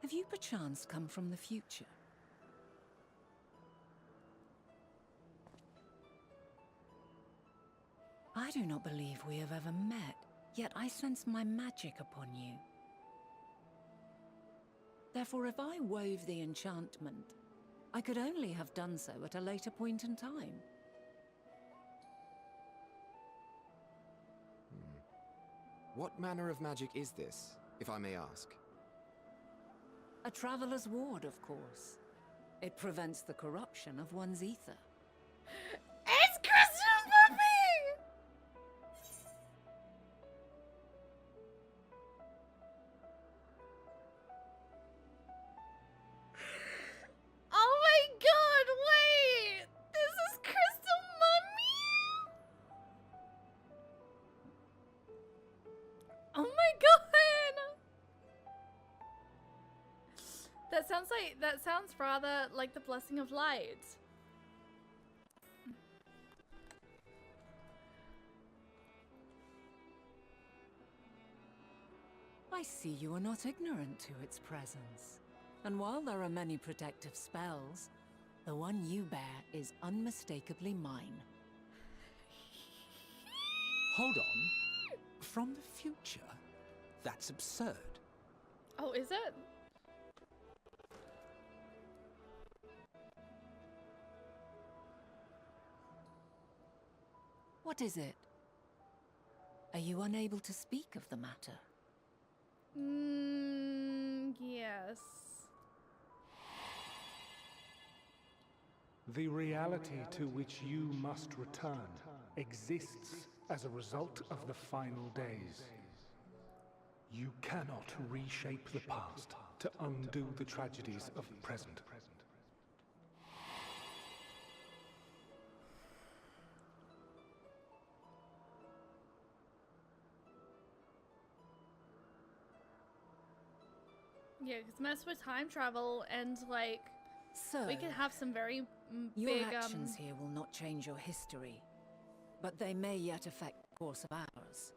have you perchance come from the future? I do not believe we have ever met, yet I sense my magic upon you. Therefore, if I wove the enchantment, I could only have done so at a later point in time. What manner of magic is this, if I may ask? A traveler's ward, of course. It prevents the corruption of one's ether. It's Christian Puppy! Oh my god, wait! This is Crystal Mummy? Oh my god! That sounds rather like the Blessing of Light. I see you are not ignorant to its presence. And while there are many protective spells, the one you bear is unmistakably mine. Hold on. From the future? That's absurd. Oh, is it? What is it? Are you unable to speak of the matter? Yes. The reality to which you must return exists as a result of the final days. You cannot reshape the past to undo the tragedies of the present. Yeah, because mess with time travel and like So, we can have some very your big actions here will not change your history, but they may yet affect the course of ours.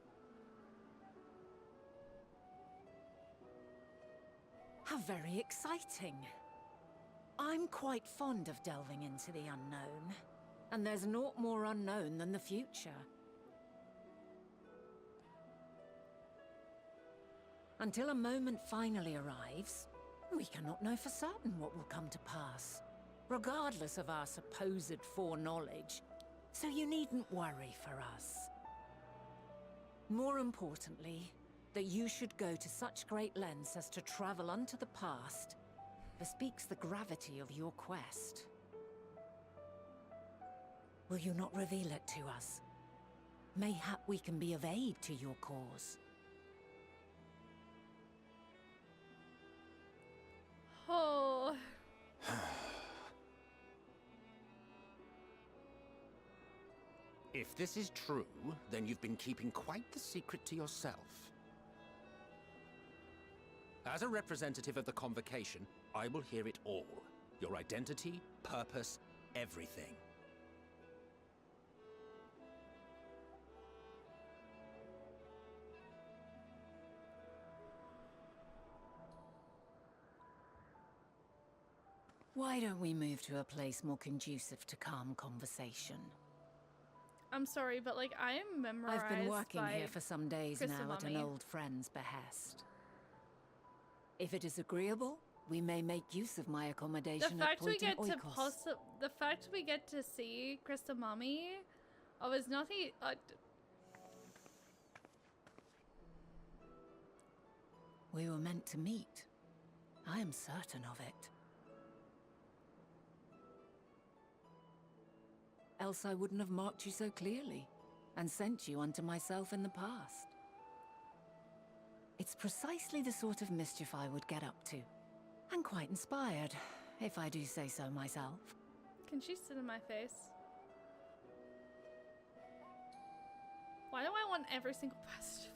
How very exciting. I'm quite fond of delving into the unknown, and there's naught more unknown than the future. Until a moment finally arrives, we cannot know for certain what will come to pass, regardless of our supposed foreknowledge, so you needn't worry for us. More importantly, that you should go to such great lengths as to travel unto the past bespeaks the gravity of your quest. Will you not reveal it to us? Mayhap we can be of aid to your cause. Oh. If this is true, then you've been keeping quite the secret to yourself. As a representative of the Convocation, I will hear it all. Your identity, purpose, everything. Why don't we move to a place more conducive to calm conversation? I'm sorry, but like I am memorized. I've been working by here for some days Crystal now at an Mummy. old friend's behest. If it is agreeable, we may make use of my The accommodation fact at we Point get to Oikos. the fact we get to see Crystal Mummy, oh, is nothing. We were meant to meet. I am certain of it. Else I wouldn't have marked you so clearly, and sent you unto myself in the past. It's precisely the sort of mischief I would get up to. And quite inspired, if I do say so myself. Can she sit in my face? Why do I want every single person?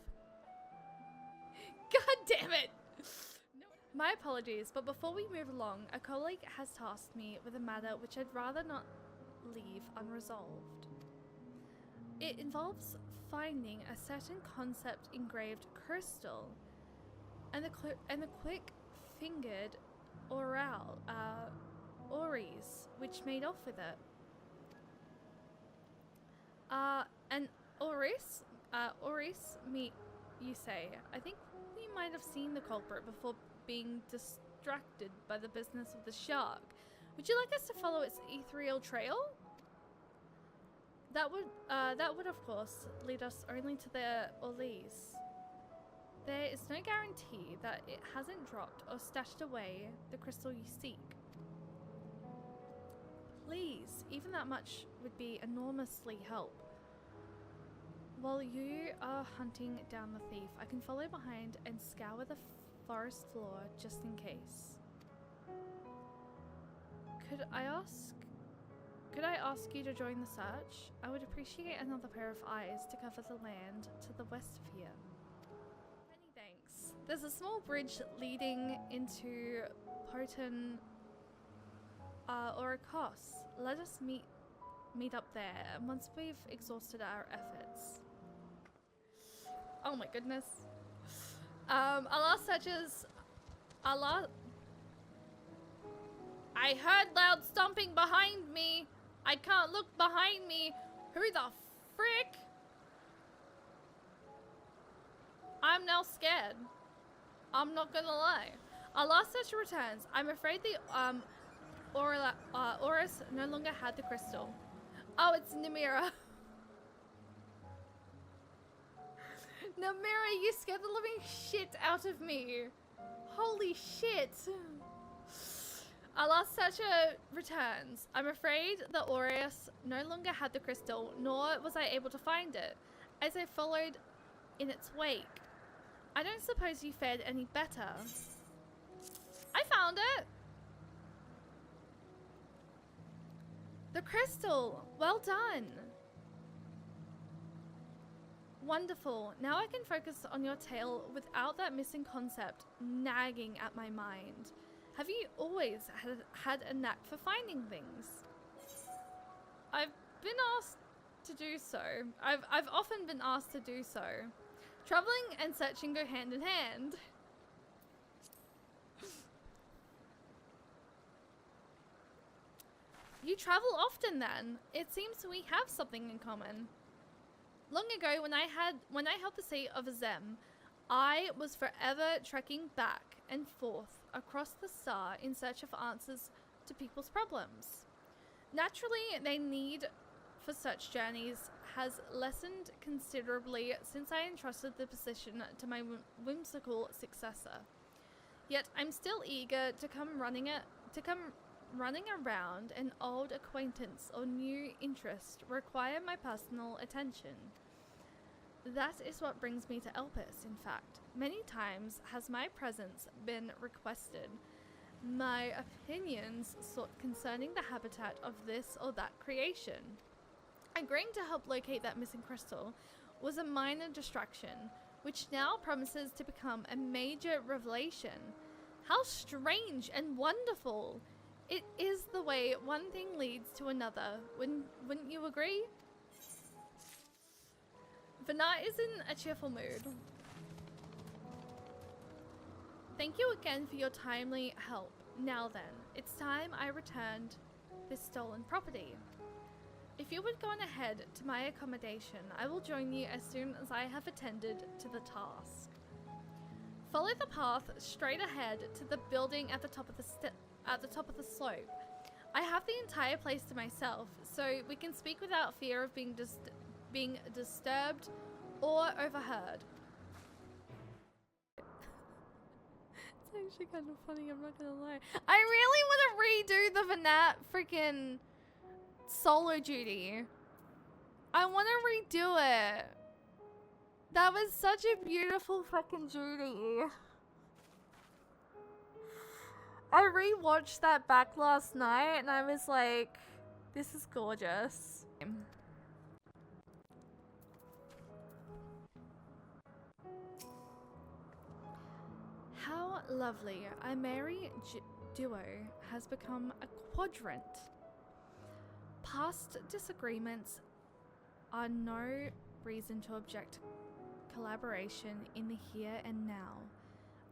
God damn it! No. My apologies, but before we move along, a colleague has tasked me with a matter which I'd rather not leave unresolved. It involves finding a certain concept engraved crystal and the quick-fingered Oris, which made off with it. And Oris, you say. I think we might have seen the culprit before being distracted by the business of the shark. Would you like us to follow its ethereal trail? That would of course lead us only to the Orleans. There is no guarantee that it hasn't dropped or stashed away the crystal you seek. Please, even that much would be enormously help. While you are hunting down the thief, I can follow behind and scour the forest floor just in case. Could I ask you to join the search? I would appreciate another pair of eyes to cover the land to the west of here. Many thanks. There's a small bridge leading into Poton Oikos. Let us meet up there, and once we've exhausted our efforts. Oh my goodness. Allah searches. Allah. I heard loud stomping behind me. I can't look behind me. Who the frick? I'm now scared. I'm not gonna lie. Our last search returns. I'm afraid the Oris no longer had the crystal. Oh, it's Namira. Namira, you scared the living shit out of me. Holy shit. Our last searcher returns. I'm afraid the Aureus no longer had the crystal, nor was I able to find it, as I followed in its wake. I don't suppose you fared any better. I found it! The crystal! Well done! Wonderful. Now I can focus on your tale without that missing concept nagging at my mind. Have you always had a knack for finding things? I've been asked to do so. I've often been asked to do so. Traveling and searching go hand in hand. You travel often then. It seems we have something in common. Long ago when I held the seat of Azem, I was forever trekking back and forth across the star in search of answers to people's problems. Naturally, their need for such journeys has lessened considerably since I entrusted the position to my whimsical successor. Yet I'm still eager to come running around an old acquaintance or new interest require my personal attention. That is what brings me to Elpis, in fact. Many times has my presence been requested, my opinions sought concerning the habitat of this or that creation. Agreeing to help locate that missing crystal was a minor distraction, which now promises to become a major revelation. How strange and wonderful! It is the way one thing leads to another, wouldn't you agree? Vanat is in a cheerful mood. Thank you again for your timely help. Now then, it's time I returned this stolen property. If you would go on ahead to my accommodation, I will join you as soon as I have attended to the task. Follow the path straight ahead to the building at the top of the slope. I have the entire place to myself, so we can speak without fear of being disturbed or overheard. It's actually kind of funny, I'm not gonna lie. I really want to redo the Vanat freaking solo duty. I want to redo it. That was such a beautiful fucking duty. I rewatched that back last night and I was like, this is gorgeous. How lovely. Our merry duo has become a quadrant. Past disagreements are no reason to object to collaboration in the here and now.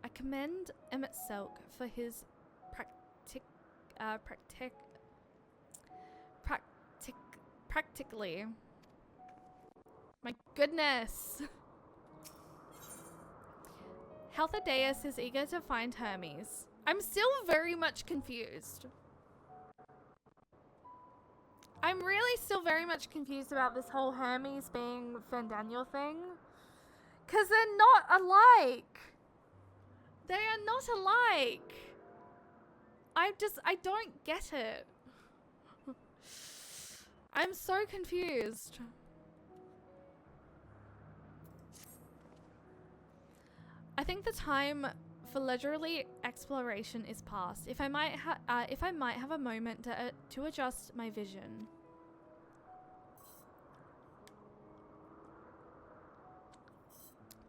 I commend Emmett Selk for his practically. My goodness. Healthadeus is eager to find Hermes. I'm still very much confused. I'm really still very much confused about this whole Hermes being Fandaniel thing. Because they're not alike. They are not alike. I don't get it. I'm so confused. I think the time for leisurely exploration is past. If I might have a moment to adjust my vision.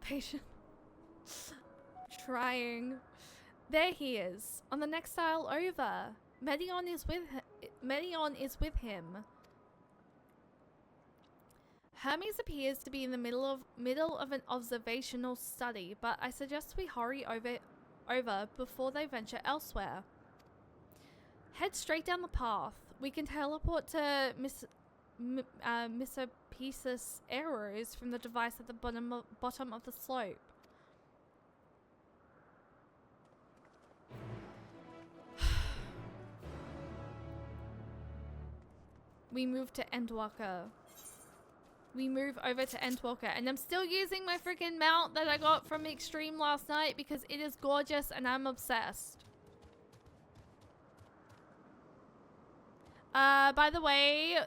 Patient. Trying. There he is, on the next stile over. Medion is with him. Hermes appears to be in the middle of an observational study, but I suggest we hurry over before they venture elsewhere. Head straight down the path. We can teleport to Ffxiv arrows from the device at the bottom of the slope. We move to Endwalker. We move over to Endwalker, and I'm still using my freaking mount that I got from Extreme last night because it is gorgeous and I'm obsessed. By the way,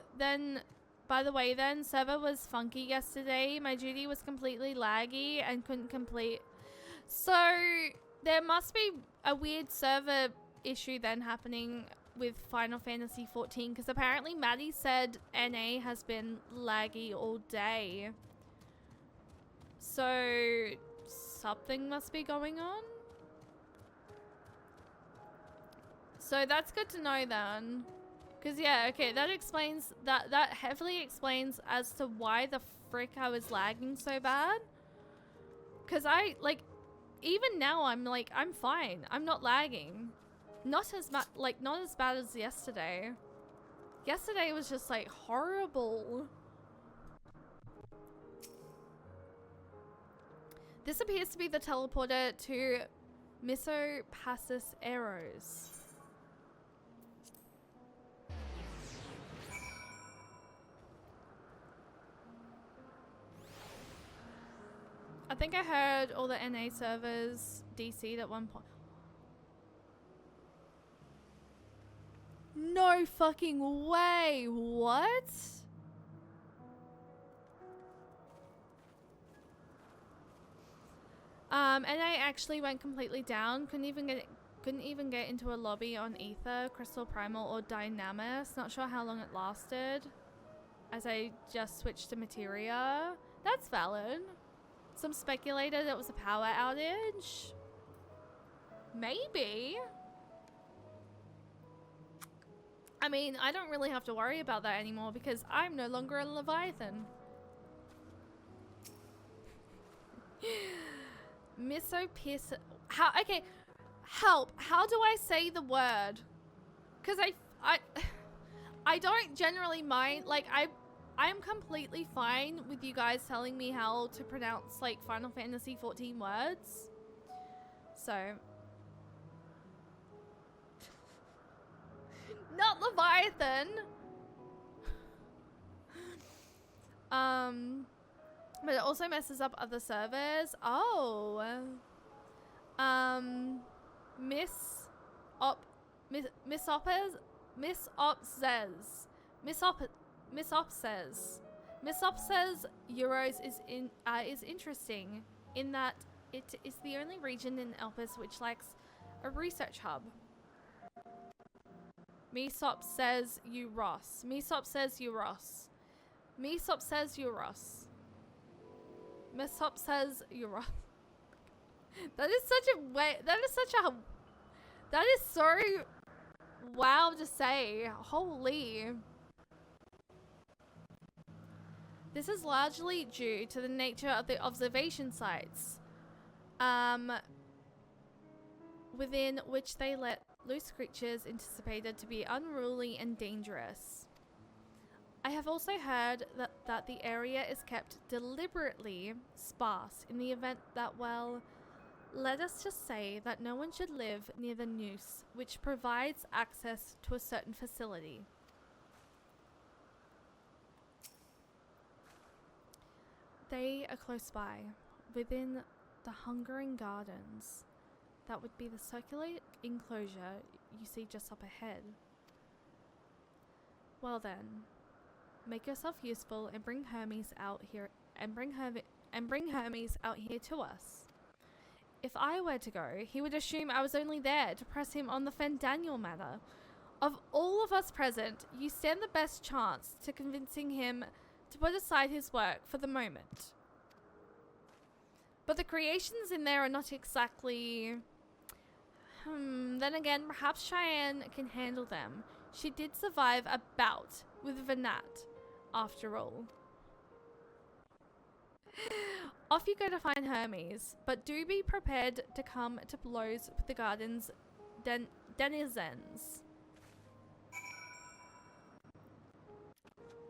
server was funky yesterday. My duty was completely laggy and couldn't complete. So there must be a weird server issue then happening with Final Fantasy 14, because apparently Maddie said NA has been laggy all day. So something must be going on. So that's good to know then. Because yeah, okay, that explains, that heavily explains as to why the frick I was lagging so bad. Because I, like, even now I'm like, I'm fine. I'm not lagging. Not as bad as yesterday. Yesterday was just like horrible. This appears to be the teleporter to Ffxiv arrows. I think I heard all the NA servers DC'd at one point. No fucking way. What? And I actually went completely down. Couldn't even get into a lobby on Ether, Crystal Primal, or Dynamis. Not sure how long it lasted, as I just switched to Materia. That's valid. Some speculated it was a power outage. Maybe. I mean, I don't really have to worry about that anymore because I'm no longer a Leviathan. Ffxiv. How? Okay. Help. How do I say the word? Because I don't generally mind. Like, I'm completely fine with you guys telling me how to pronounce, like, Final Fantasy 14 words. So. Not Leviathan. But it also messes up other servers. Oh. Miss Op says Euros is interesting in that it is the only region in Elpis which lacks a research hub. Mesop says you Ross. Mesop says you Ross. Mesop says you Ross. Mesop says you Ross. That is such a way. That is so wow to say. Holy. This is largely due to the nature of the observation sites, within which they let loose creatures anticipated to be unruly and dangerous. I have also heard that the area is kept deliberately sparse in the event that, well, let us just say that no one should live near the noose, which provides access to a certain facility. They are close by, within the Hungering Gardens. That would be the circular enclosure you see just up ahead. Well then, make yourself useful and bring Hermes out here bring Hermes out here to us. If I were to go, he would assume I was only there to press him on the Fandaniel matter. Of all of us present, you stand the best chance to convincing him to put aside his work for the moment. But the creations in there are not exactly... Then again, perhaps Cheyenne can handle them. She did survive a bout with Vanat, after all. Off you go to find Hermes, but do be prepared to come to blows with the garden's denizens.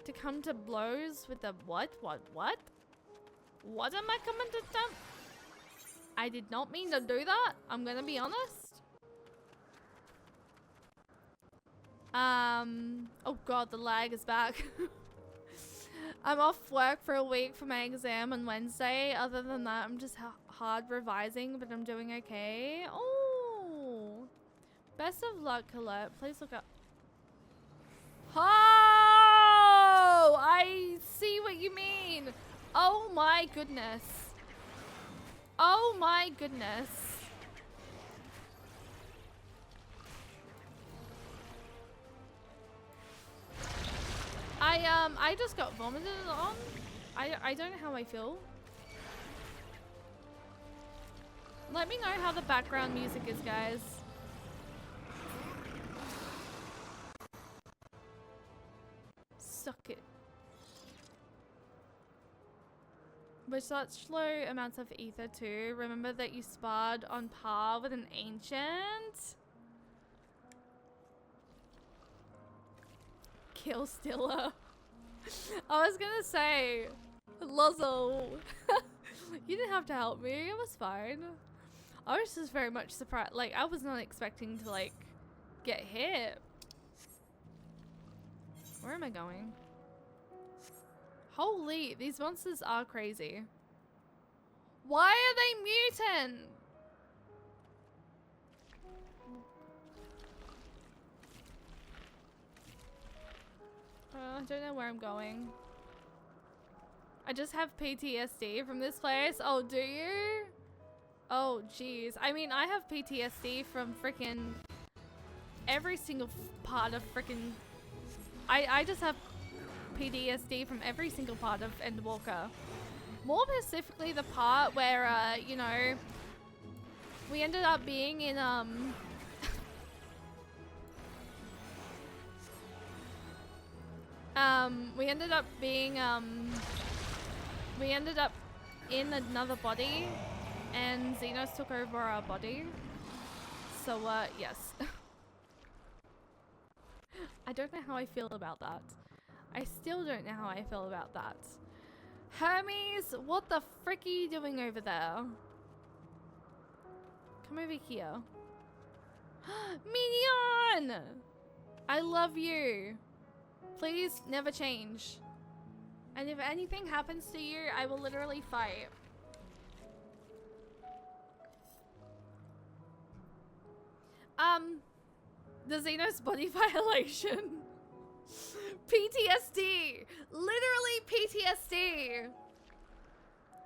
To come to blows with the what? What am I coming to them? I did not mean to do that. I'm gonna be honest. Oh god, the lag is back. I'm off work for a week for my exam on Wednesday. Other than that, I'm just hard revising, but I'm doing okay. Oh, best of luck, Colette. Please look up. Oh, I see what you mean. Oh my goodness. Oh my goodness. I just got vomited on. I don't know how I feel. Let me know how the background music is, guys. Suck it. With such low amounts of ether too, remember that you sparred on par with an ancient? Kill Stiller. I was gonna say, Lozzle. You didn't have to help me, it was fine. I was just very much surprised, like I was not expecting to like get hit. Where am I going? Holy, these monsters are crazy. Why are they mutant? I don't know where I'm going. I just have PTSD from this place. Oh, do you? Oh, jeez. I mean, I have PTSD from freaking every single part of freaking... I just have PTSD from every single part of Endwalker. More specifically, the part where, you know, we ended up being in, we ended up being, we ended up in another body, and Xenos took over our body. So, yes. I don't know how I feel about that. I still don't know how I feel about that. Hermes, what the frick are you doing over there? Come over here. Minion! I love you. Please never change. And if anything happens to you, I will literally fight. The Xenos body violation. PTSD. Literally PTSD.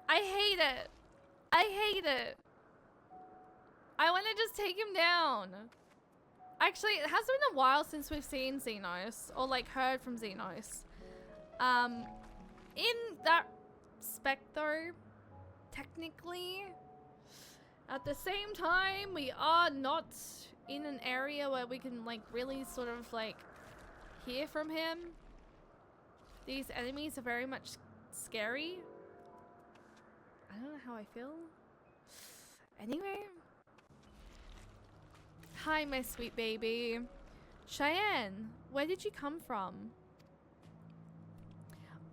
I hate it. I hate it. I want to just take him down. Actually, it has been a while since we've seen Xenos, or like heard from Xenos. In that respect though, technically, at the same time, we are not in an area where we can like really sort of like hear from him. These enemies are very much scary. I don't know how I feel. Anyway. Hi, my sweet baby. Cheyenne, where did you come from?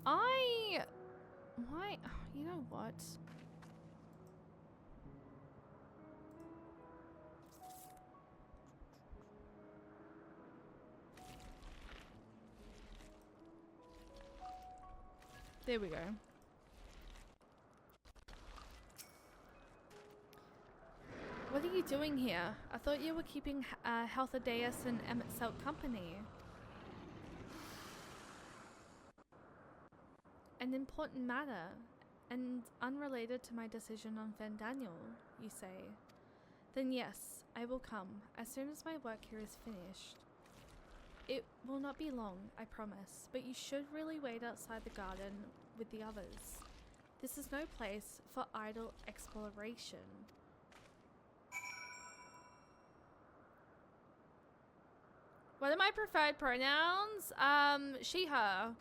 Why? You know what? There we go. What are you doing here? I thought you were keeping Healthadeus and Emmett Selk company. An important matter, and unrelated to my decision on Fandaniel, you say? Then yes, I will come, as soon as my work here is finished. It will not be long, I promise, but you should really wait outside the garden with the others. This is no place for idle exploration. What are my preferred pronouns? She, her.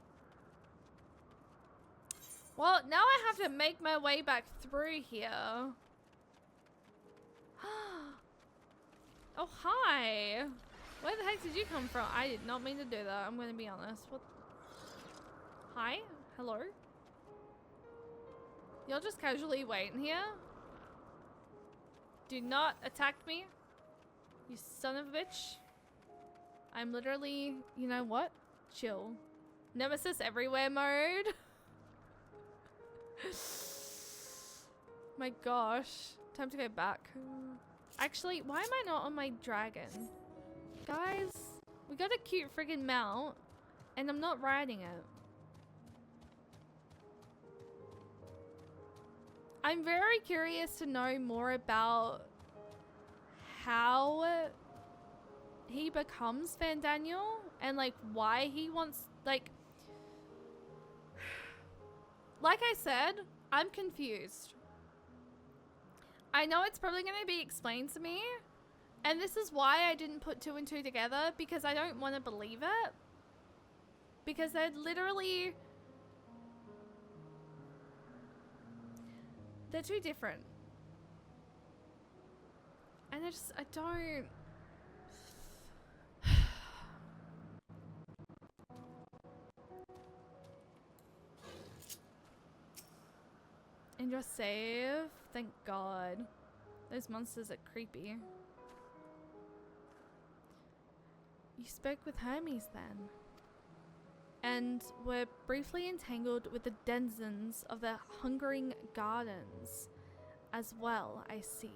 Well, now I have to make my way back through here. Oh, hi. Where the heck did you come from? I did not mean to do that. I'm going to be honest. What? Hi? Hello? You're just casually waiting here? Do not attack me. You son of a bitch. I'm literally, you know what? Chill. Nemesis everywhere mode. My gosh. Time to go back. Actually, why am I not on my dragon? Guys, we got a cute friggin' mount, and I'm not riding it. I'm very curious to know more about how he becomes Fandaniel and like why he wants like I said, I'm confused. I know it's probably going to be explained to me, and this is why I didn't put 2 and 2 together, because I don't want to believe it, because they're literally, they're too different, and I don't. And you're safe? Thank God. Those monsters are creepy. You spoke with Hermes then? And were briefly entangled with the denizens of the hungering gardens as well, I see.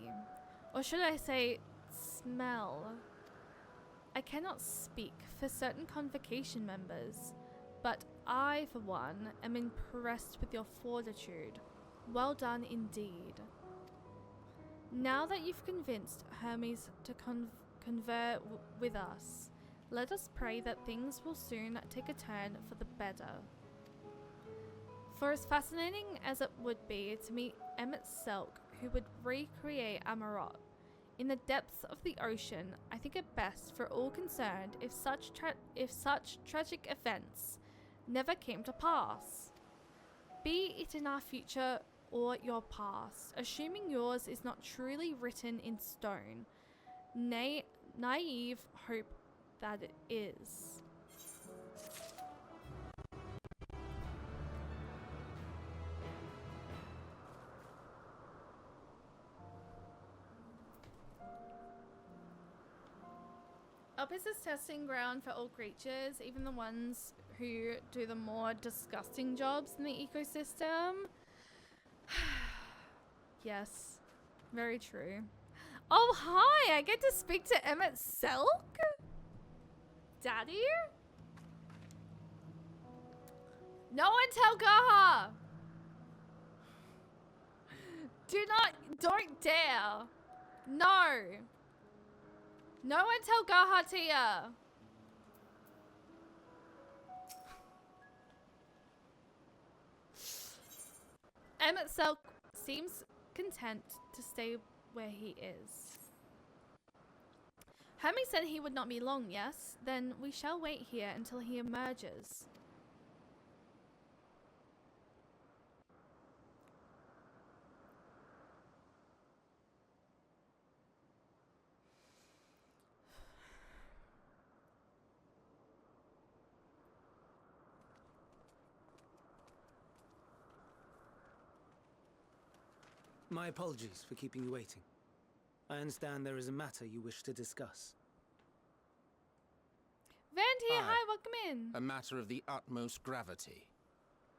Or should I say, smell. I cannot speak for certain convocation members, but I, for one, am impressed with your fortitude. Well done indeed. Now that you've convinced Hermes to convert with us, let us pray that things will soon take a turn for the better. For as fascinating as it would be to meet Emmett Selk, who would recreate Amarot in the depths of the ocean, I think it best for all concerned if such tragic events never came to pass. Be it in our future or your past, assuming yours is not truly written in stone. Naive hope that it is. Elpis is testing ground for all creatures, even the ones who do the more disgusting jobs in the ecosystem. Yes, very true. Oh, hi! I get to speak to Emmett Selk? Daddy? No one tell Gaha! Don't dare! No! No one tell Gaha Tia! Emmett Selk seems content to stay where he is. Hermes said he would not be long, yes? Then we shall wait here until he emerges. My apologies for keeping you waiting. I understand there is a matter you wish to discuss. Vandy, hi, welcome in. A matter of the utmost gravity,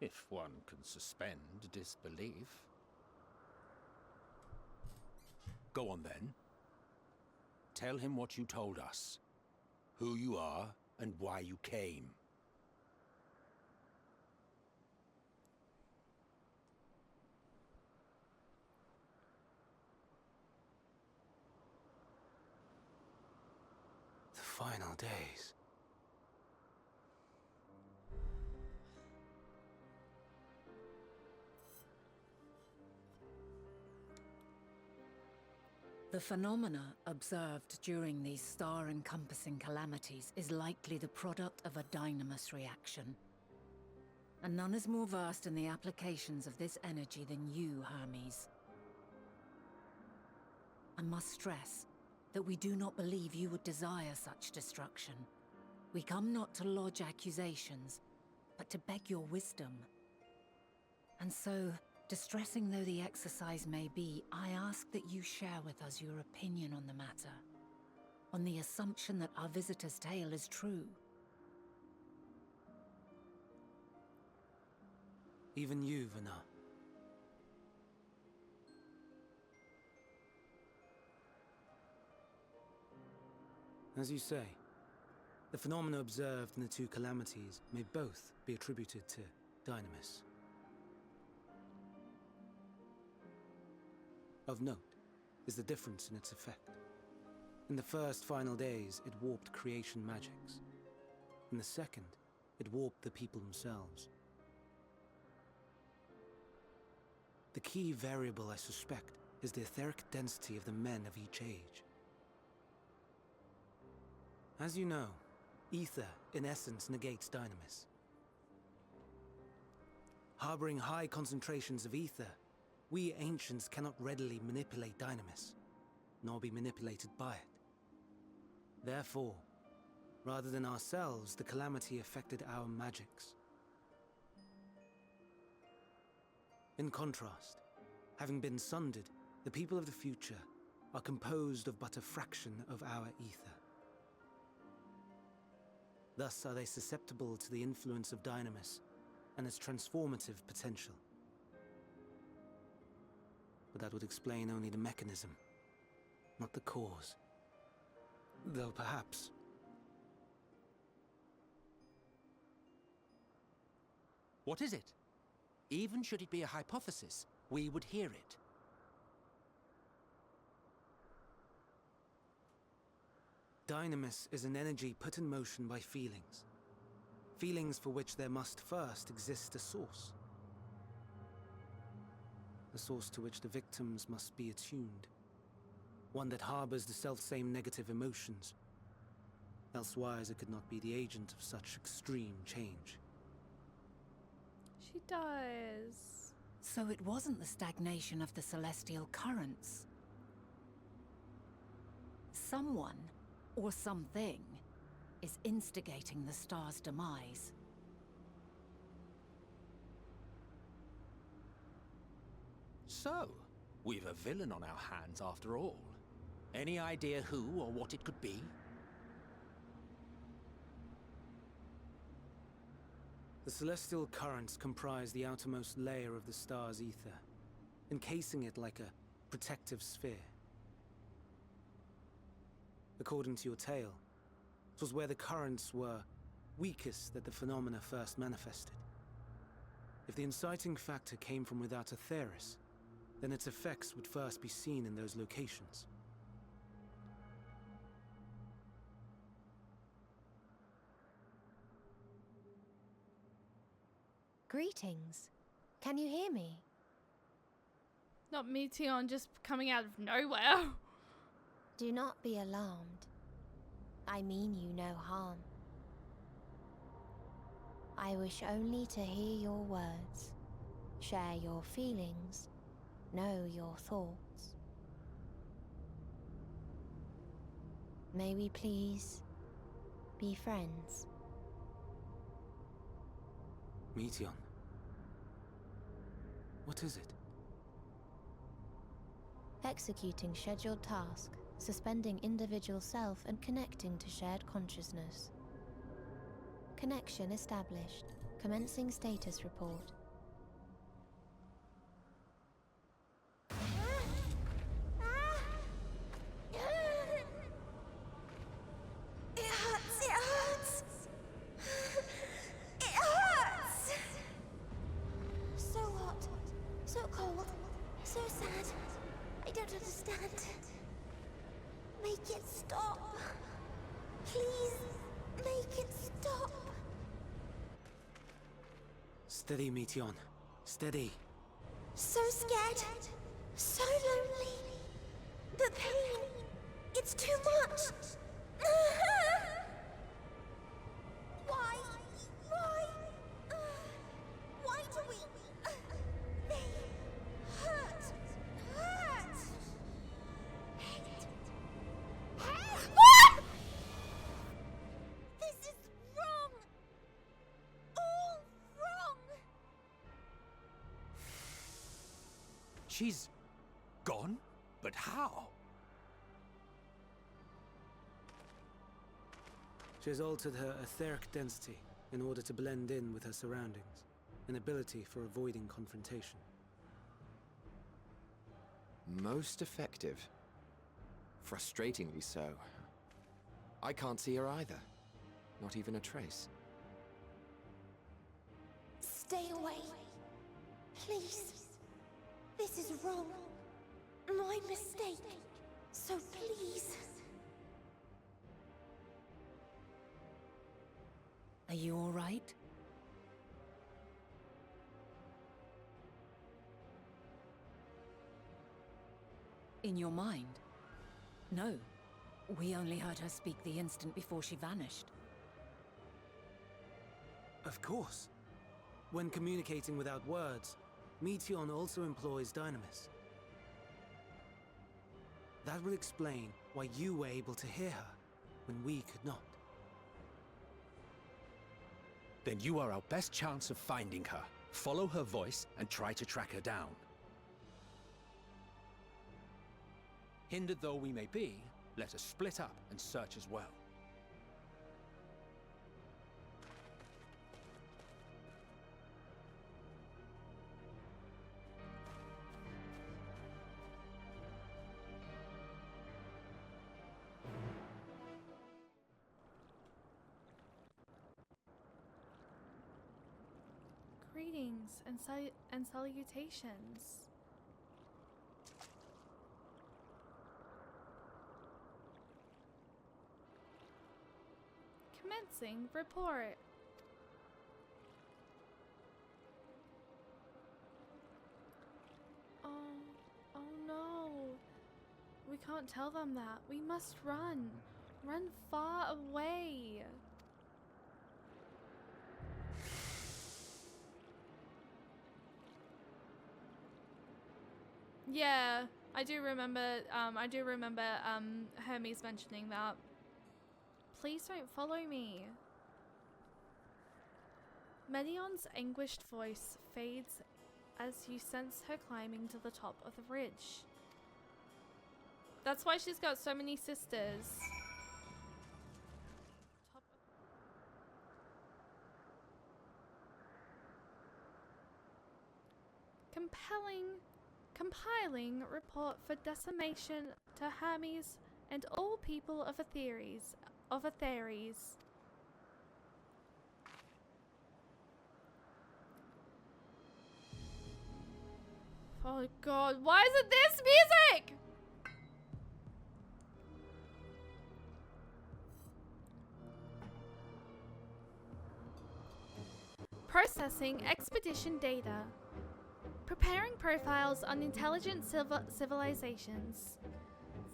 if one can suspend disbelief. Go on then. Tell him what you told us, who you are, and why you came. The final days. The phenomena observed during these star-encompassing calamities is likely the product of a dynamis reaction. and none is more versed in the applications of this energy than you, Hermes. I must stress that we do not believe you would desire such destruction. We come not to lodge accusations, but to beg your wisdom. And so, distressing though the exercise may be, I ask that you share with us your opinion on the matter, on the assumption that our visitor's tale is true. Even you, Vana. As you say, the phenomena observed in the two calamities may both be attributed to Dynamis. Of note is the difference in its effect. In the first final days, it warped creation magics. In the second, it warped the people themselves. The key variable, I suspect, is the etheric density of the men of each age. As you know, ether, in essence, negates Dynamis. Harboring high concentrations of ether, we ancients cannot readily manipulate Dynamis, nor be manipulated by it. Therefore, rather than ourselves, the calamity affected our magics. In contrast, having been sundered, the people of the future are composed of but a fraction of our ether. Thus are they susceptible to the influence of Dynamis and its transformative potential. But that would explain only the mechanism, not the cause. Though perhaps... What is it? Even should it be a hypothesis, we would hear it. Dynamis is an energy put in motion by feelings. Feelings for which there must first exist a source. A source to which the victims must be attuned. One that harbors the selfsame negative emotions. Elsewise it could not be the agent of such extreme change. She does. So it wasn't the stagnation of the celestial currents. Someone, or something, is instigating the star's demise. So, we've a villain on our hands after all. Any idea who or what it could be? The celestial currents comprise the outermost layer of the star's ether, encasing it like a protective sphere. According to your tale, it was where the currents were weakest that the phenomena first manifested. If the inciting factor came from without Aetheris, then its effects would first be seen in those locations. Greetings. Can you hear me? Not Meteon just coming out of nowhere. Do not be alarmed. I mean you no harm. I wish only to hear your words, share your feelings, know your thoughts. May we please be friends? Meteon. What is it? Executing scheduled task, suspending individual self and connecting to shared consciousness. Connection established. Commencing status report. It hurts, it hurts! It hurts! So hot, so cold, so sad. I don't understand. Make it stop. Please, make it stop. Steady, Meteon. Steady. So scared. So lonely. The pain. It's too much. Why? Why? She's gone? But how? She has altered her etheric density in order to blend in with her surroundings, an ability for avoiding confrontation. Most effective. Frustratingly so. I can't see her either. Not even a trace. Stay away. Please. This is wrong. My mistake. So please. Are you all right? In your mind? No. We only heard her speak the instant before she vanished. Of course. When communicating without words, Meteion also employs Dynamis. That will explain why you were able to hear her, when we could not. Then you are our best chance of finding her. Follow her voice and try to track her down. Hindered though we may be, let us split up and search as well. Greetings and salutations. Commencing report. Oh no. We can't tell them that. We must run. Run far away. Yeah, I do remember Hermes mentioning that. Please don't follow me. Medion's anguished voice fades as you sense her climbing to the top of the ridge. That's why she's got so many sisters. Compiling report for decimation to Hermes and all people of Atheres. Oh god, why is it this music? Processing expedition data. Preparing profiles on intelligent civilizations.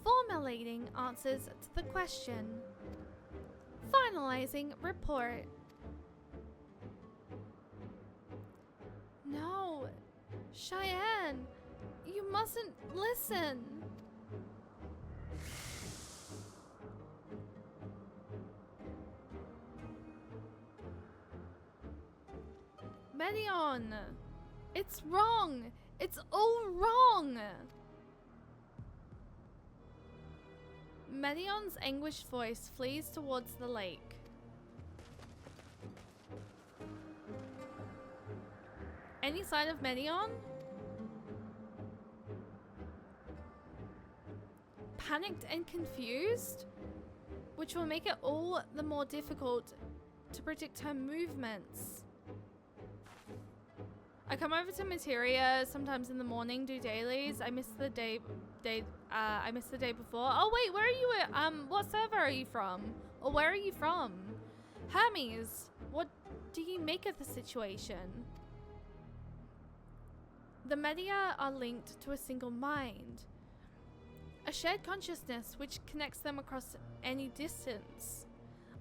Formulating answers to the question. Finalizing report. No. Cheyenne, you mustn't listen. Medion, it's wrong. It's all wrong. Medion's anguished voice flees towards the lake. Any sign of Medion? Panicked and confused? Which will make it all the more difficult to predict her movements. I come over to Materia sometimes in the morning, do dailies. I missed the day before. Oh wait, where are you at? What server are you from? Or where are you from? Hermes, what do you make of the situation? The media are linked to a single mind. A shared consciousness which connects them across any distance.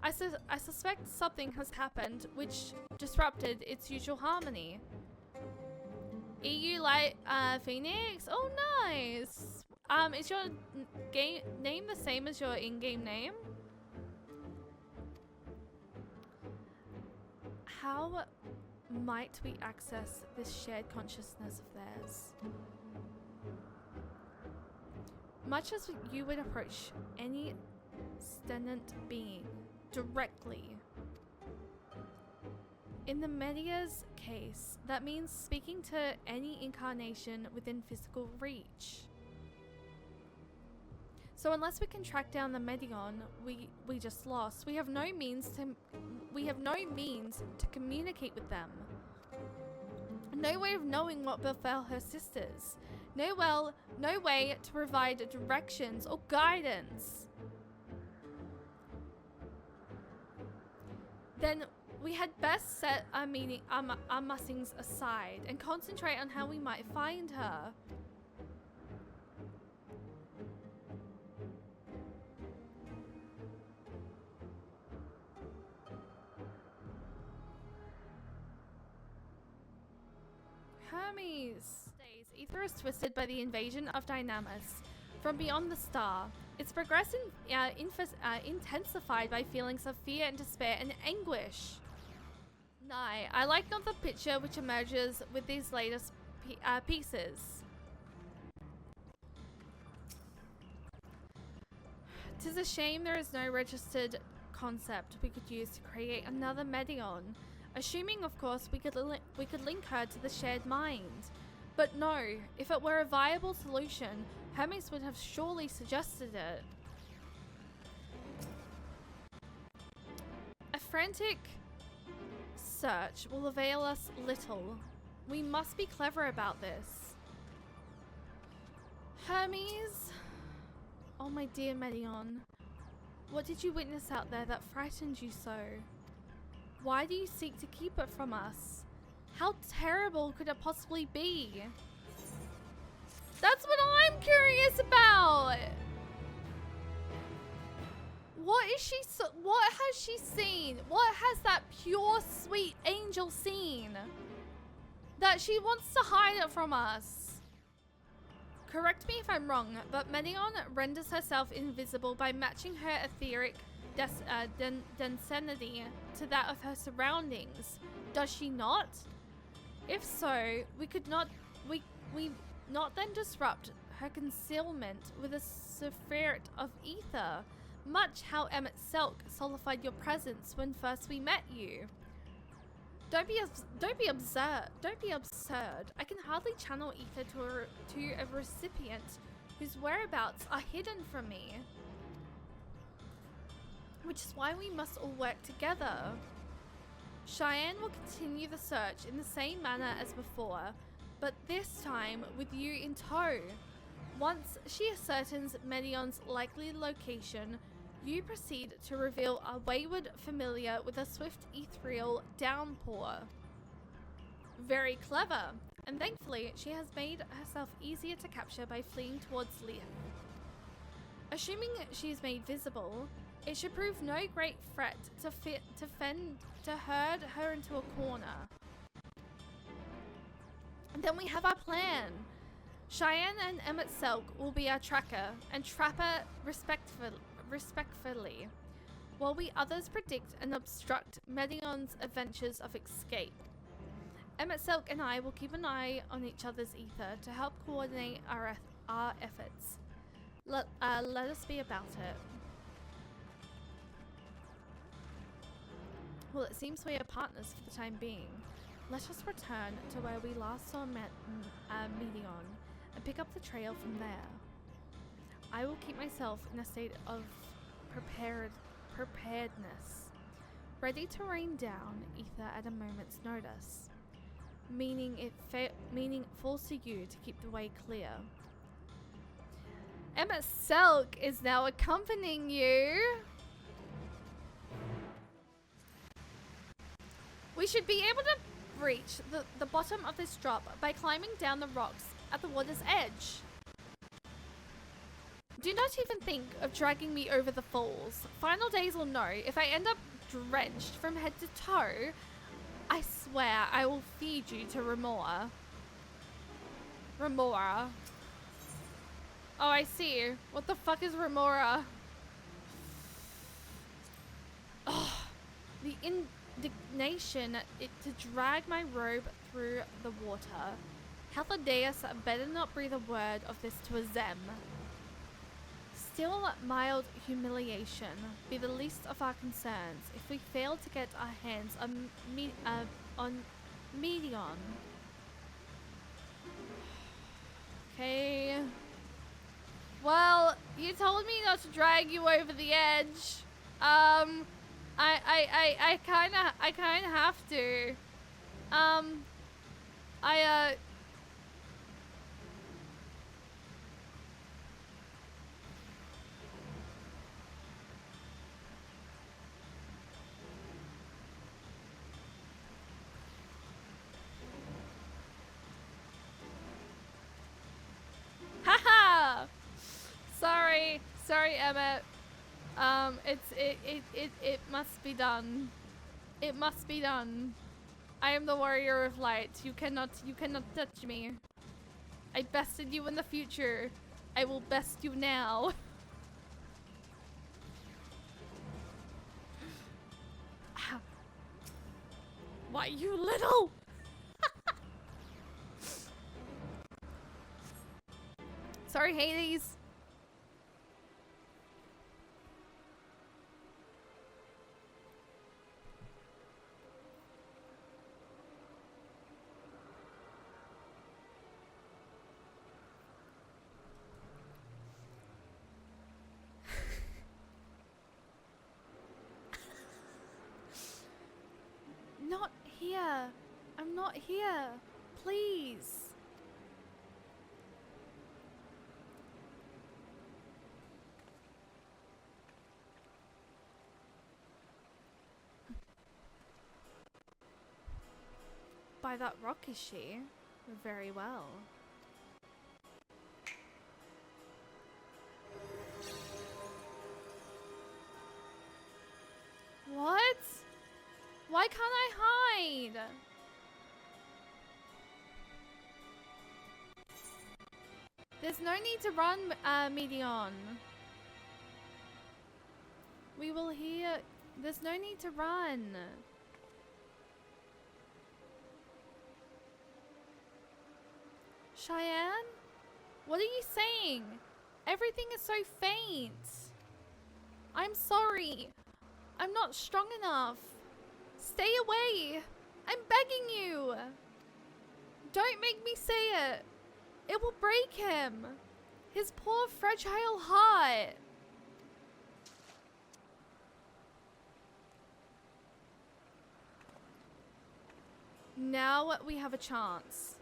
I suspect something has happened which disrupted its usual harmony. EU Light Phoenix? Oh, nice! Is your name the same as your in-game name? How might we access this shared consciousness of theirs? much as you would approach any sentient being directly. In the Media's case, that means speaking to any incarnation within physical reach. So unless we can track down the Medion we just lost, we have no means to communicate with them. No way of knowing what befell her sisters. No way to provide directions or guidance. Then we had best set our musings aside and concentrate on how we might find her. Hermes! Ether is twisted by the invasion of Dynamis from beyond the star. Its progress intensified by feelings of fear and despair and anguish. Nay, I like not the picture which emerges with these latest pieces. 'Tis a shame there is no registered concept we could use to create another Medion. Assuming, of course, we could link her to the shared mind. But no, if it were a viable solution, Hermes would have surely suggested it. A frantic search will avail us little. We must be clever about this. Hermes? Oh my dear Medion, what did you witness out there that frightened you so? Why do you seek to keep it from us? How terrible could it possibly be? That's what I'm curious about! What has she seen? What has that pure, sweet angel seen? That she wants to hide it from us? Correct me if I'm wrong, but Medion renders herself invisible by matching her etheric density to that of her surroundings. Does she not? If so, we not then disrupt her concealment with a spirit of ether, much how Emmett Selk solidified your presence when first we met you. Don't be absurd. I can hardly channel ether to a recipient whose whereabouts are hidden from me. Which is why we must all work together. Cheyenne will continue the search in the same manner as before, but this time with you in tow. Once she ascertains Medion's likely location, you proceed to reveal a wayward familiar with a swift ethereal downpour. Very clever, and thankfully she has made herself easier to capture by fleeing towards Leith. Assuming she is made visible, it should prove no great threat to herd her into a corner. And then we have our plan. Cheyenne and Emmett Selk will be our tracker and trapper respectfully, while we others predict and obstruct Medion's adventures of escape. Emmett Selk and I will keep an eye on each other's ether to help coordinate our efforts. Let us be about it. Well, it seems we are partners for the time being. Let us return to where we last saw Medion and pick up the trail from there. I will keep myself in a state of preparedness, ready to rain down ether at a moment's notice, meaning it falls to you to keep the way clear. Emmett Selk is now accompanying you. We should be able to reach the bottom of this drop by climbing down the rocks at the water's edge. Do not even think of dragging me over the falls. Final days will know. If I end up drenched from head to toe, I swear I will feed you to Remora. Remora. Oh, I see. What the fuck is Remora? Oh, the indignation to drag my robe through the water. Healthideus better not breathe a word of this to a Zem. still mild humiliation be the least of our concerns if we fail to get our hands on Medion. Okay. Well, you told me not to drag you over the edge. I kinda have to. Haha! Sorry, Emmett. It must be done. It must be done. I am the warrior of light. You cannot touch me. I bested you in the future. I will best you now. Why, you little? Sorry, Hades. Not here. I'm not here. Please. By that rock, is she? Very well. What? Why can't I hide? There's no need to run, Medion. We will hear. There's no need to run. Cheyenne? What are you saying? Everything is so faint. I'm sorry. I'm not strong enough. Stay away. I'm begging you. Don't make me say it. It will break him. His poor fragile heart. Now we have a chance.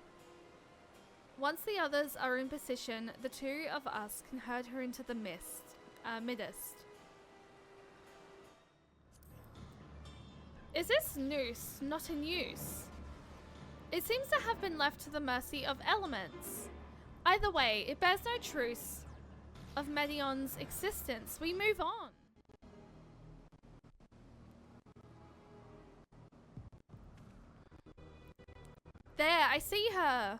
Once the others are in position, the two of us can herd her into the midst. Is this noose not in use? It seems to have been left to the mercy of elements. Either way, it bears no truce of Medion's existence. We move on. There, I see her.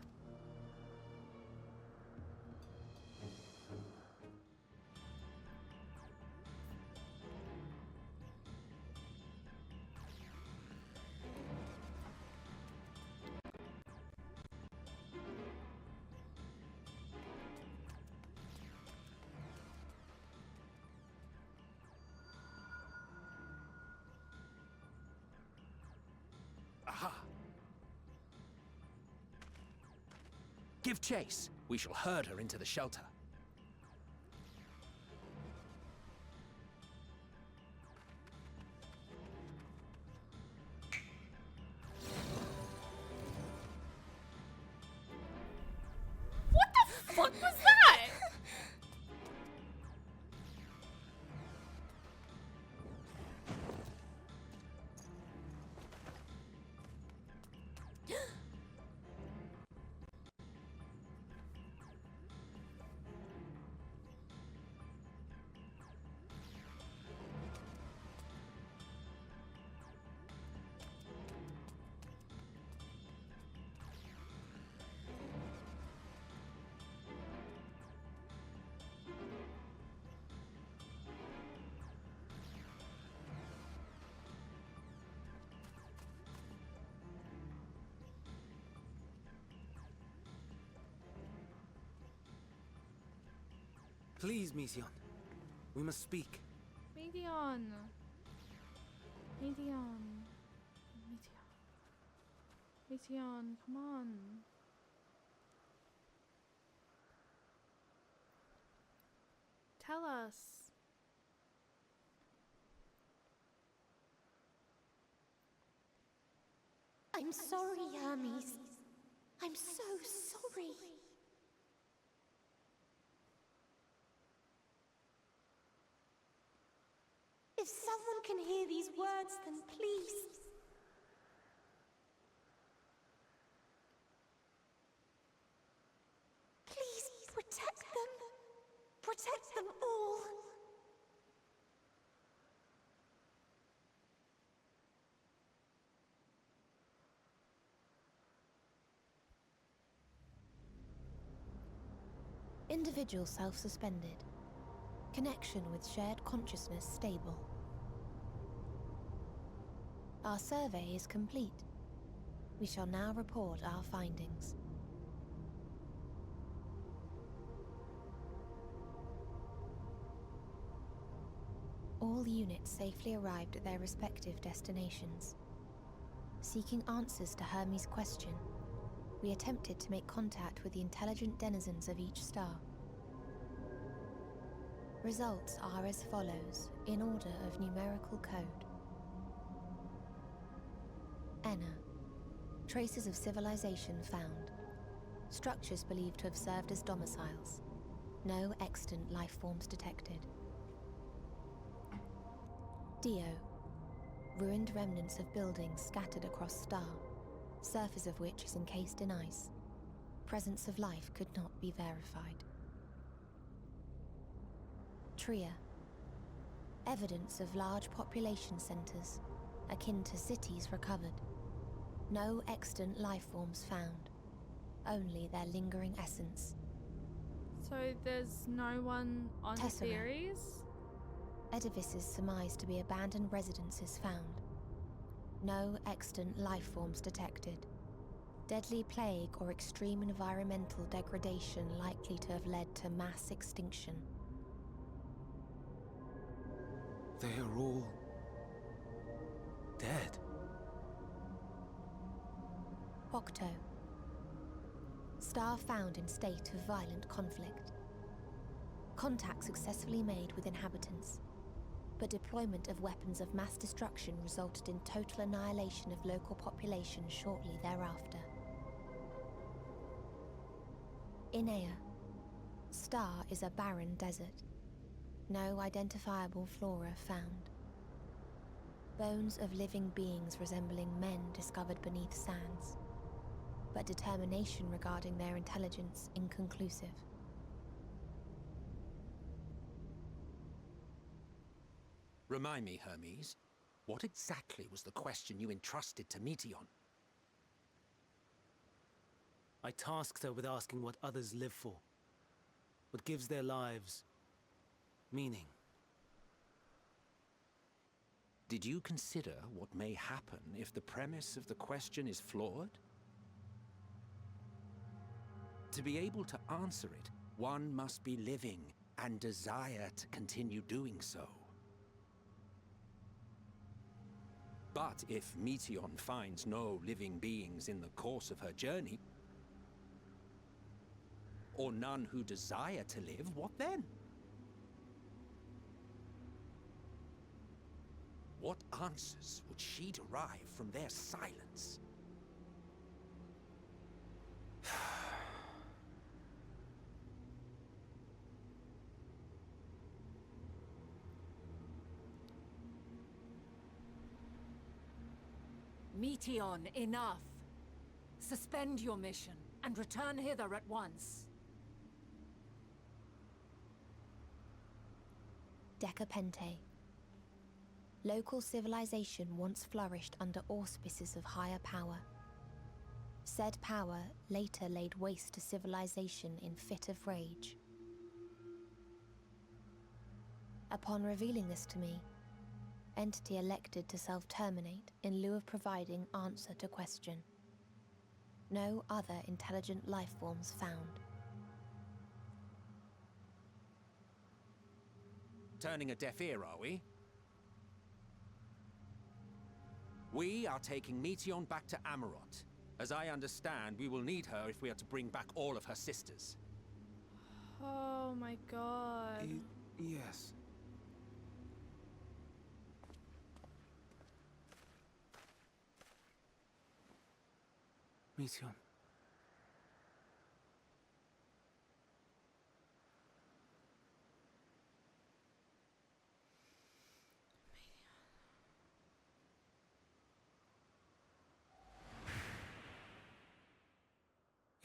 Aha! Give chase. We shall herd her into the shelter. What the fuck was that? Please, Mission. We must speak. Medion. Medion. Medion, come on. Tell us. I'm sorry, Hermes. I'm so sorry. If someone can hear these words, then please. Please protect them. Protect them all. Individual self-suspended. Connection with shared consciousness stable. Our survey is complete. We shall now report our findings. All units safely arrived at their respective destinations. Seeking answers to Hermes' question, we attempted to make contact with the intelligent denizens of each star. Results are as follows, in order of numerical code. Enna. Traces of civilization found. Structures believed to have served as domiciles. No extant life forms detected. Dio. Ruined remnants of buildings scattered across star, surface of which is encased in ice. Presence of life could not be verified. Tria. Evidence of large population centers, akin to cities recovered. No extant life forms found, only their lingering essence. So there's no one on Tessera. Ceres? Edifices surmised to be abandoned residences found. No extant life forms detected. Deadly plague or extreme environmental degradation likely to have led to mass extinction. They are all dead. Octo. Star found in state of violent conflict. Contact successfully made with inhabitants, but deployment of weapons of mass destruction resulted in total annihilation of local population shortly thereafter. Inea. Star is a barren desert. No identifiable flora found. Bones of living beings resembling men discovered beneath sands, but determination regarding their intelligence inconclusive. Remind me, Hermes, what exactly was the question you entrusted to Meteion? I tasked her with asking what others live for. What gives their lives meaning. Did you consider what may happen if the premise of the question is flawed? To be able to answer it, one must be living and desire to continue doing so. But if Meteion finds no living beings in the course of her journey, or none who desire to live, what then? What answers would she derive from their silence? Meteion, enough! Suspend your mission and return hither at once. Decapente. Local civilization once flourished under auspices of higher power. Said power later laid waste to civilization in fit of rage. Upon revealing this to me, entity elected to self-terminate in lieu of providing answer to question. No other intelligent life forms found. turning a deaf ear, are we? We are taking Meteion back to Amarot. As I understand, we will need her if we are to bring back all of her sisters. Oh my god. Yes. Meteion.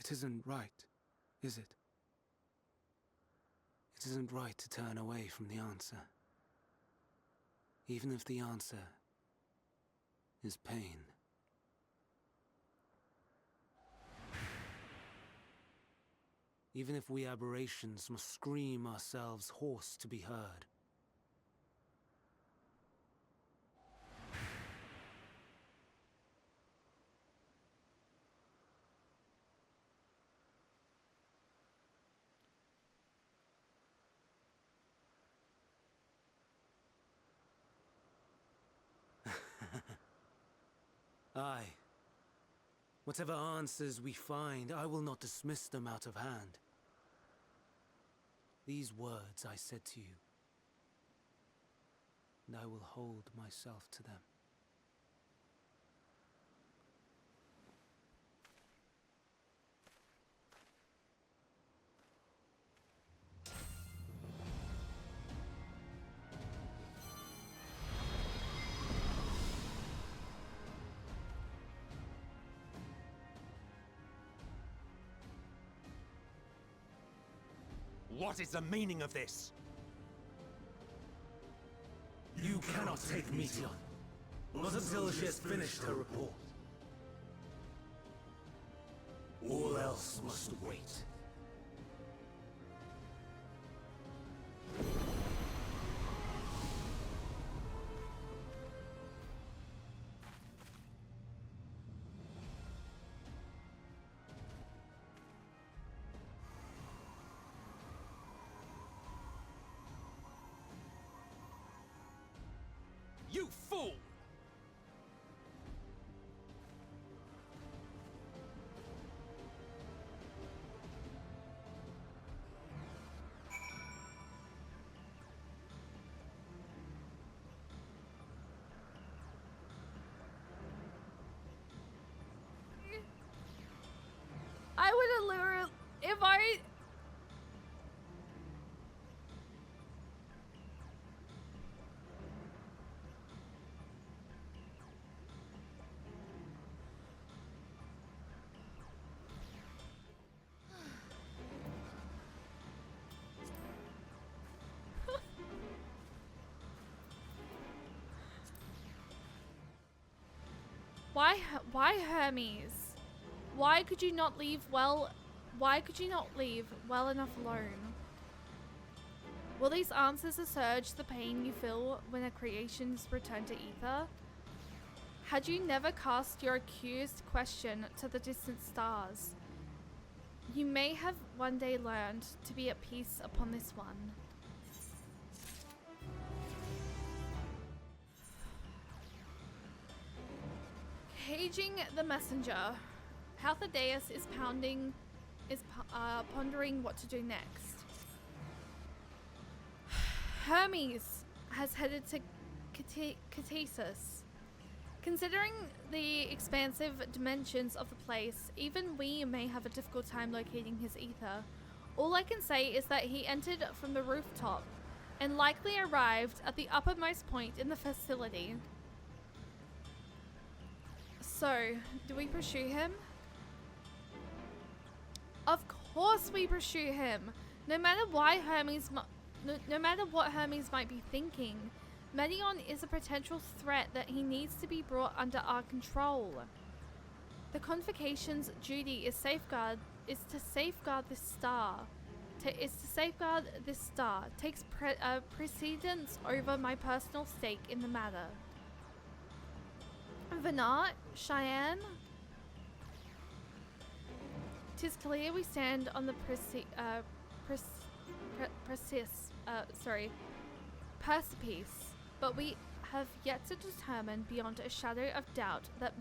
It isn't right, is it? It isn't right to turn away from the answer. Even if the answer is pain. Even if we aberrations must scream ourselves hoarse to be heard. Aye. Whatever answers we find, I will not dismiss them out of hand. These words I said to you, and I will hold myself to them. What is the meaning of this? You cannot take Meteion, not until she has finished her report. All else must wait. You fool! I would have literally, if I... Why Hermes? Why could you not leave well enough alone? Will these answers assuage the pain you feel when a creation is returned to ether? Had you never cast your accused question to the distant stars, you may have one day learned to be at peace upon this one. Caging the messenger. Halthadeus is pondering what to do next. Hermes has headed to Catesis. Considering the expansive dimensions of the place, even we may have a difficult time locating his ether. All I can say is that he entered from the rooftop and likely arrived at the uppermost point in the facility. So, do we pursue him? Of course we pursue him. No matter what Hermes might be thinking, Meteion is a potential threat that he needs to be brought under our control. The Convocation's duty is to safeguard this star. Takes precedence over my personal stake in the matter. Venat, Cheyenne. 'Tis clear we precipice, but we have yet to determine beyond a shadow of doubt that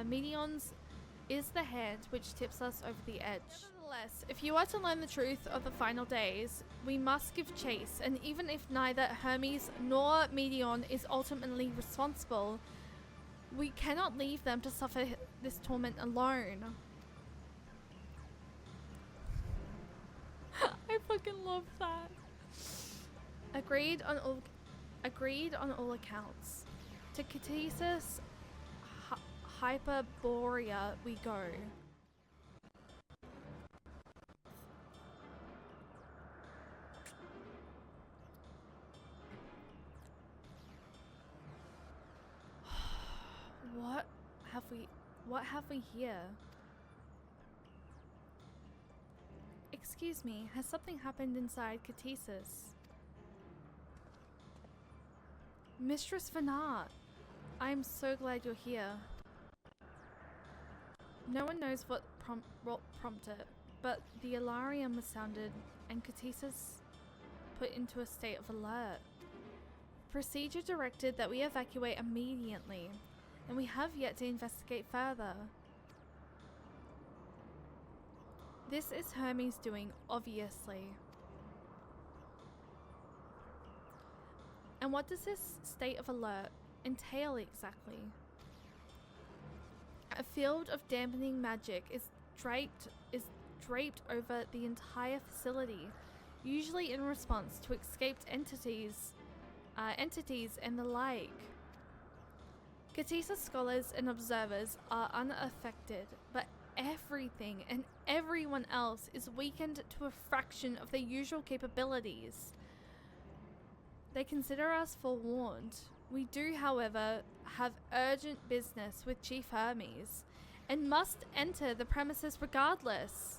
Medion's is the hand which tips us over the edge. Nevertheless, if you are to learn the truth of the final days, we must give chase, and even if neither Hermes nor Medion is ultimately responsible, we cannot leave them to suffer this torment alone. I fucking love that. Agreed on all accounts. To Catesis Hyperborea we go. What have we here? Excuse me, has something happened inside Catesis? Mistress Vanart, I'm so glad you're here. No one knows what prompted it, but the alarm was sounded and Catesis put into a state of alert. Procedure directed that we evacuate immediately, and we have yet to investigate further. This is Hermes doing, obviously. And what does this state of alert entail exactly? A field of dampening magic is draped over the entire facility, usually in response to escaped entities and the like. Catesis scholars and observers are unaffected, but everything and everyone else is weakened to a fraction of their usual capabilities. They consider us forewarned. We do, however, have urgent business with Chief Hermes, and must enter the premises regardless.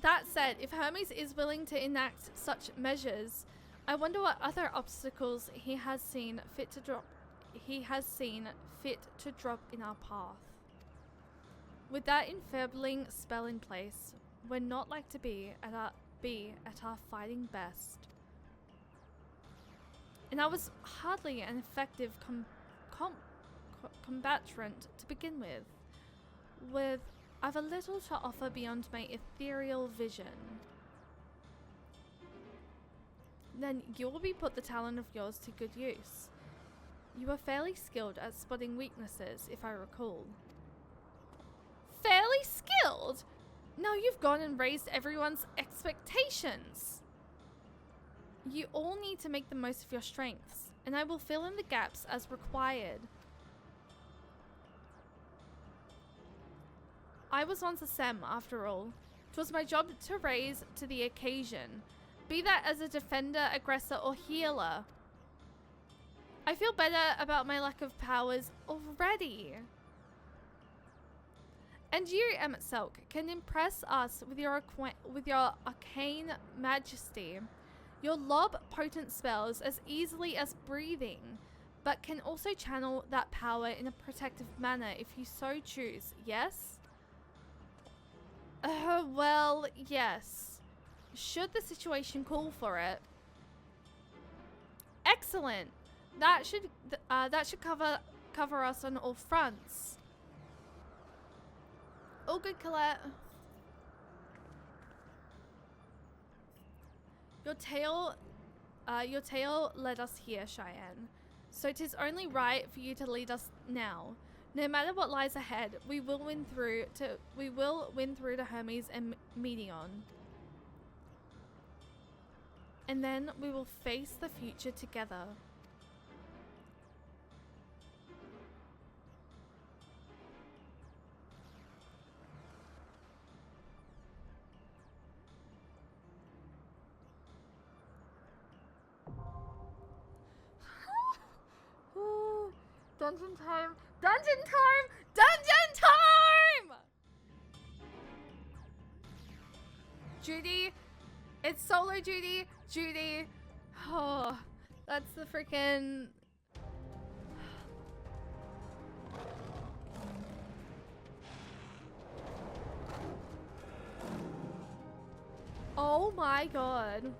That said, if Hermes is willing to enact such measures, I wonder what other obstacles he has seen fit to drop in our path. With that enfeebling spell in place, we're not like to be at our fighting best. And I was hardly an effective combatant to begin with I've a little to offer beyond my ethereal vision. Then you will be put the talent of yours to good use. You are fairly skilled at spotting weaknesses, if I recall. Fairly skilled? Now you've gone and raised everyone's expectations. You all need to make the most of your strengths, and I will fill in the gaps as required. I was once a Sem, after all. 'Twas my job to raise to the occasion, be that as a defender, aggressor, or healer. I feel better about my lack of powers already. And you, Emmett Selk, can impress us with your arcane majesty. You'll lob potent spells as easily as breathing, but can also channel that power in a protective manner if you so choose, yes? Well, yes. Should the situation call for it. Excellent. That should cover us on all fronts. All good, Colette. Your tale led us here, Cheyenne. So 'tis only right for you to lead us now. No matter what lies ahead, we will win through to Hermes and Medion. And then we will face the future together. Ooh, dungeon time! Dungeon time! Dungeon time! Judy, it's solo Judy. Judy. Oh, that's the freaking. Oh my god.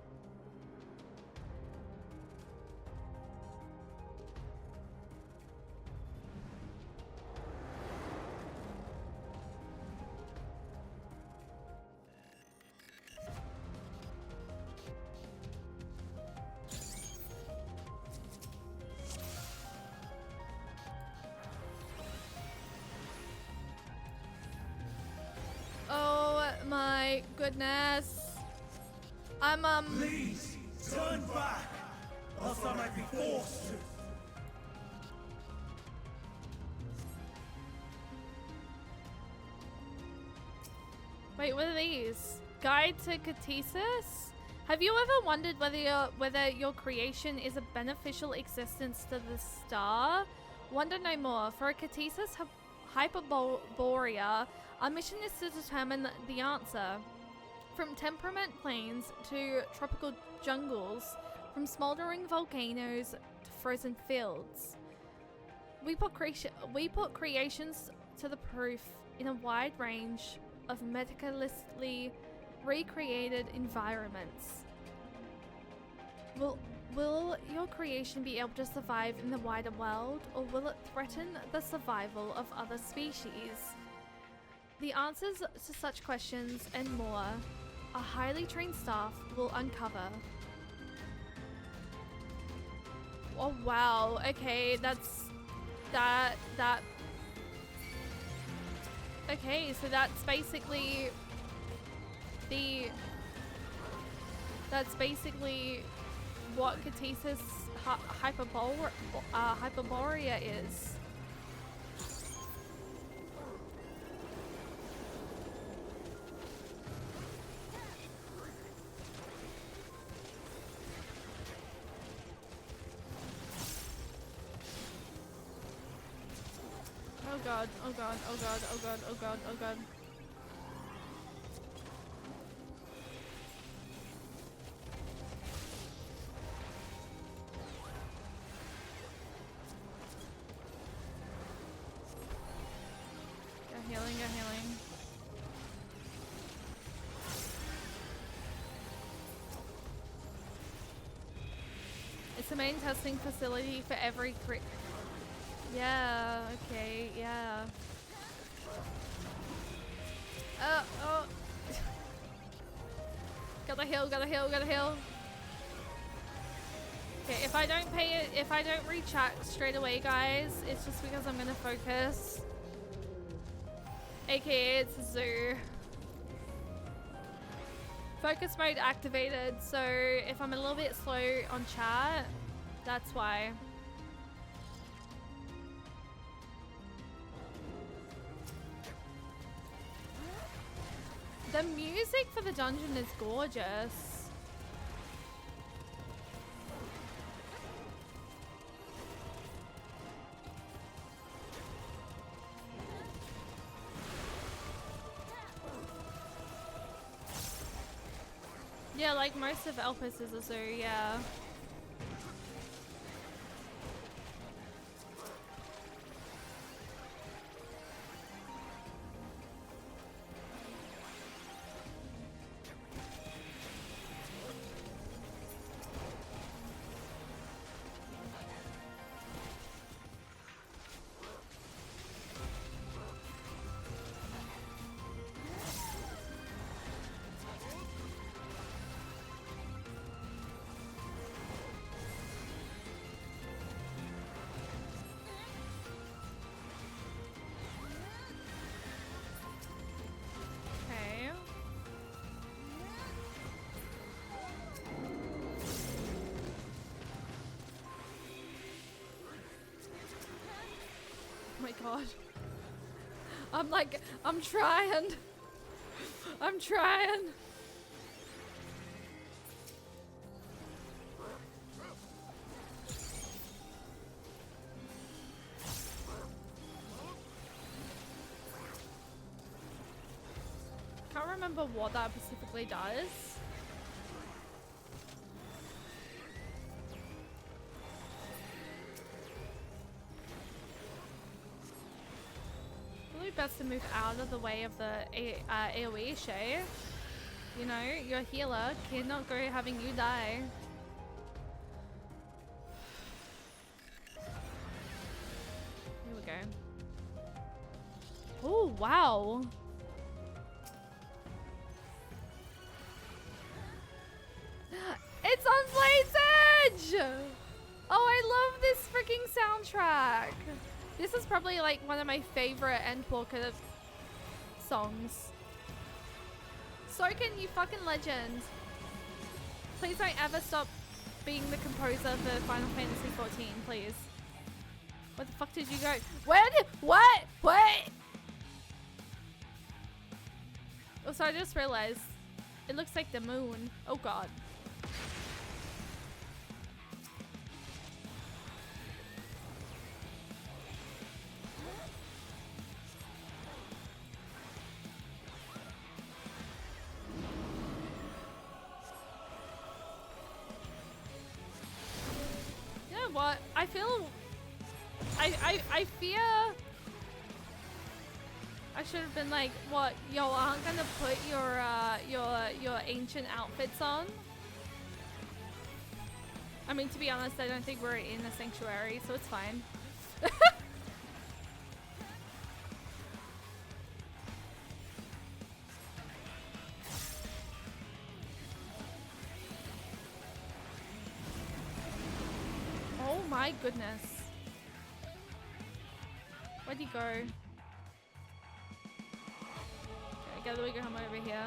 Oh my goodness. Please, turn back, else I might be forced to. Wait, what are these? Guide to Catesis? Have you ever wondered whether your creation is a beneficial existence to the star? Wonder no more. For a Catesis Hyperborea, our mission is to determine the answer. From temperament plains to tropical jungles, from smoldering volcanoes to frozen fields, we put creations to the proof in a wide range of meticulously recreated environments. Will your creation be able to survive in the wider world, or will it threaten the survival of other species? The answers to such questions and more, a highly trained staff will uncover. Oh wow, okay, okay, so that's basically what Catesis Hyperborea is. Oh god, oh god, oh god, oh god, oh god, oh god. Go healing, go healing. It's the main testing facility for every yeah, okay, yeah. Oh. Gotta heal, gotta heal, gotta heal. Okay, if I don't retract straight away, guys, it's just because I'm gonna focus. AKA it's a zoo. Focus mode activated, so if I'm a little bit slow on chat, that's why. The music for the dungeon is gorgeous. Yeah, like most of Elpis is a zoo, yeah. Oh my god. I'm trying. I'm trying. Can't remember what that specifically does. Best to move out of the way of the AoE show. You know, your healer cannot go having you die. Here we go. Oh, wow. It's on Blade's Edge! Oh, I love this freaking soundtrack. This is probably like one of my favorite Endwalker songs. Soken, you fucking legend. Please don't ever stop being the composer for Final Fantasy XIV, please. Where the fuck did you go? What? Also, I just realized it looks like the moon. Oh god. You know what? I feel I fear I should have been like, what, yo, aren't gonna put your ancient outfits on? I mean, to be honest, I don't think we're in a sanctuary, so it's fine. Oh my goodness. Where'd he go? Okay, gather we go home over here.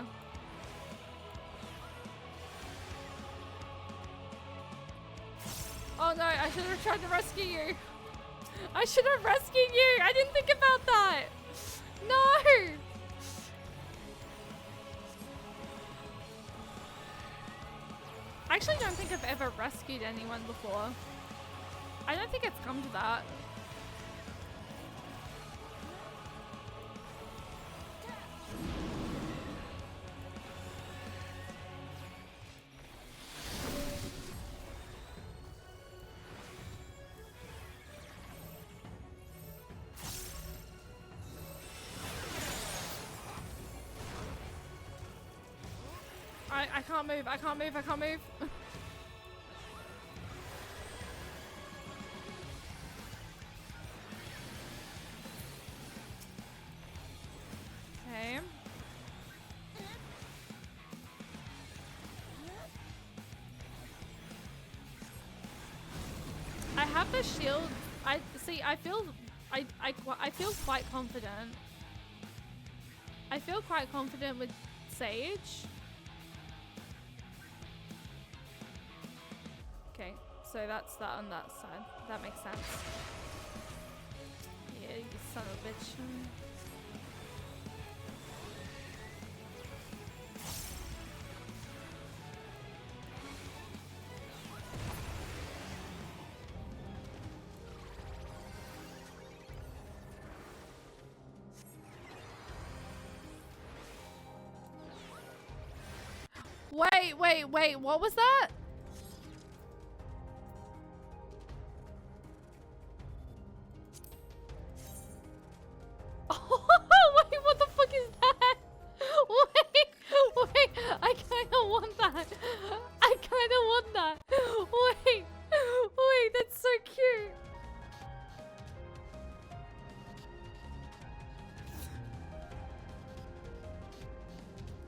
Oh no, I should have tried to rescue you. I should have rescued you. I didn't think about that. No. I actually don't think I've ever rescued anyone before. I don't think it's come to that. I can't move, I can't move, I can't move. Okay. I have the shield. I feel quite confident. I feel quite confident with Sage. Okay, so that's that on that side. That makes sense. Yeah, you son of a bitch. Wait, what was that? Wait, what the fuck is that? Wait, I kinda want that. I kinda want that. Wait, that's so cute.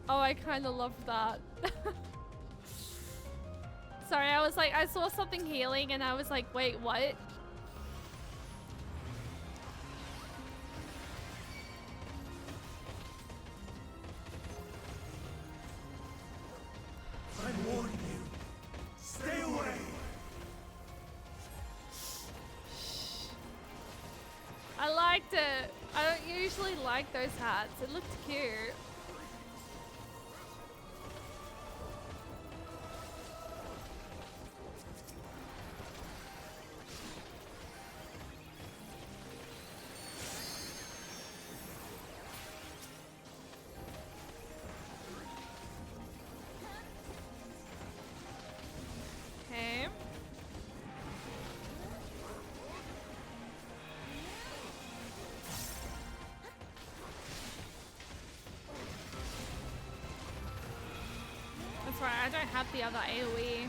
Oh, I kinda love that. Sorry, I was like, I saw something healing and I was like, wait, what? I'm warning you. Stay away. I liked it. I don't usually like those hats. It looked cute. Okay. right, I don't have the other AoE.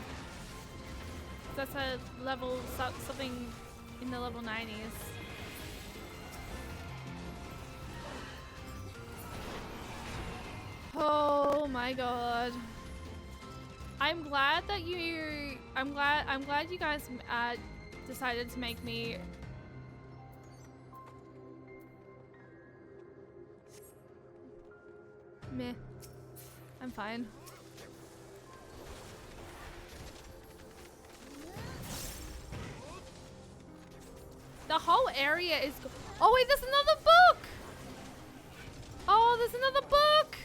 That's a level, something in the level 90s. Oh my god. I'm glad that I'm glad you guys decided to make me meh. I'm fine. The whole area is oh wait, there's another book! Oh, there's another book!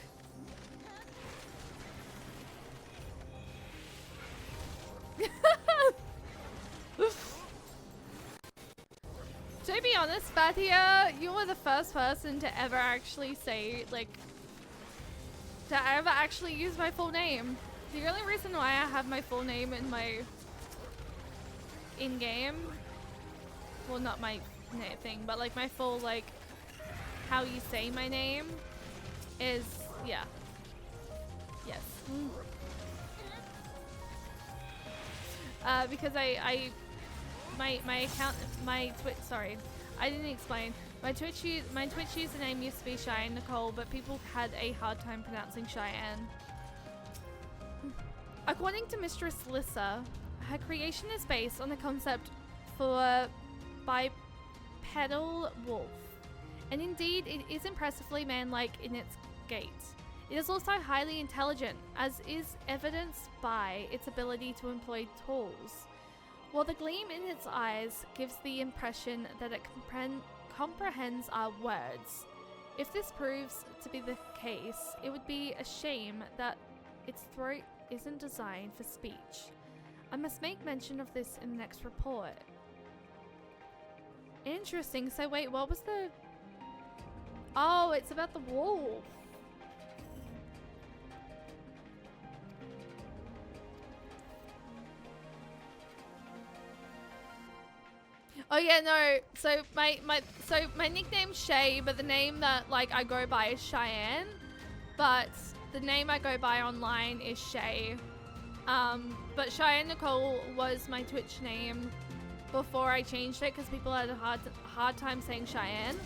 To be honest, Fatia, you were the first person to ever actually say, like, to ever actually use my full name. The only reason why I have my full name in my in-game, well, not my thing, but like my full, like, how you say my name is, yeah. Yes. Because my account, my Twitch, sorry, I didn't explain. My Twitch username used to be Cheyenne Nicole, but people had a hard time pronouncing Cheyenne. According to Mistress Lissa, her creation is based on the concept for bipedal wolf, and indeed it is impressively man-like in its gait. It is also highly intelligent, as is evidenced by its ability to employ tools, while the gleam in its eyes gives the impression that it comprehends our words. If this proves to be the case, it would be a shame that its throat isn't designed for speech. I must make mention of this in the next report. Interesting. So wait, what was the... Oh, it's about the wolf. Oh yeah, no. So my nickname's Shay, but the name that like I go by is Cheyenne. But the name I go by online is Shay. But Cheyenne Nicole was my Twitch name before I changed it because people had a hard time saying Cheyenne.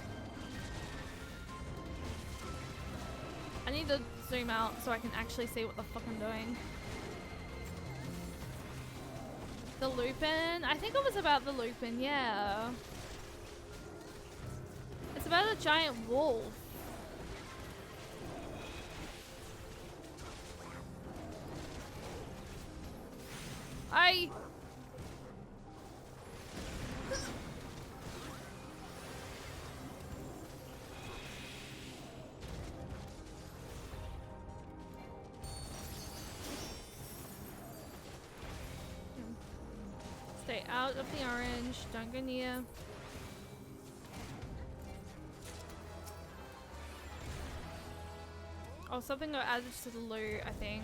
I need to zoom out so I can actually see what the fuck I'm doing. The Lupin? I think it was about the Lupin, yeah. It's about a giant wolf. Stay out of the orange. Don't go near. Oh, something got added to the loot, I think.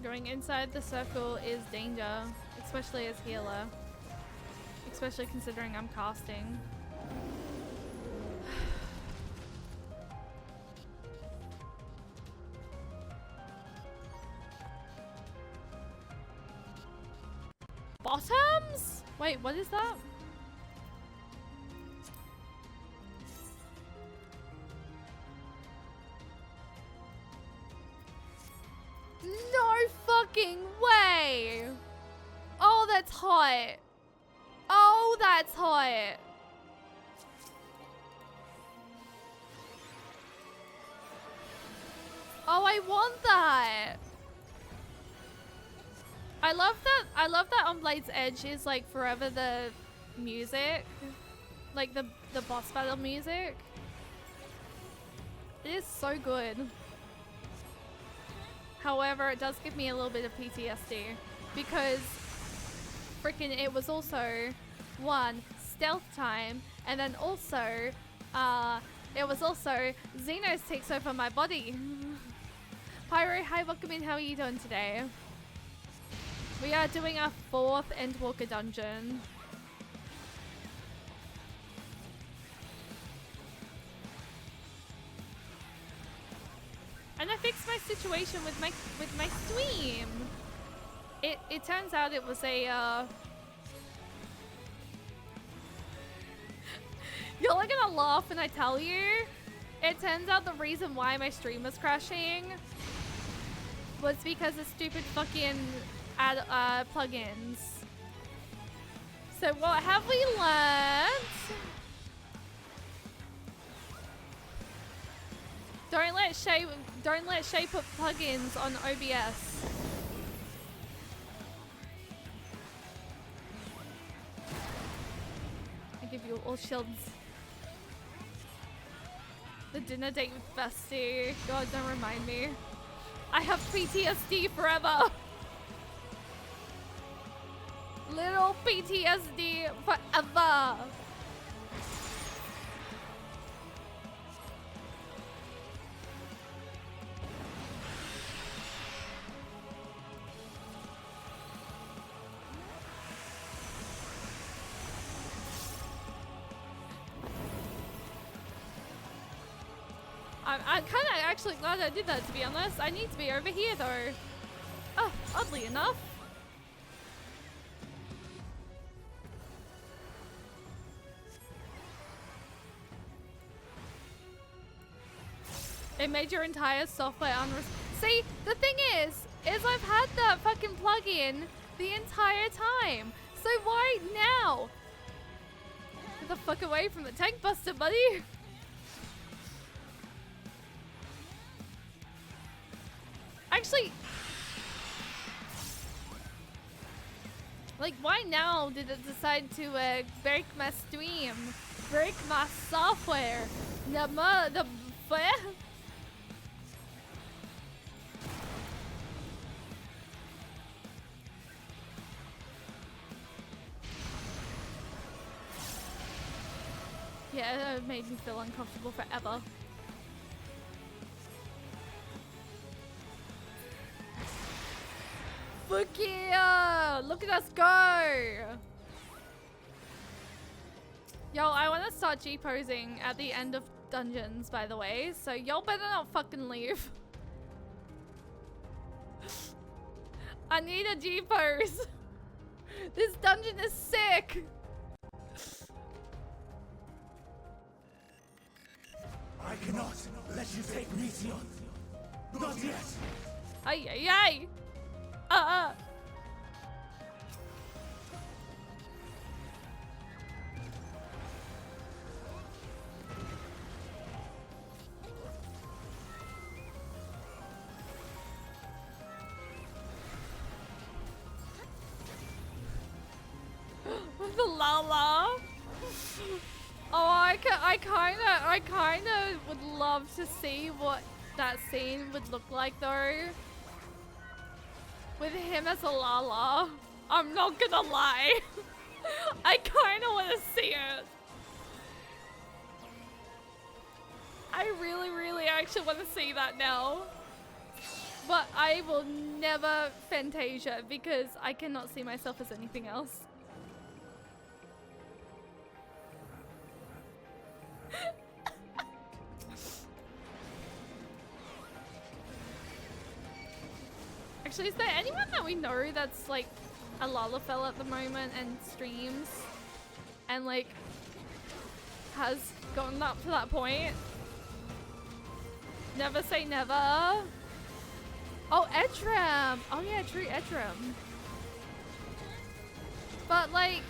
Going inside the circle is danger, especially as healer. Especially considering I'm casting. Bottoms? Wait, what is that? No fucking way! Oh, that's hot. Oh, that's hot. Oh, I want that. I love that on Blade's Edge is like forever the music. Like the boss battle music. It is so good. However, it does give me a little bit of PTSD because freaking it was also one stealth time, and then also it was also Xenos takes over my body. Pyro, hi, welcome in. How are you doing today? We are doing our 4th Endwalker dungeon. And I fixed my situation with my stream. It turns out it was a You're like gonna laugh when I tell you. It turns out the reason why my stream was crashing was because of stupid fucking plugins. So what have we learned? Don't let Shay put plugins on OBS. I give you all shields. The dinner date with Bestie. God, don't remind me. I have PTSD forever. Little PTSD forever. I'm kind of actually glad I did that, to be honest. I need to be over here, though. Oh, oddly enough. It made your entire software See, the thing is I've had that fucking plugin the entire time. So why now? Get the fuck away from the tank buster, buddy. Actually, like, why now did it decide to break my stream, break my software? The yeah, it made me feel uncomfortable forever. Fuck yeah! Look at us go! Yo, I want to start G-posing at the end of dungeons, by the way, so y'all better not fucking leave. I need a G-pose. This dungeon is sick. I cannot let you take Mission. Not yet. Ay, ay, ay. The Lala. Oh, I kind of would love to see what that scene would look like, though. With him as a Lala. I'm not gonna lie. I kind of want to see it. I really, really actually want to see that now. But I will never Fantasia because I cannot see myself as anything else. Actually, is there anyone that we know that's like a Lalafell at the moment and streams and like has gotten up to that point? Never say never. Oh, Edram. Oh yeah, true, Edram. But like,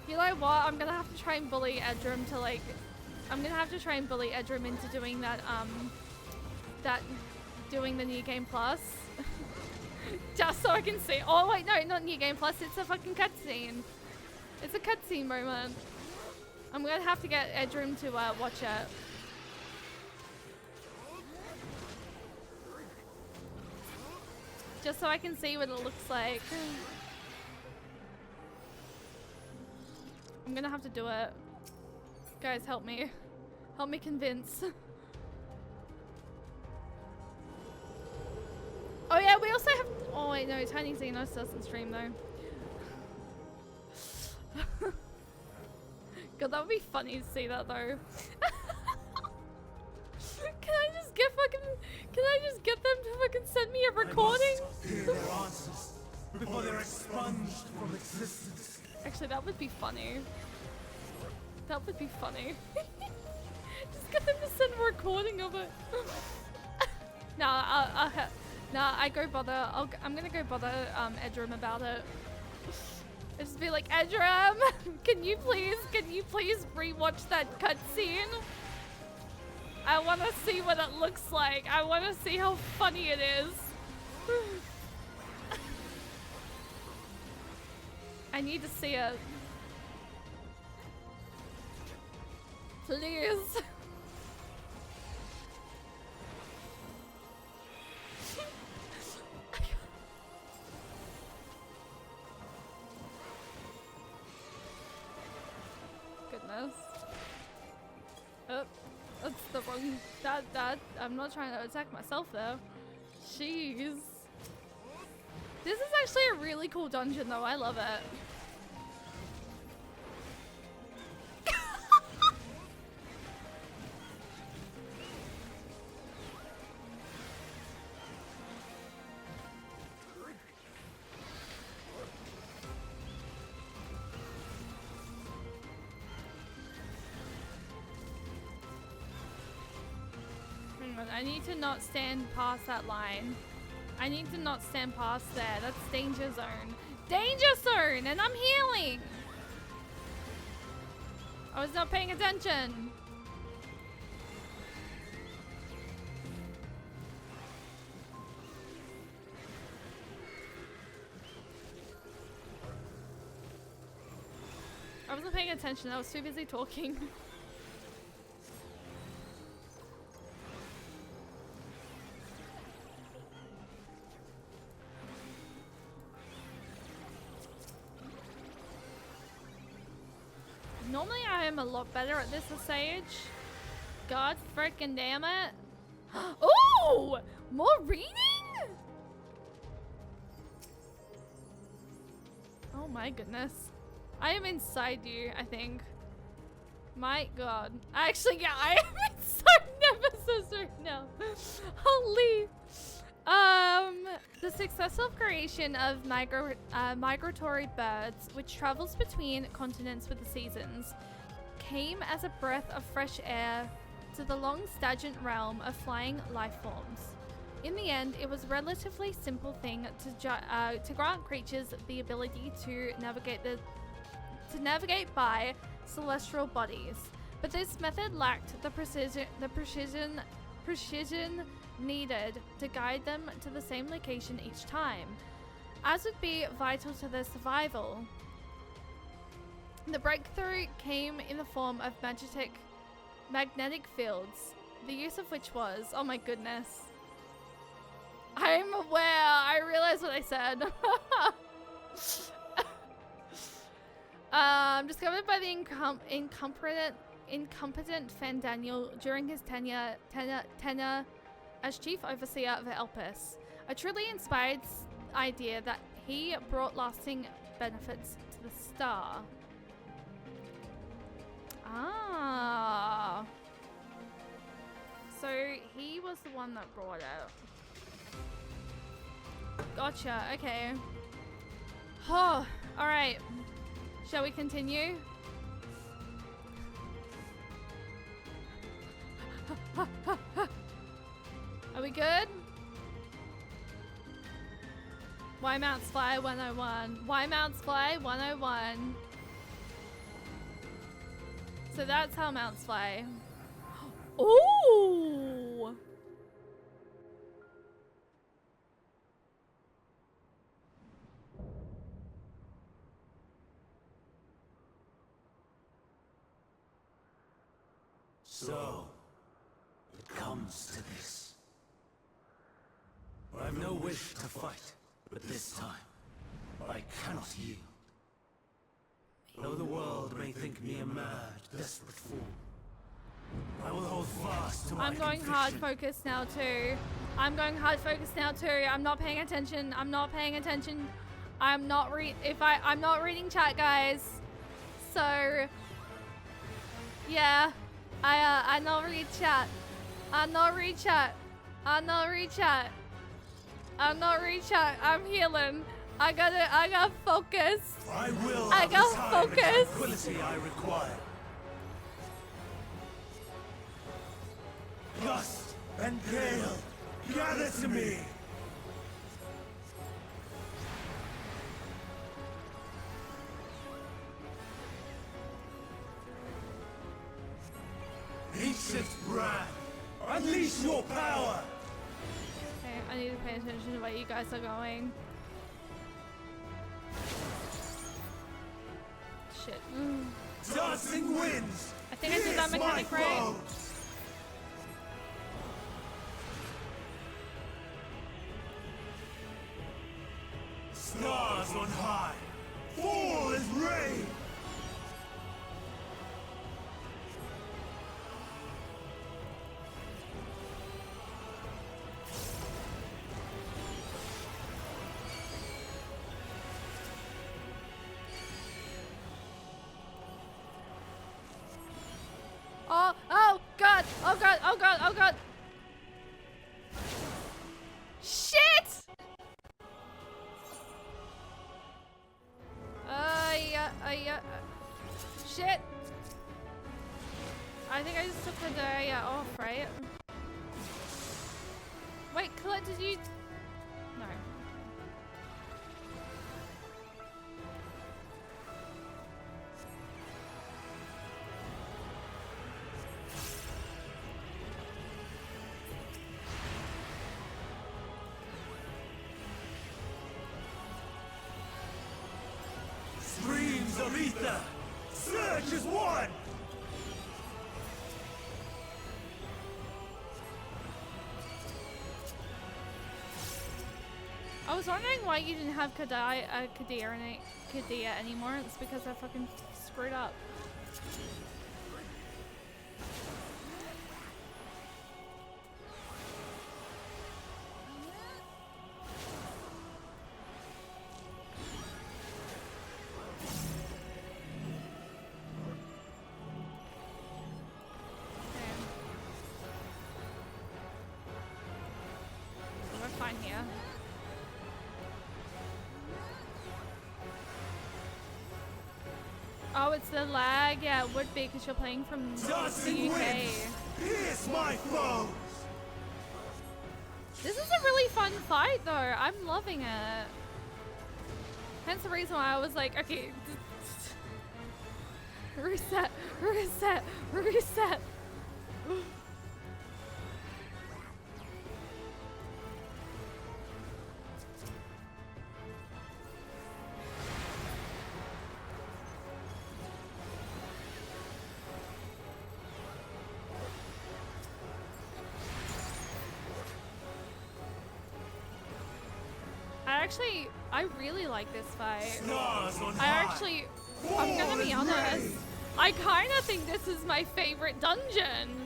you know what? I'm gonna have to try and bully Edram to like, I'm gonna have to try and bully Edram into doing that, doing the New Game Plus. Just so I can see. Oh wait, no, not New Game Plus, it's a fucking cutscene. It's a cutscene moment. I'm gonna have to get Edram to watch it. Just so I can see what it looks like. I'm gonna have to do it. Guys, help me. Help me convince. Oh yeah, we also have... Oh wait, no, Tiny Xenos doesn't stream though. God, that would be funny to see that though. Can I just just get fucking... Can I just get them to fucking send me a recording? I must hear their answers before they're expunged from existence. Actually, that would be funny. That would be funny. Just get them to send a recording of it. Nah, I go bother. I'm gonna go bother Edram about it. I just be like, Edram, can you please rewatch that cutscene? I want to see what it looks like. I want to see how funny it is. I need to see it. Please. Goodness. Oh, that's the wrong. That I'm not trying to attack myself though. Jeez. This is actually a really cool dungeon though. I love it. I need to not stand past that line. I need to not stand past there. That's danger zone. Danger zone! And I'm healing! I was not paying attention. I wasn't paying attention. I was too busy talking. Normally I am a lot better at this stage. God freaking damn it. Oh! More reading? Oh my goodness. I am inside you, I think. My god. Actually, yeah, I am inside Nemesis right now. Holy. The successful creation of migratory birds, which travels between continents with the seasons, came as a breath of fresh air to the long stagnant realm of flying life forms. In the end, it was a relatively simple thing to grant creatures the ability to navigate by celestial bodies, but this method lacked the precision needed to guide them to the same location each time, as would be vital to their survival. The breakthrough came in the form of magnetic fields, the use of which was, oh my goodness, I'm aware, I realized what I said. Discovered by the incompetent Fandaniel during his tenure as Chief Overseer of Elpis. A truly inspired idea that he brought lasting benefits to the star. Ah. So he was the one that brought it. Gotcha, okay. Oh, alright. Shall we continue? Are we good? Why mounts fly 101? Why mounts fly 101? So that's how mounts fly. Ooh! So, it comes to this. I have no wish to fight, but this time, I cannot yield. Though the world may think me a mad, desperate fool, I will hold fast to my I'm going hard focus now too. I'm going hard focus now too. I'm not paying attention. I'm not paying attention. I'm not reading chat, guys. So yeah, I not read chat. I'm not rechat. I'm not rechat. I'm not rechat. I'm healing. I got focus. I will I have the got time and focus. tranquility I require. Gust and gale, gather to me. Ancient brand, unleash your power. Okay, I need to pay attention to where you guys are going. Shit. Dancing winds. I think I did that mechanic right. Stars on high, fall as rain. Oh god, oh god, oh god, oh god. Shit! Yeah. Shit! I think I just took the day off, right? Wait, Colette, did you... No. Streams of ether, surge as one. I was wondering why you didn't have Kadir anymore. It's because I fucking screwed up. We're fine here. Oh, it's the lag. Yeah, it would be because you're playing from the UK. Pierce my foes. This is a really fun fight, though. I'm loving it. Hence the reason why I was like, okay, reset. I really like this fight. I'm gonna be honest. I kind of think this is my favorite dungeon.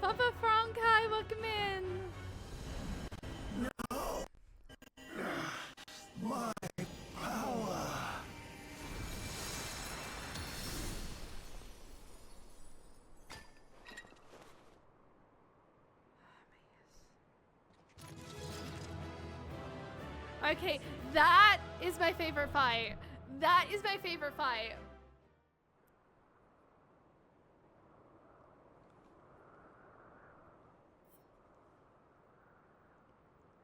Papa Frankai, welcome in. No. My power. Okay, that is my favorite fight. That is my favorite fight.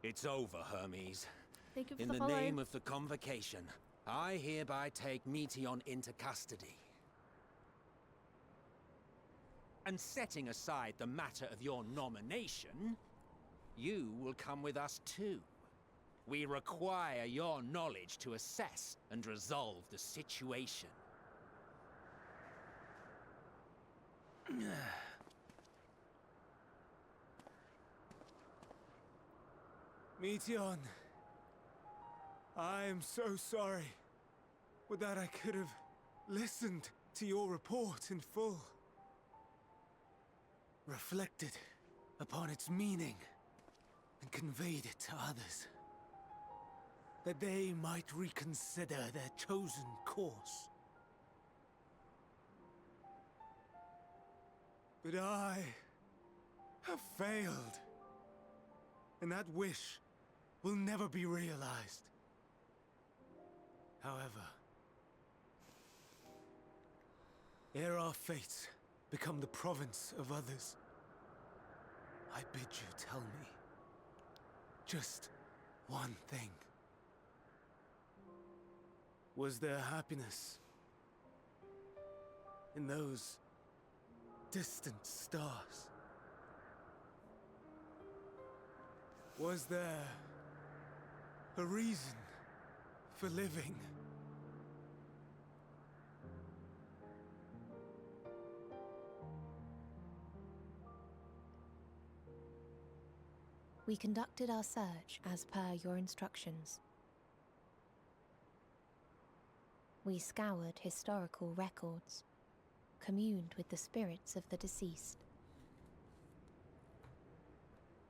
It's over, Hermes. Thank you for In the the follow. name of the Convocation, I hereby take Meteon into custody. And setting aside the matter of your nomination, you will come with us too. We require your knowledge to assess and resolve the situation. Meteon, I am so sorry. Would that I could have listened to your report in full. Reflected upon its meaning and conveyed it to others. That they might reconsider their chosen course. But I have failed. And that wish will never be realized. However, ere our fates become the province of others, I bid you tell me just one thing. Was there happiness in those distant stars? Was there a reason for living? We conducted our search as per your instructions. We scoured historical records, communed with the spirits of the deceased,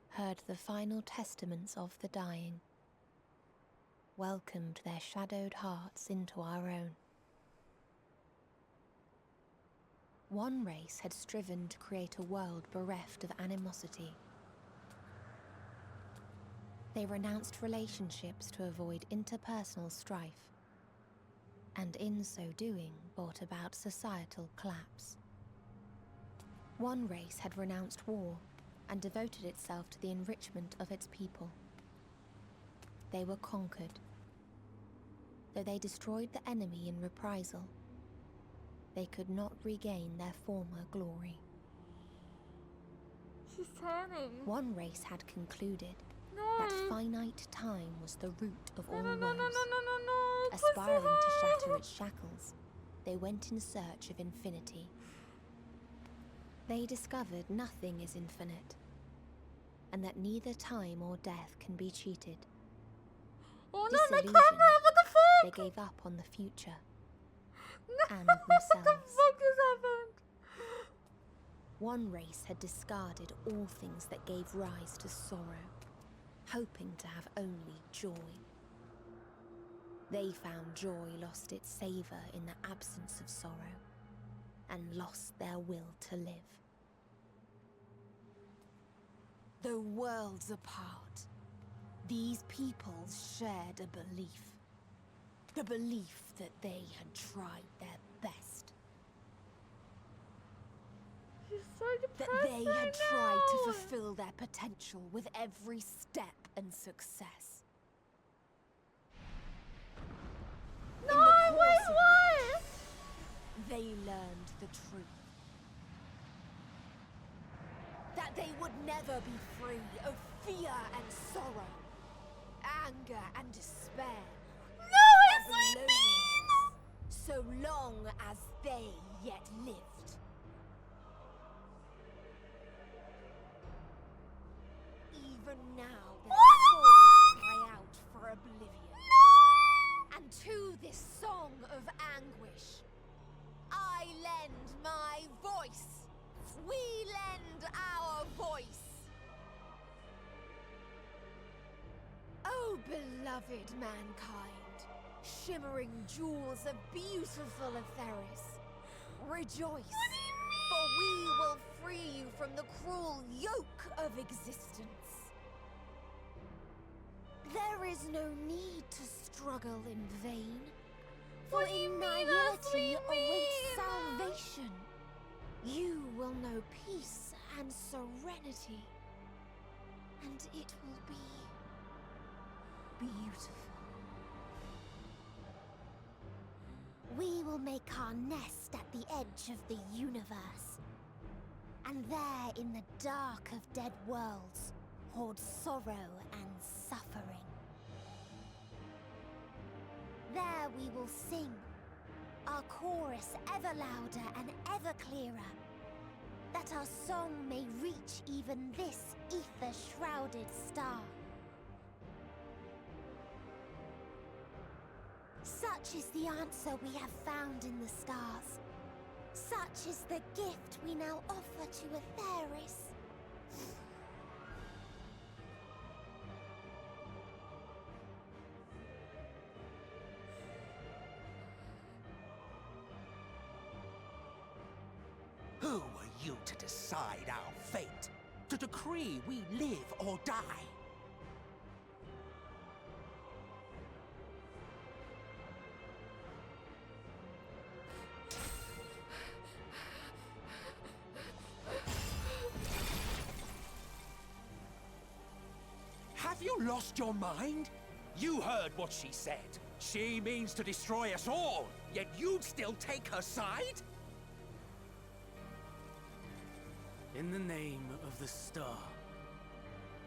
heard the final testaments of the dying, welcomed their shadowed hearts into our own. One race had striven to create a world bereft of animosity. They renounced relationships to avoid interpersonal strife, and in so doing brought about societal collapse. One race had renounced war and devoted itself to the enrichment of its people. They were conquered. Though they destroyed the enemy in reprisal, they could not regain their former glory. She's turning. One race had concluded No. that finite time was the root of all No, no, woes. no, no, no, no, no. Aspiring to shatter its shackles, they went in search of infinity. They discovered nothing is infinite, and that neither time or death can be cheated. Oh no, my Disillusioned, camera, what the fuck? they gave up on the future No, and what the themselves. fuck has happened? One race had discarded all things that gave rise to sorrow, hoping to have only joy. They found joy lost its savour in the absence of sorrow, and lost their will to live. Though worlds apart, these peoples shared a belief. The belief that they had tried their best. She's so That depressed they right had tried to now. fulfill their potential with every step and success. No, In the course wait, of what? which they learned the truth. That they would never be free of fear and sorrow, anger and despair, No, it's of my loneliness, so long as they yet lived. Even now their souls cry out for oblivion. And to this song of anguish, I lend my voice. We lend our voice. Oh, beloved mankind, shimmering jewels of beautiful Etheris, rejoice, for we will free you from the cruel yoke of existence. There is no need to struggle in vain, for What do you in mean, nihility Ashley, awaits mean? salvation. You will know peace and serenity, and it will be beautiful. We will make our nest at the edge of the universe, and there in the dark of dead worlds hoard sorrow and suffering. There we will sing, our chorus ever louder and ever clearer, that our song may reach even this ether-shrouded star. Such is the answer we have found in the stars. Such is the gift we now offer to Etheris. Who are you to decide our fate? To decree we live or die? Have you lost your mind? You heard what she said. She means to destroy us all, yet you'd still take her side? In the name of the star,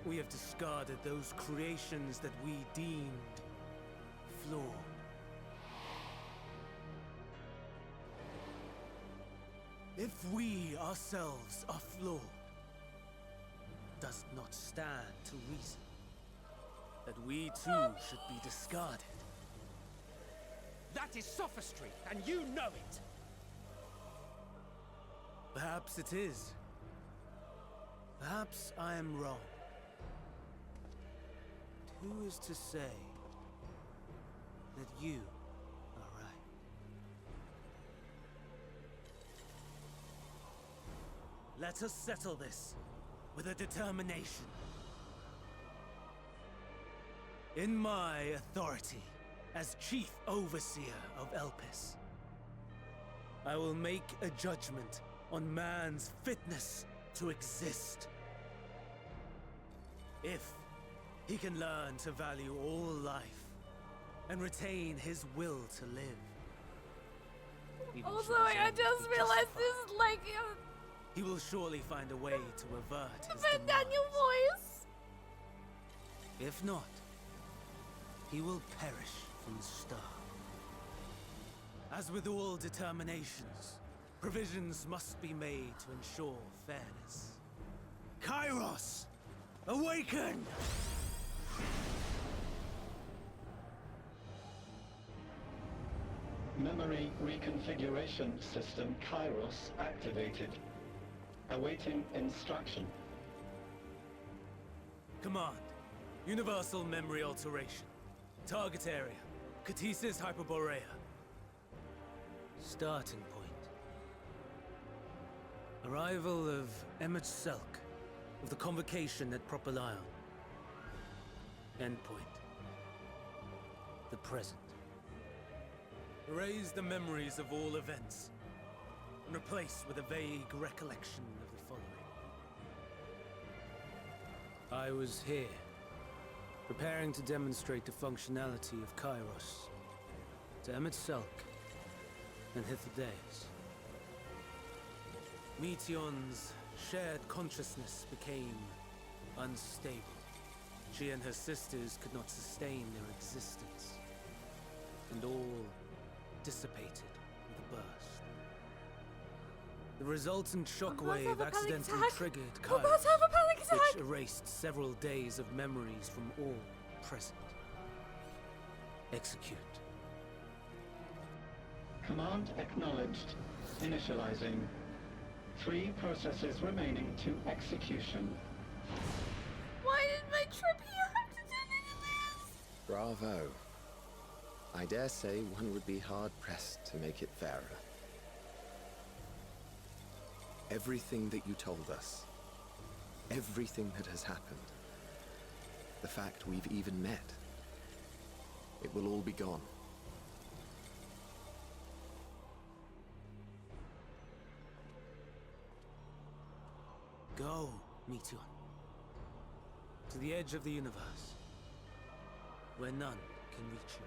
we have discarded those creations that we deemed flawed. If we ourselves are flawed, does not stand to reason that we too should be discarded. That is sophistry, and you know it! Perhaps it is. Perhaps I am wrong. But who is to say that you are right? Let us settle this with a determination. In my authority as Chief Overseer of Elpis, I will make a judgment on man's fitness to exist. If he can learn to value all life and retain his will to live. even Also, should his I end just be realized justified, this is like he will surely find a way to avert his Van Daniel demise. voice. If not, he will perish from the start. As with all determinations, provisions must be made to ensure fairness. Kairos, awaken! Memory reconfiguration system Kairos activated. Awaiting instruction. Command, universal memory alteration. Target area, Catesis Hyperborea. Starting point. Arrival of Emmett Selk, of the Convocation at Propylion. Endpoint. The present. Erase the memories of all events, and replace with a vague recollection of the following. I was here, preparing to demonstrate the functionality of Kairos to Emmett Selk and Hithodeus. Meteon's shared consciousness became unstable. She and her sisters could not sustain their existence, and all dissipated with a burst. The resultant shockwave have a panic accidentally attack. triggered I'm about to have a panic Kairos, attack. which erased several days of memories from all present. Execute. Command acknowledged. Initializing. 3 processes remaining to execution. Why did my trip here have to turn into this? Bravo. I dare say one would be hard-pressed to make it fairer. Everything that you told us, everything that has happened, the fact we've even met, it will all be gone. Go, Meteon. To the edge of the universe, where none can reach you.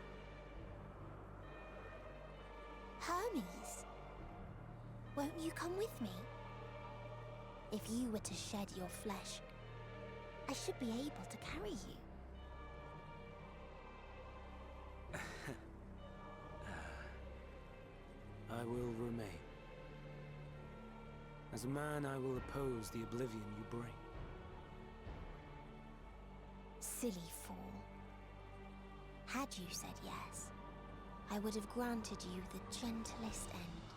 Hermes, won't you come with me? If you were to shed your flesh, I should be able to carry you. I will remain. As a man, I will oppose the oblivion you bring. Silly fool. Had you said yes, I would have granted you the gentlest end.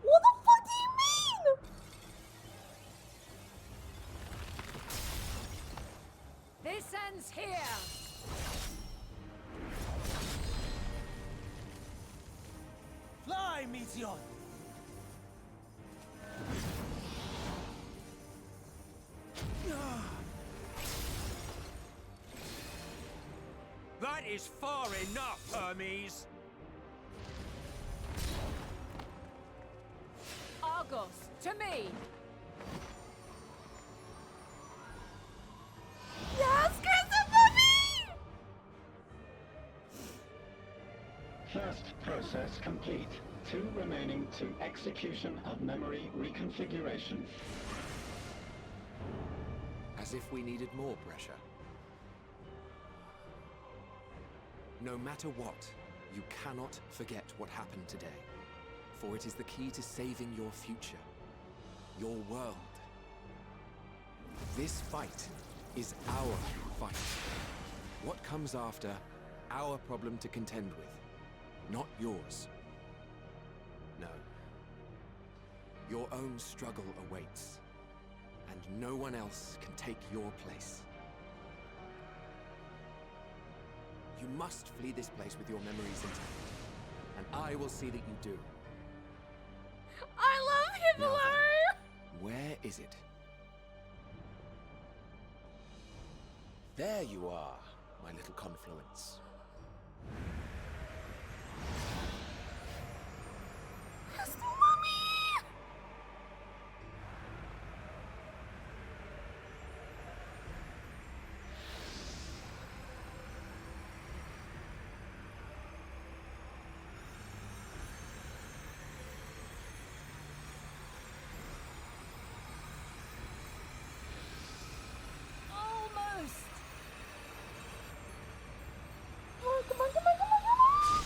What the fuck do you mean? This ends here! Fly, Meteor! That is far enough, Hermes! Argos, to me! Yes, Christopher! First process complete. 2 remaining to execution of memory reconfiguration. As if we needed more pressure. No matter what, you cannot forget what happened today. For it is the key to saving your future. Your world. This fight is our fight. What comes after, our problem to contend with. Not yours. No. Your own struggle awaits. And no one else can take your place. You must flee this place with your memories intact. And I will see that you do. I love Now Hippolo! then, where is it? There you are, my little confluence. Crystal Mummy! Almost! Oh, come on, come on, come on, come on!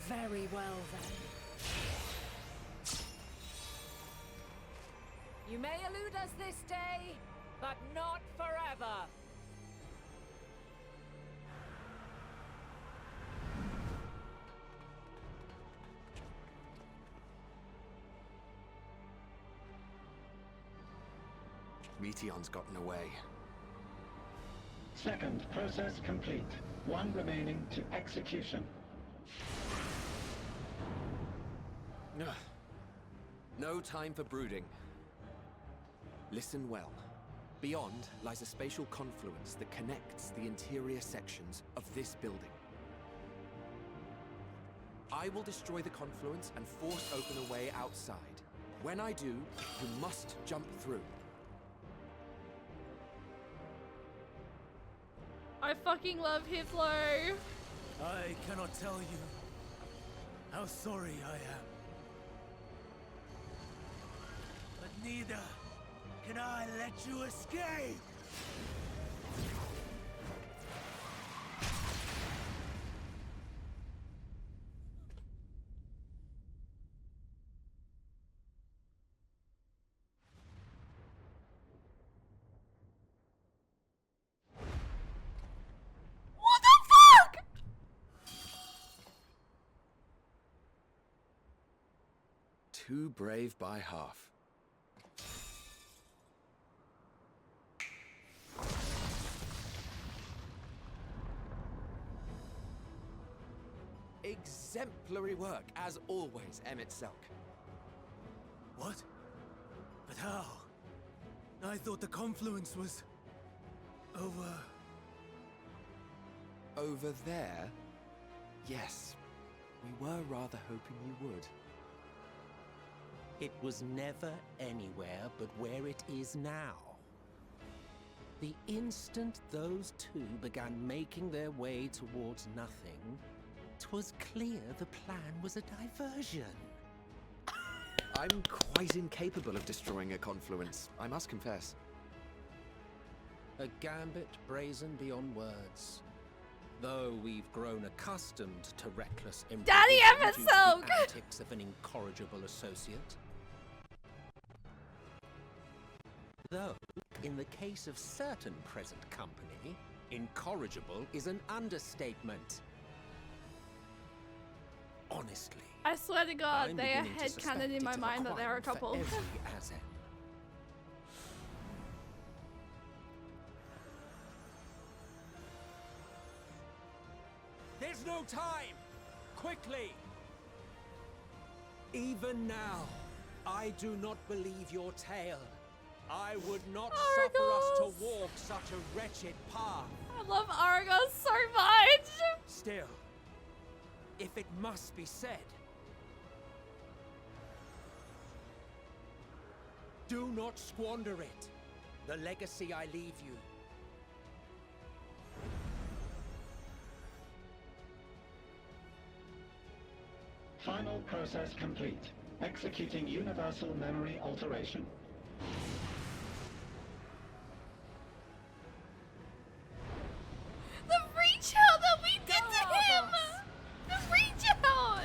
Very well then. You may elude us this day, but not forever. Meteon's gotten away. Second process complete. 1 remaining to execution. Ugh. No time for brooding. Listen well. Beyond lies a spatial confluence that connects the interior sections of this building. I will destroy the confluence and force open a way outside. When I do, you must jump through. I fucking love Hippolo! I cannot tell you how sorry I am. But neither can I let you escape! What the fuck?! Too brave by half. Exemplary work, as always, Emmett Selk. What? But how? I thought the confluence was... over... Over there? Yes. We were rather hoping you would. It was never anywhere but where it is now. The instant those two began making their way towards nothing, 'twas clear the plan was a diversion. I'm quite incapable of destroying a confluence, I must confess. A gambit brazen beyond words. Though we've grown accustomed to reckless Daddy improvisation Emmett due to the Selk! antics of an incorrigible associate. Though, in the case of certain present company, incorrigible is an understatement. Honestly, I swear to God, I'm they are beginning to suspect headcanon in my it's mind that they're a crime for couple. every Azen. There's no time! Quickly! Even now, I do not believe your tale. I would not suffer us to walk such a wretched path. I love Argos so much! Still, if it must be said, do not squander it. The legacy I leave you. Final process complete. Executing universal memory alteration. The reach out that we did to him! The reach out!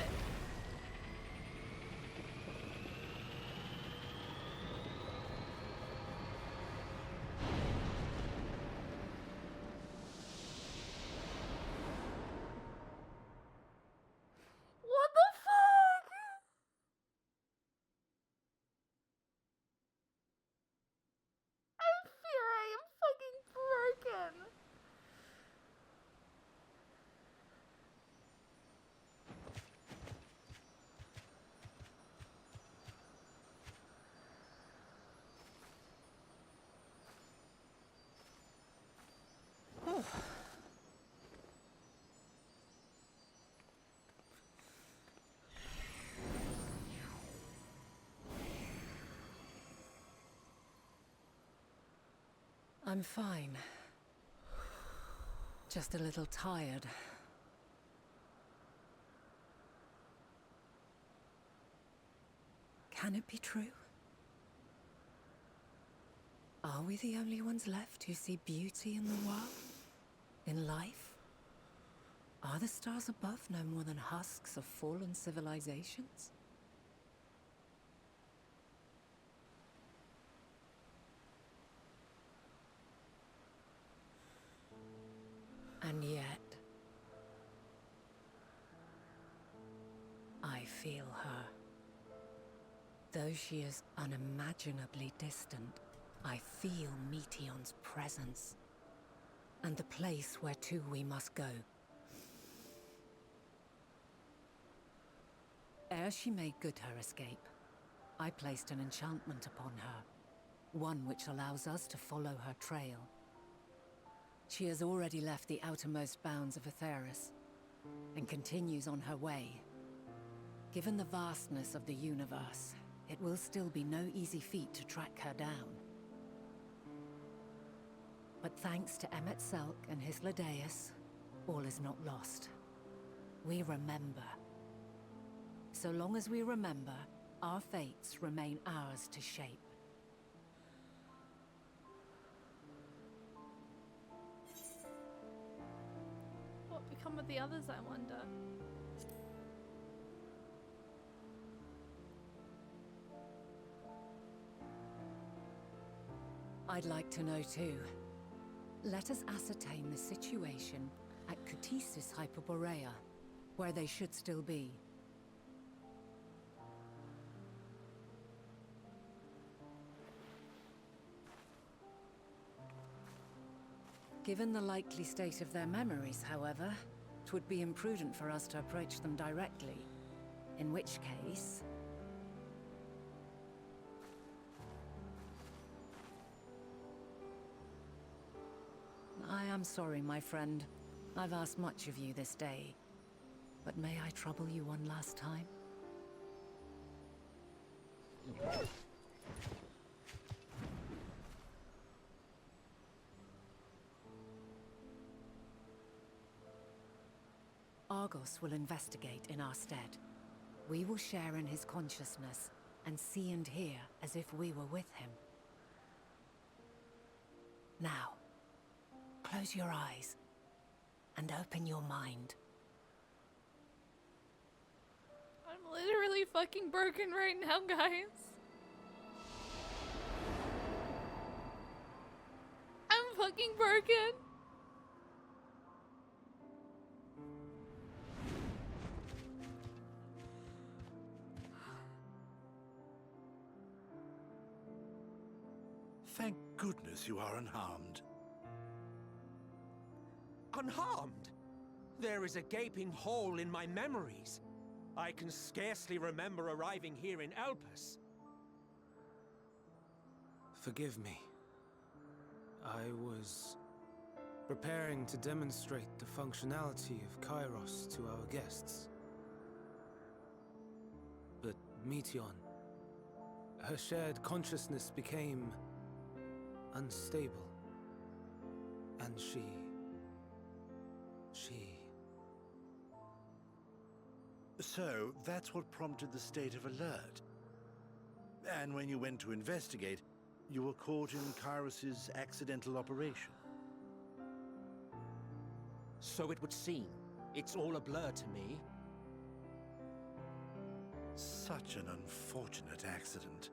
What the fuck? I'm Fury, I'm fucking broken. I'm fine. Just a little tired. Can it be true? Are we the only ones left who see beauty in the world? In life? Are the stars above no more than husks of fallen civilizations? And yet, I feel her. Though she is unimaginably distant, I feel Meteon's presence, and the place where to we must go. Ere she made good her escape, I placed an enchantment upon her, one which allows us to follow her trail. She has already left the outermost bounds of Aetheris, and continues on her way. Given the vastness of the universe, it will still be no easy feat to track her down. But thanks to Emmet Selk and his Ladeus, all is not lost. We remember. So long as we remember, our fates remain ours to shape. What become of the others, I wonder? I'd like to know too. Let us ascertain the situation at Kutisis Hyperborea, where they should still be. Given the likely state of their memories, however, it would be imprudent for us to approach them directly. In which case... I am sorry, my friend. I've asked much of you this day. But may I trouble you one last time? Argos will investigate in our stead. We will share in his consciousness and see and hear as if we were with him. Now, close your eyes and open your mind. I'm literally fucking broken right now, guys. fucking broken. Thank goodness you are unharmed. Unharmed? There is a gaping hole in my memories. I can scarcely remember arriving here in Elpis. Forgive me. I was preparing to demonstrate the functionality of Kairos to our guests. But Meteon, her shared consciousness became unstable. And she... So, that's what prompted the state of alert. And when you went to investigate, you were caught in Kairos's accidental operation. So it would seem. It's all a blur to me. Such an unfortunate accident.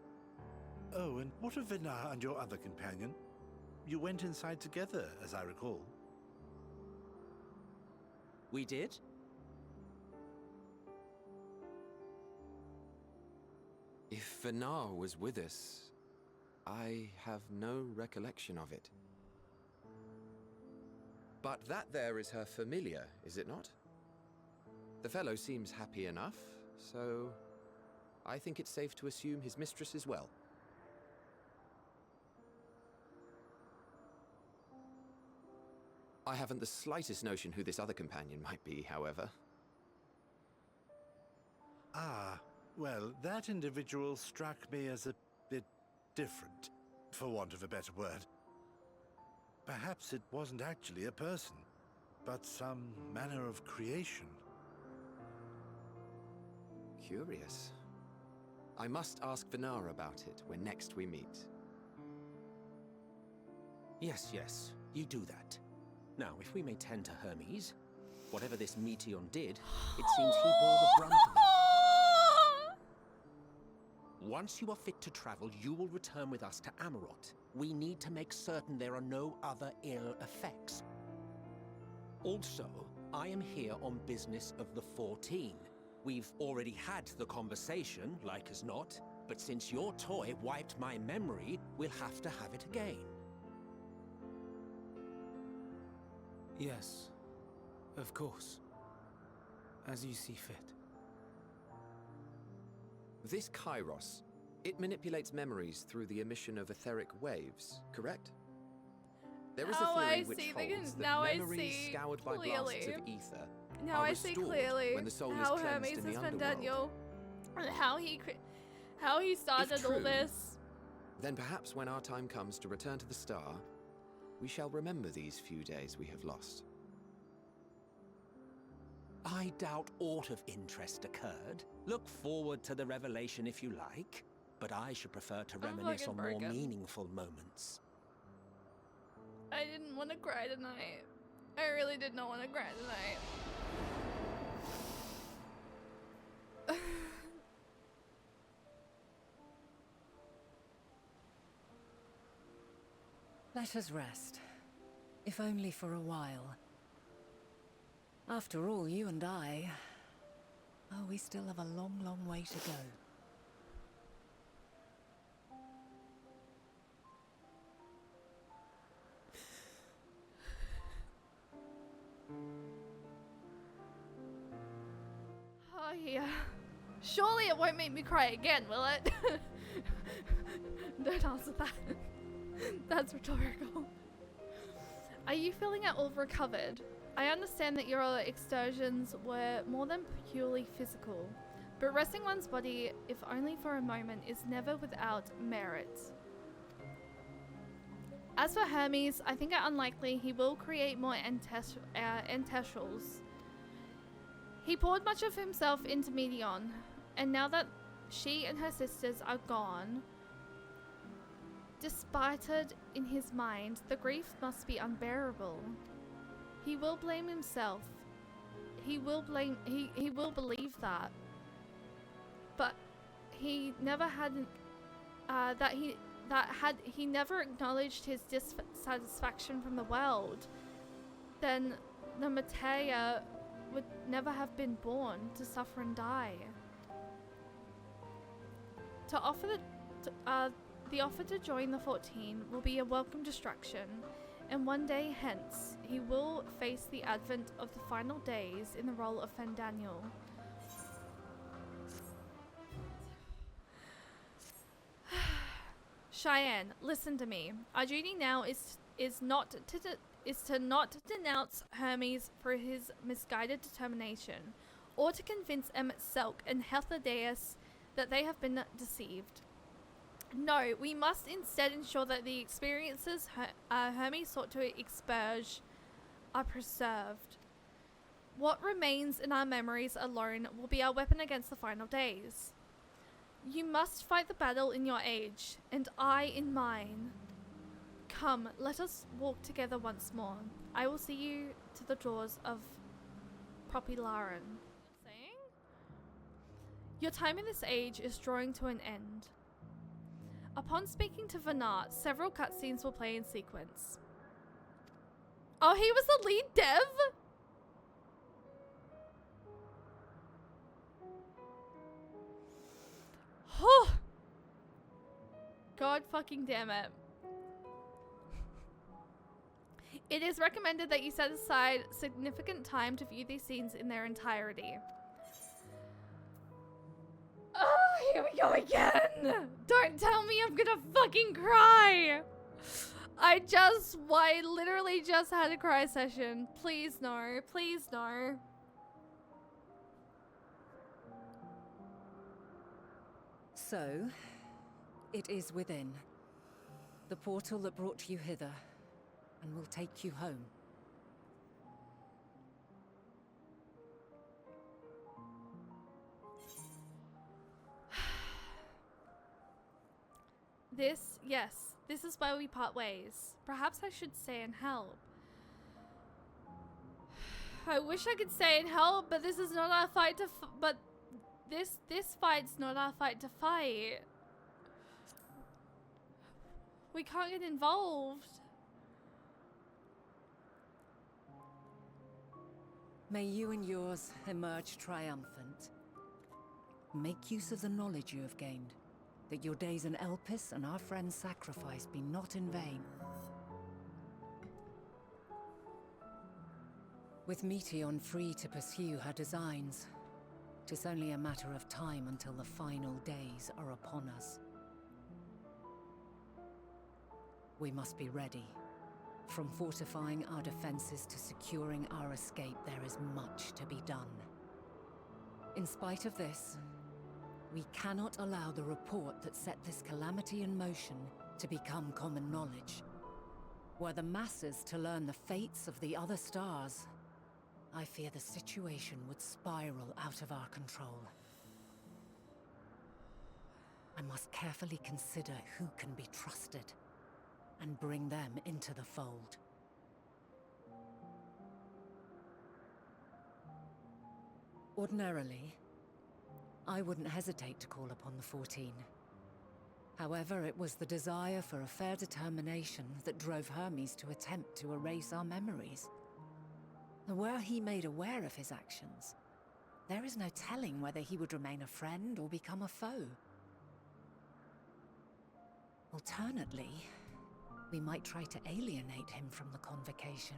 Oh, and what of Vinar and your other companion? You went inside together, as I recall. We did? If Vinar was with us, I have no recollection of it. But that there is her familiar, is it not? The fellow seems happy enough, so I think it's safe to assume his mistress as well. I haven't the slightest notion who this other companion might be, however. Ah, well, that individual struck me as a bit different, for want of a better word. Perhaps it wasn't actually a person, but some manner of creation. Curious. I must ask Vinar about it when next we meet. Yes, yes, you do that. Now, if we may tend to Hermes, whatever this Meteon did, it seems he bore the brunt of it. Once you are fit to travel, you will return with us to Amarot. We need to make certain there are no other ill effects. Also, I am here on business of the 14. We've already had the conversation, like as not, but since your toy wiped my memory, we'll have to have it again. Yes, of course. As you see fit. This Kairos, it manipulates memories through the emission of etheric waves, correct? There is a theory which holds that memories scoured by blasts of ether now are I see restored clearly when the soul how is cleansed Hermes in the has been underworld. Daniel, and how he started all true, this. Then perhaps when our time comes to return to the star, we shall remember these few days we have lost. I doubt aught of interest occurred. Look forward to the revelation if you like, but I should prefer to reminisce on more meaningful moments. I didn't want to cry tonight. I really did not want to cry tonight. Let us rest, if only for a while. After all, you and I... Oh, we still have a long, long way to go. Oh yeah. Surely it won't make me cry again, will it? Don't answer that. That's rhetorical. Are you feeling at all recovered? I understand that your excursions were more than purely physical, but resting one's body, if only for a moment, is never without merit. As for Hermes, I think it unlikely he will create more enteshals. He poured much of himself into Meteon, and now that she and her sisters are gone, despite it in his mind, the grief must be unbearable. He will blame himself. He will believe that. But he never had that had he never acknowledged his dissatisfaction from the world, then the Matea would never have been born to suffer and die. The offer to join the 14 will be a welcome distraction, and one day hence he will face the advent of the final days in the role of Fandaniel. Cheyenne, listen to me. Our duty now is to not denounce Hermes for his misguided determination, or to convince Emmett Selk and Heathledeus that they have been deceived. No, we must instead ensure that the experiences Hermes sought to expurge are preserved. What remains in our memories alone will be our weapon against the final days. You must fight the battle in your age, and I in mine. Come, let us walk together once more. I will see you to the doors of Propylaran. Your time in this age is drawing to an end. Upon speaking to Vanart, several cutscenes will play in sequence. Oh, he was the lead dev? Oh. God fucking damn it. It is recommended that you set aside significant time to view these scenes in their entirety. Oh, here we go again! Don't tell me I'm gonna fucking cry! I literally just had a cry session. Please no, please no. So, it is within. The portal that brought you hither, and will take you home. This is why we part ways. Perhaps I should stay and help. I wish I could stay and help, but this is not our fight to this fight's not our fight to fight. We can't get involved. May you and yours emerge triumphant. Make use of the knowledge you have gained, that your days in Elpis and our friend's sacrifice be not in vain. With Meteon free to pursue her designs, 'tis only a matter of time until the final days are upon us. We must be ready. From fortifying our defenses to securing our escape, there is much to be done. In spite of this, we cannot allow the report that set this calamity in motion to become common knowledge. Were the masses to learn the fates of the other stars, I fear the situation would spiral out of our control. I must carefully consider who can be trusted, and bring them into the fold. Ordinarily, I wouldn't hesitate to call upon the 14. However, it was the desire for a fair determination that drove Hermes to attempt to erase our memories. Were he made aware of his actions, there is no telling whether he would remain a friend or become a foe. Alternately, we might try to alienate him from the convocation.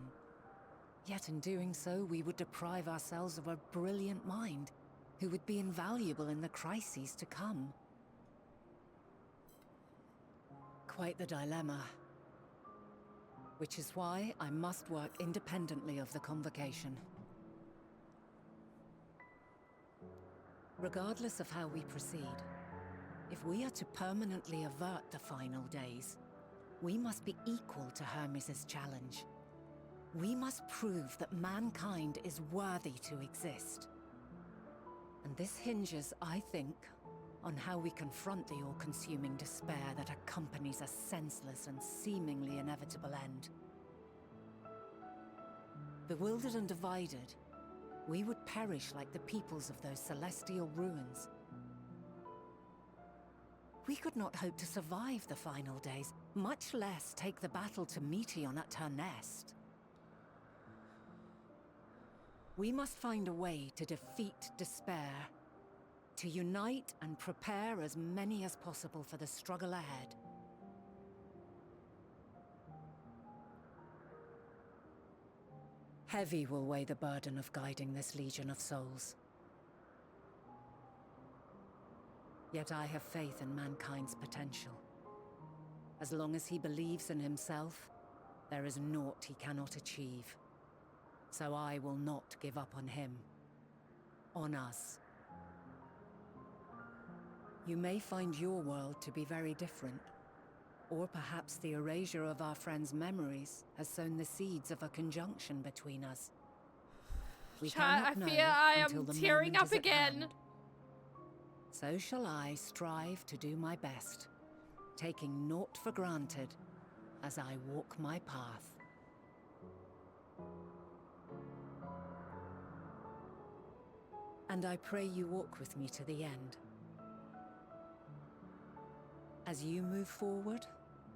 Yet in doing so, we would deprive ourselves of a brilliant mind who would be invaluable in the crises to come. Quite the dilemma. Which is why I must work independently of the convocation. Regardless of how we proceed, if we are to permanently avert the final days, we must be equal to Hermes' challenge. We must prove that mankind is worthy to exist. And this hinges, I think, on how we confront the all-consuming despair that accompanies a senseless and seemingly inevitable end. Bewildered and divided, we would perish like the peoples of those celestial ruins. We could not hope to survive the final days, much less take the battle to Meteon at her nest. We must find a way to defeat despair, to unite and prepare as many as possible for the struggle ahead. Heavy will weigh the burden of guiding this legion of souls. Yet I have faith in mankind's potential. As long as he believes in himself, there is naught he cannot achieve. So I will not give up on him. On us. You may find your world to be very different. Or perhaps the erasure of our friends' memories has sown the seeds of a conjunction between us. We Chat, I cannot know fear I until am the tearing moment up is at again. hand. So shall I strive to do my best, taking naught for granted as I walk my path. And I pray you walk with me to the end. As you move forward,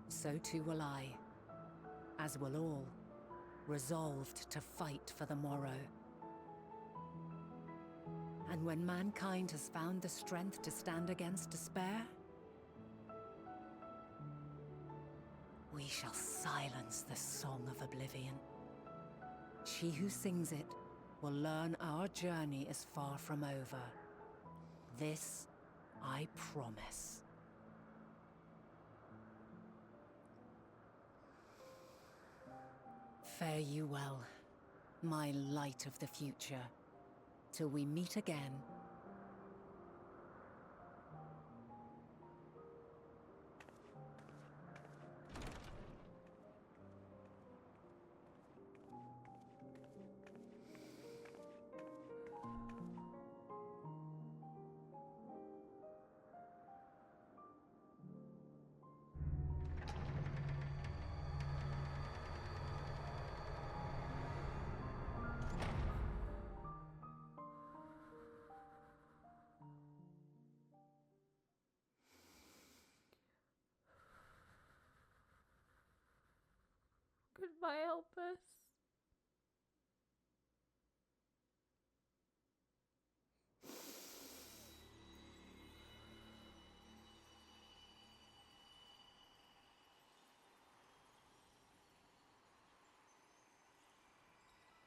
so too will I, as will all, resolved to fight for the morrow. And when mankind has found the strength to stand against despair, we shall silence the song of oblivion. She who sings it will learn our journey is far from over. This I promise. Fare you well, my light of the future, till we meet again. Goodbye, Elpis.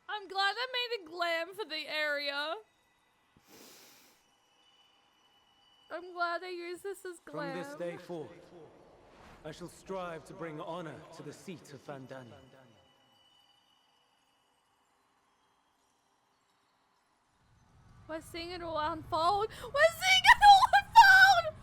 I'm glad I made a glam for the area. I'm glad I used this as glam. From this day forth, I shall strive to bring honor to the seat of Fandania. We're seeing it all unfold. We're seeing it all unfold!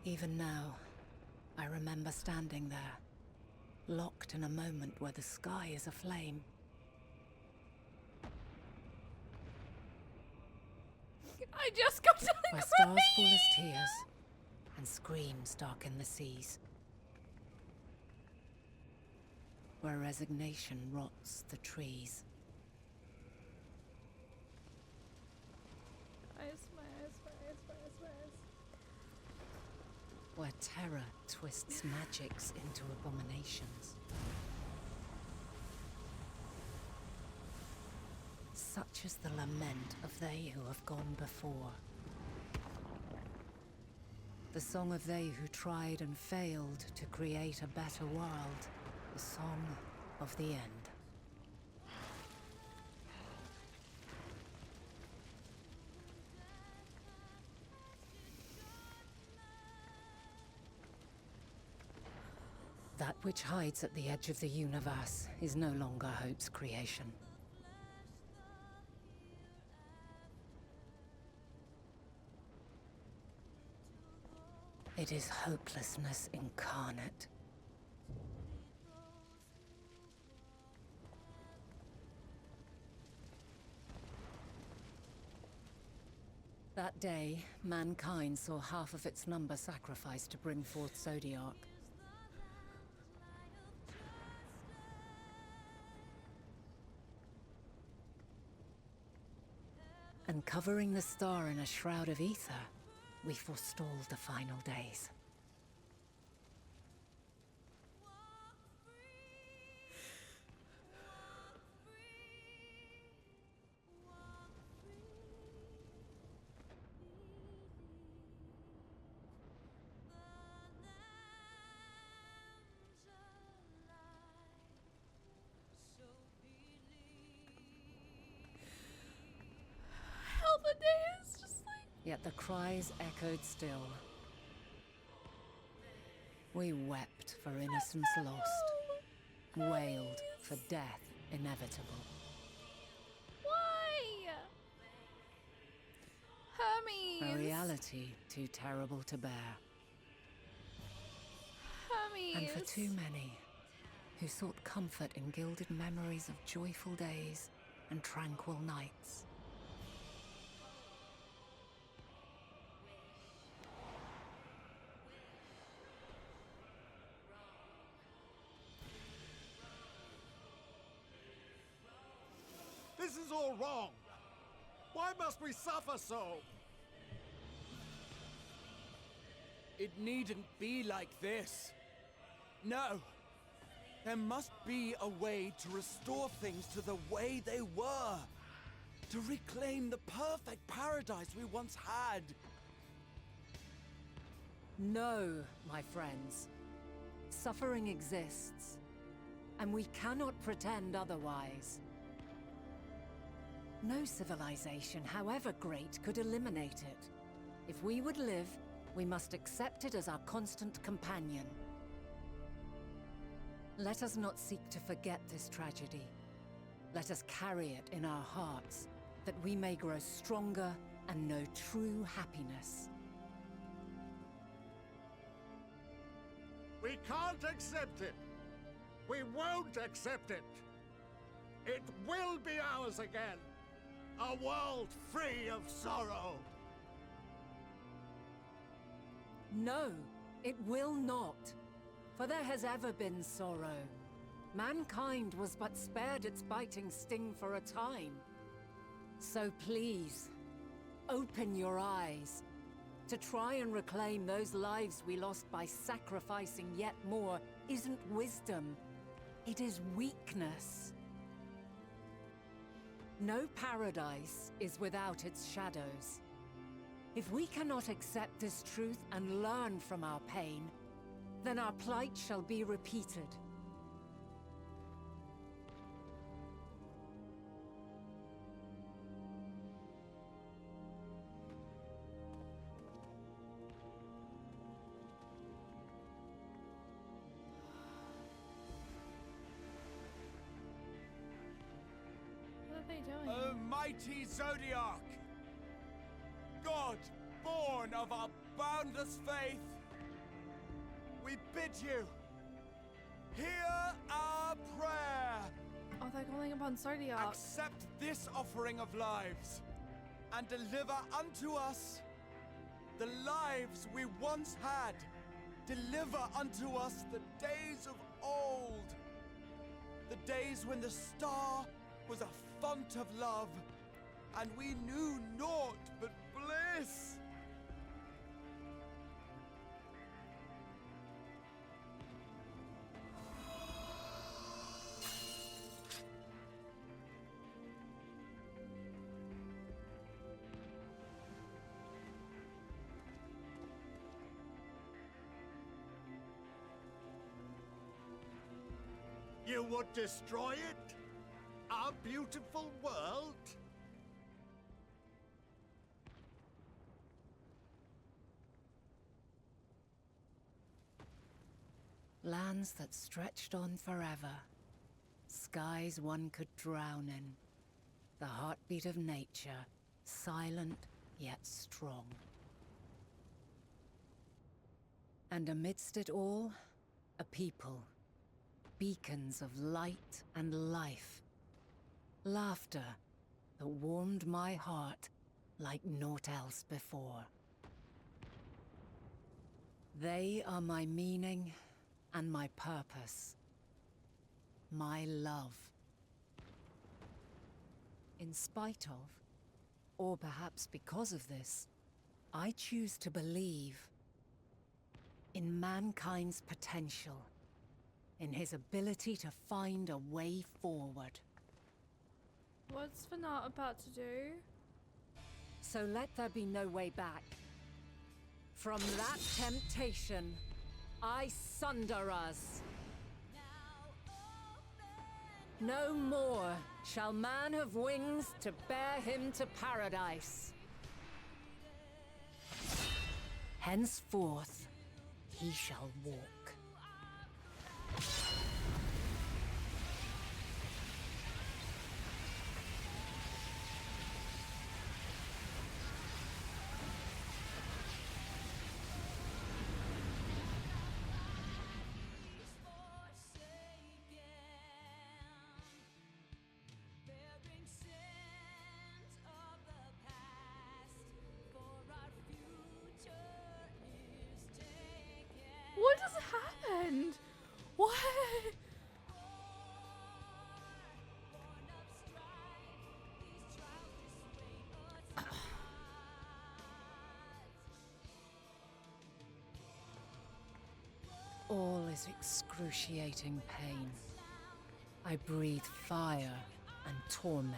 Even now, I remember standing there, locked in a moment where the sky is aflame. I just got to Where stars fall as tears, and screams darken the seas. Where resignation rots the trees. Where terror twists magics into abominations. Such is the lament of they who have gone before. The song of they who tried and failed to create a better world. The song of the end. That which hides at the edge of the universe is no longer Hope's creation. It is hopelessness incarnate. That day, mankind saw half of its number sacrificed to bring forth Zodiark. And covering the star in a shroud of ether, we forestalled the final days. Hell, the day is just like... Yet the cries echoed still. We wept for innocence lost, wailed for death inevitable. Why? A Hermes! reality too terrible to bear. Hermes! And for too many, who sought comfort in gilded memories of joyful days and tranquil nights. This is all wrong! Why must we suffer so? It needn't be like this. No. There must be a way to restore things to the way they were. To reclaim the perfect paradise we once had. No, my friends. Suffering exists, and we cannot pretend otherwise. No civilization, however great, could eliminate it. If we would live, we must accept it as our constant companion. Let us not seek to forget this tragedy. Let us carry it in our hearts, that we may grow stronger and know true happiness. We can't accept it! We won't accept it! It will be ours again! A world free of sorrow! No, it will not. For there has ever been sorrow. Mankind was but spared its biting sting for a time. So please, open your eyes. To try and reclaim those lives we lost by sacrificing yet more isn't wisdom. It is weakness. No paradise is without its shadows. If we cannot accept this truth and learn from our pain, then our plight shall be repeated. What are they doing? O mighty Zodiark! God, born of our boundless faith! We bid you, hear our prayer! Oh, they're calling upon Zodiark. Accept this offering of lives, and deliver unto us the lives we once had. Deliver unto us the days of old. The days when the star was a font of love, and we knew naught but bliss. You would destroy it? Our beautiful world? Lands that stretched on forever. Skies one could drown in. The heartbeat of nature, silent yet strong. And amidst it all, a people. Beacons of light and life. Laughter that warmed my heart like naught else before. They are my meaning and my purpose. My love. In spite of, or perhaps because of this, I choose to believe in mankind's potential, in his ability to find a way forward. What's Fanat about to do? So let there be no way back. From that temptation, I sunder us. No more shall man have wings to bear him to paradise. Henceforth, he shall walk. What has happened? What? All is excruciating pain. I breathe fire and torment.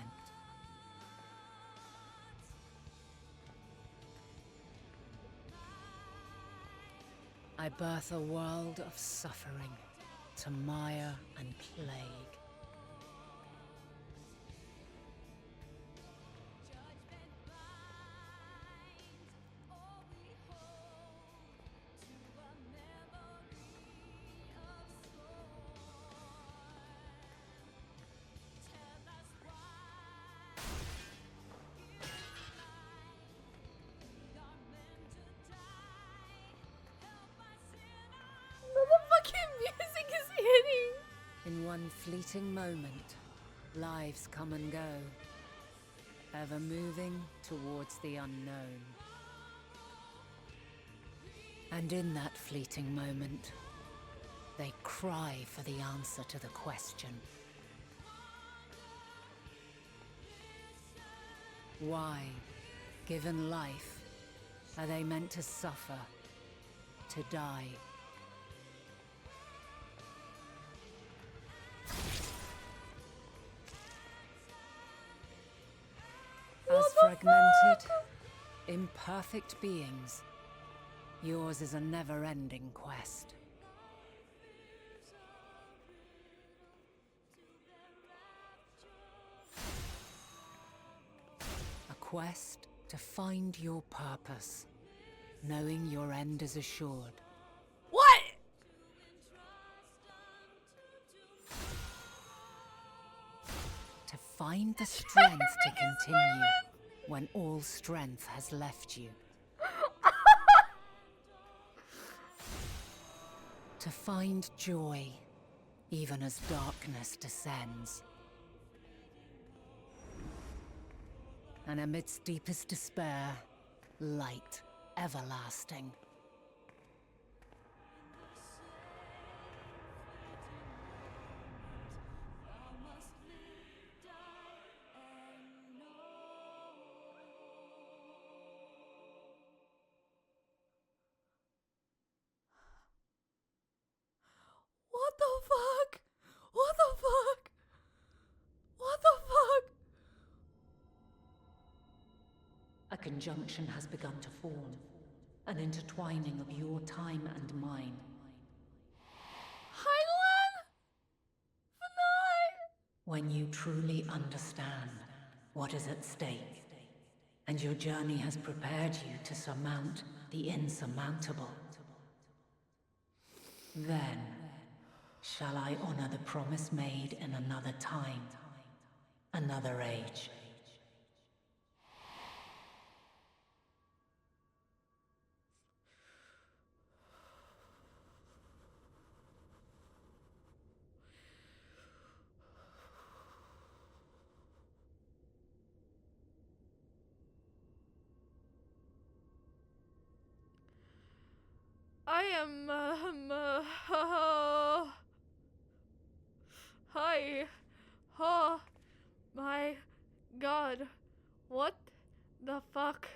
I birth a world of suffering to mire and plague. Music is hitting. In one fleeting moment, lives come and go, ever moving towards the unknown. And in that fleeting moment, they cry for the answer to the question. Why, given life, are they meant to suffer, to die? As fragmented, imperfect beings, yours is a never-ending quest. A quest to find your purpose, knowing your end is assured. What? To find the strength to continue when all strength has left you. To find joy even as darkness descends. And amidst deepest despair, light everlasting. What the fuck? What the fuck? What the fuck? A conjunction has begun to form, an intertwining of your time and mine. Highland? Fanat? When you truly understand what is at stake, and your journey has prepared you to surmount the insurmountable, then Shall I honor the promise made in another time, another age? I am, hi. Oh my god. What the fuck?